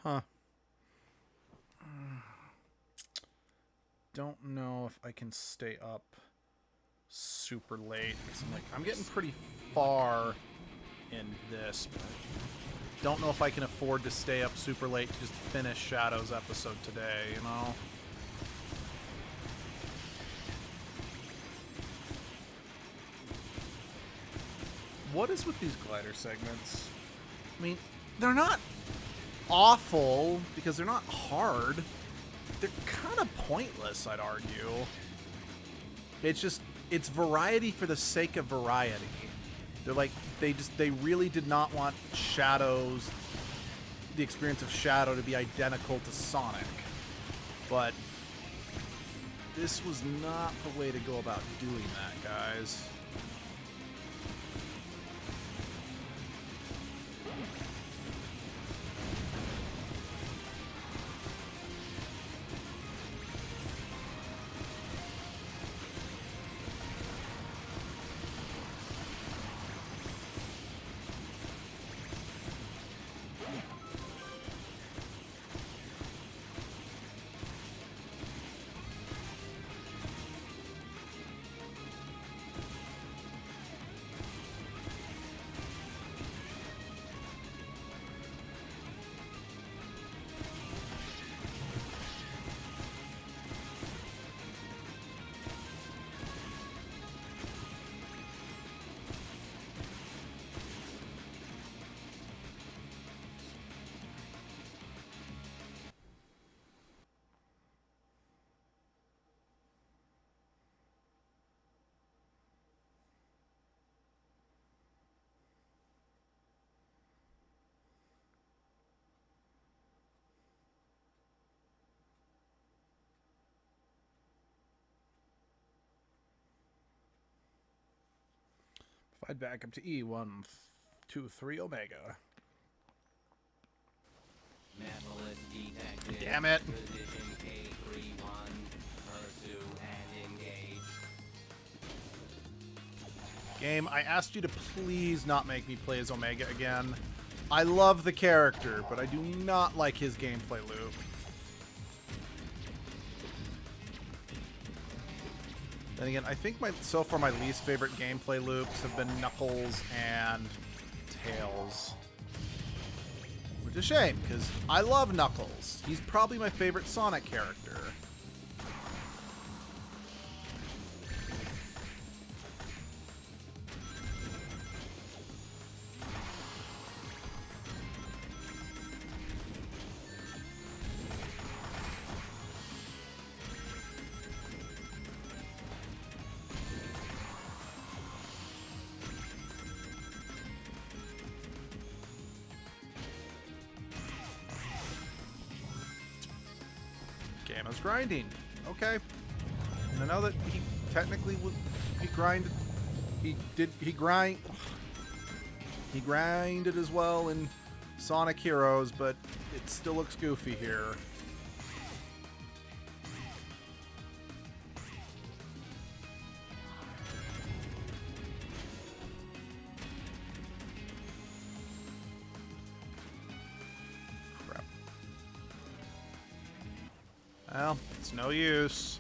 Huh. Don't know if I can stay up super late. 'Cause I'm getting pretty far in this, but don't know if I can afford to stay up super late to just finish Shadow's episode today, you know? What is with these glider segments? I mean, they're not awful because they're not hard. They're kind of pointless, I'd argue. It's just, it's variety for the sake of variety. They're like, they really did not want the experience of Shadow to be identical to Sonic. But this was not the way to go about doing that, guys. If I'd back up to E1, 2, 3 Omega. Damn it. Position K31. Pursue and engage. Game, I asked you to please not make me play as Omega again. I love the character, but I do not like his gameplay loop. Then again, I think so far my least favorite gameplay loops have been Knuckles and Tails. Which is a shame, because I love Knuckles. He's probably my favorite Sonic character. Gamma's grinding. Okay. And I know that he technically would he grinded. He grinded as well in Sonic Heroes, but it still looks goofy here. Well, it's no use.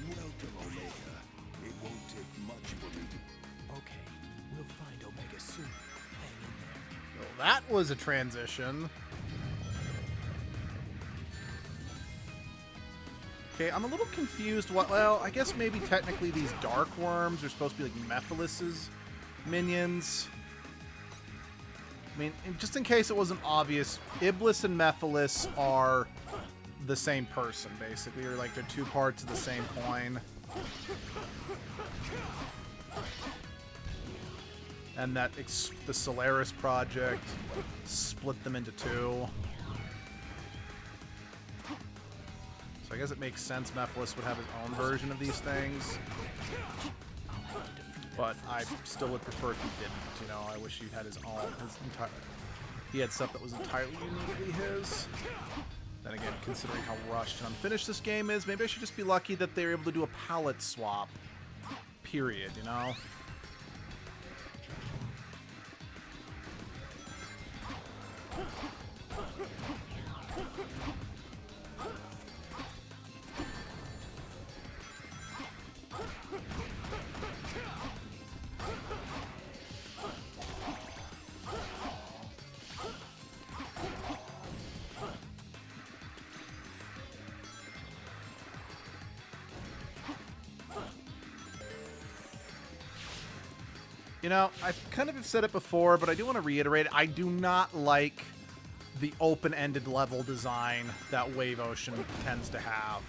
Welcome, Omega. It won't take much for me to... Okay, we'll find Omega soon. Hang in there. Well, that was a transition. Okay, I'm a little confused. Well, I guess maybe technically these dark worms are supposed to be like Mephilis's minions. I mean, just in case it wasn't obvious, Iblis and Mephilis are the same person, basically, or like they're two parts of the same coin. And that the Solaris project split them into two. So I guess it makes sense Mephilis would have his own version of these things. But I still would prefer if he didn't, you know. I wish he had his own, he had stuff that was entirely uniquely his. Then again, considering how rushed and unfinished this game is, maybe I should just be lucky that they're able to do a palette swap. Period, you know? You know, I kind of have said it before, but I do want to reiterate, I do not like the open-ended level design that Wave Ocean tends to have.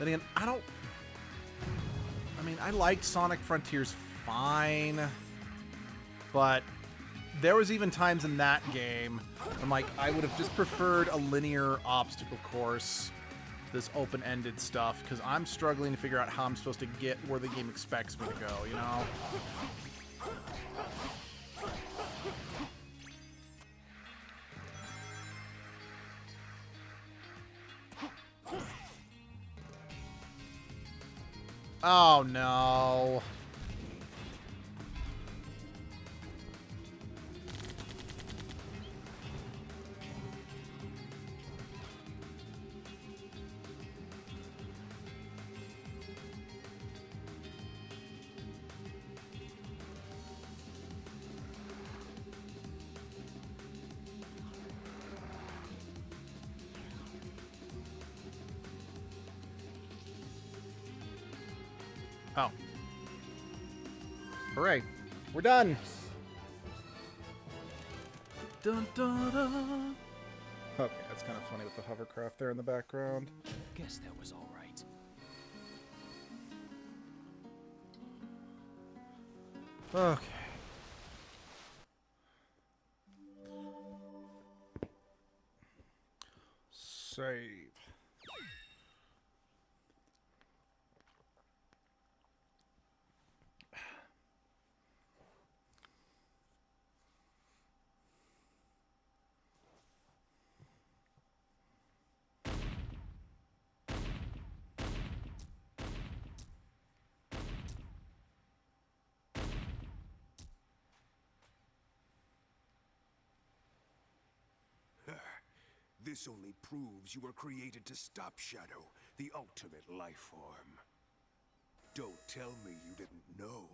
Then again, I mean, I liked Sonic Frontiers fine, but there was even times in that game I'm like, I would have just preferred a linear obstacle course, this open-ended stuff, because I'm struggling to figure out how I'm supposed to get where the game expects me to go, you know? Oh, no. Oh. Hooray. We're done. Dun, dun, dun. Okay, that's kind of funny with the hovercraft there in the background. Guess that was all right. Okay. Save. This only proves you were created to stop Shadow, the ultimate life form. Don't tell me you didn't know.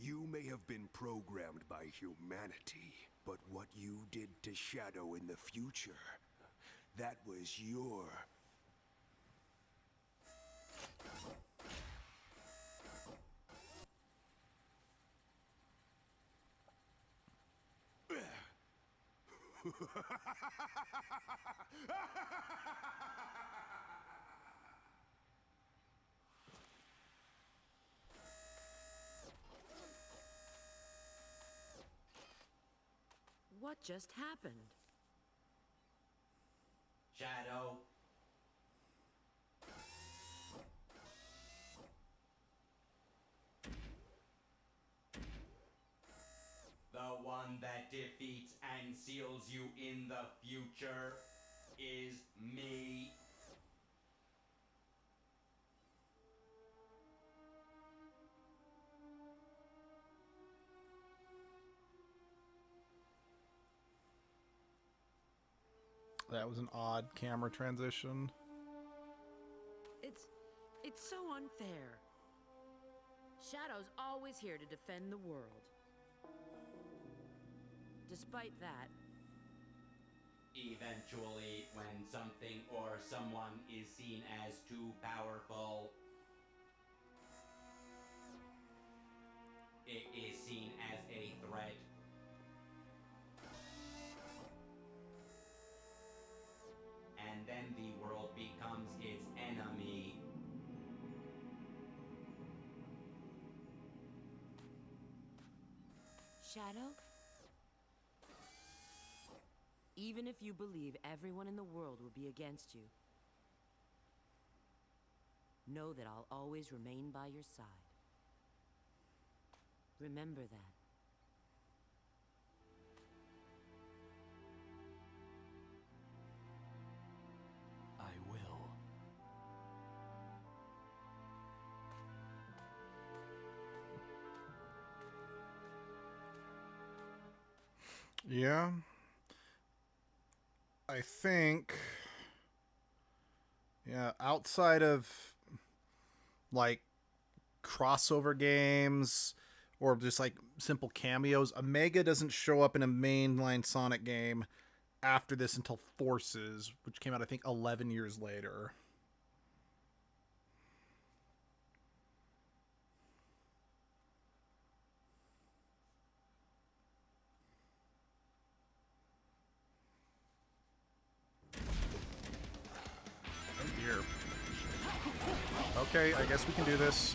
You may have been programmed by humanity, but what you did to Shadow in the future, that was your... What just happened? Shadow. The one that defeats and seals you in the future is me. That was an odd camera transition. It's so unfair. Shadow's always here to defend the world. Despite that, Eventually, when something or someone is seen as too powerful, it is seen as a threat. And then the world becomes its enemy. Shadow? Even if you believe everyone in the world will be against you, know that I'll always remain by your side. Remember that. I will. Yeah. I think, yeah, outside of like crossover games or just like simple cameos, Omega doesn't show up in a mainline Sonic game after this until Forces, which came out I think 11 years later. Oh dear. Okay, I guess we can do this.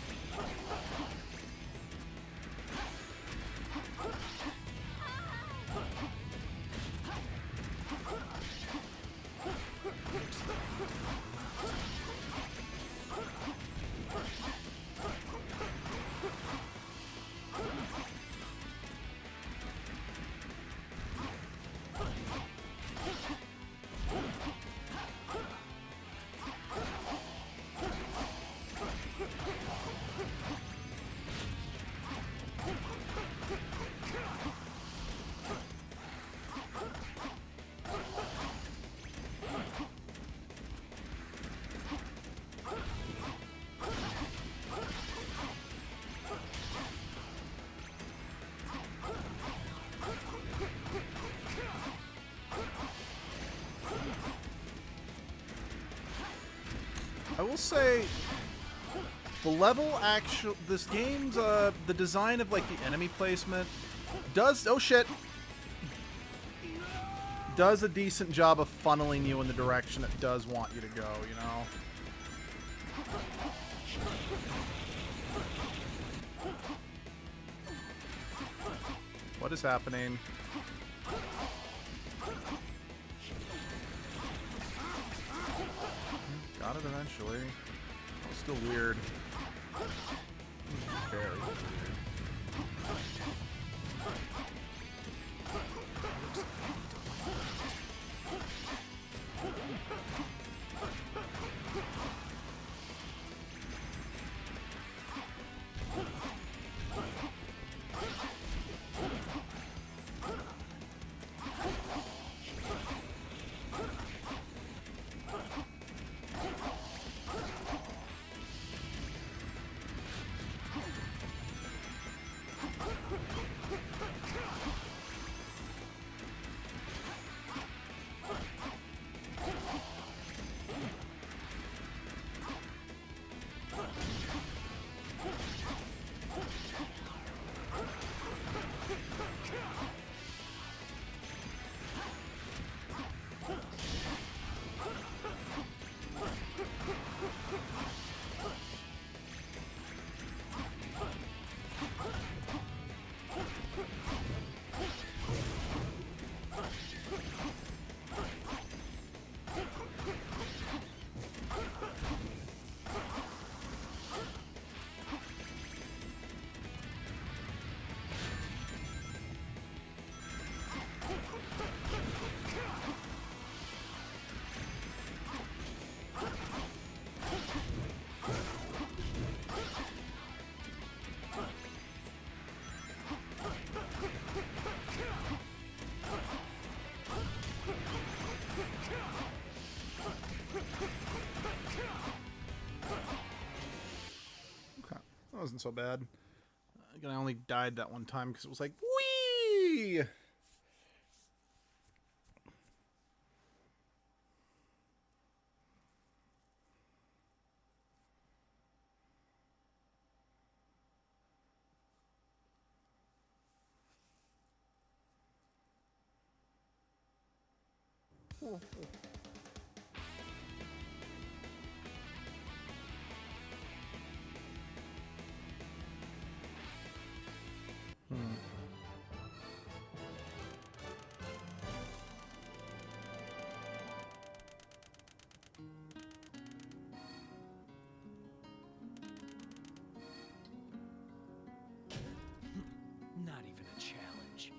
I will say, the level actual, this game's, the design of, like, the enemy placement does, oh shit, does a decent job of funneling you in the direction it does want you to go, you know? What is happening? Got it eventually. It's still weird. Very weird. so bad. I only died that one time because it was like, whee! Not even a challenge.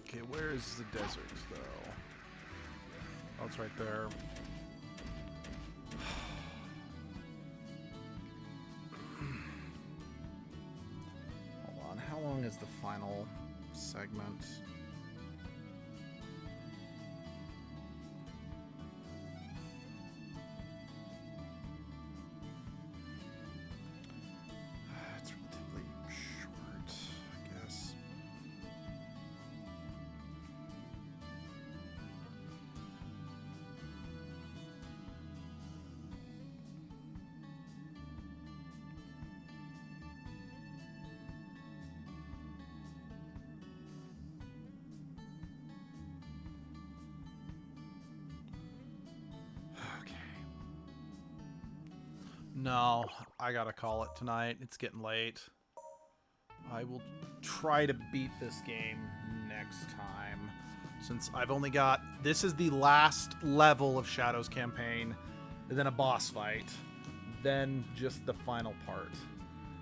Okay, where is the desert, though? Oh, it's right there. Hold on, how long is the final segment? It's relatively short, I guess. No, I gotta call it tonight. It's getting late. I will try to beat this game next time. Since I've only got... This is the last level of Shadow's campaign. And then a boss fight. Then just the final part.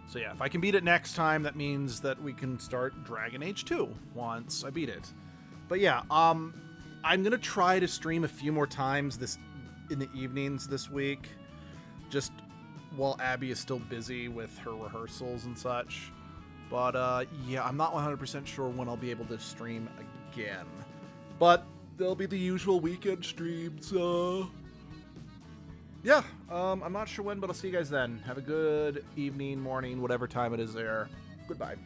So yeah, if I can beat it next time, that means that we can start Dragon Age 2 once I beat it. But yeah, I'm gonna try to stream a few more times in the evenings this week. Just while Abby is still busy with her rehearsals and such. But yeah, I'm not 100% sure when I'll be able to stream again. But there'll be the usual weekend streams. Yeah, I'm not sure when, but I'll see you guys then. Have a good evening, morning, whatever time it is there. Goodbye.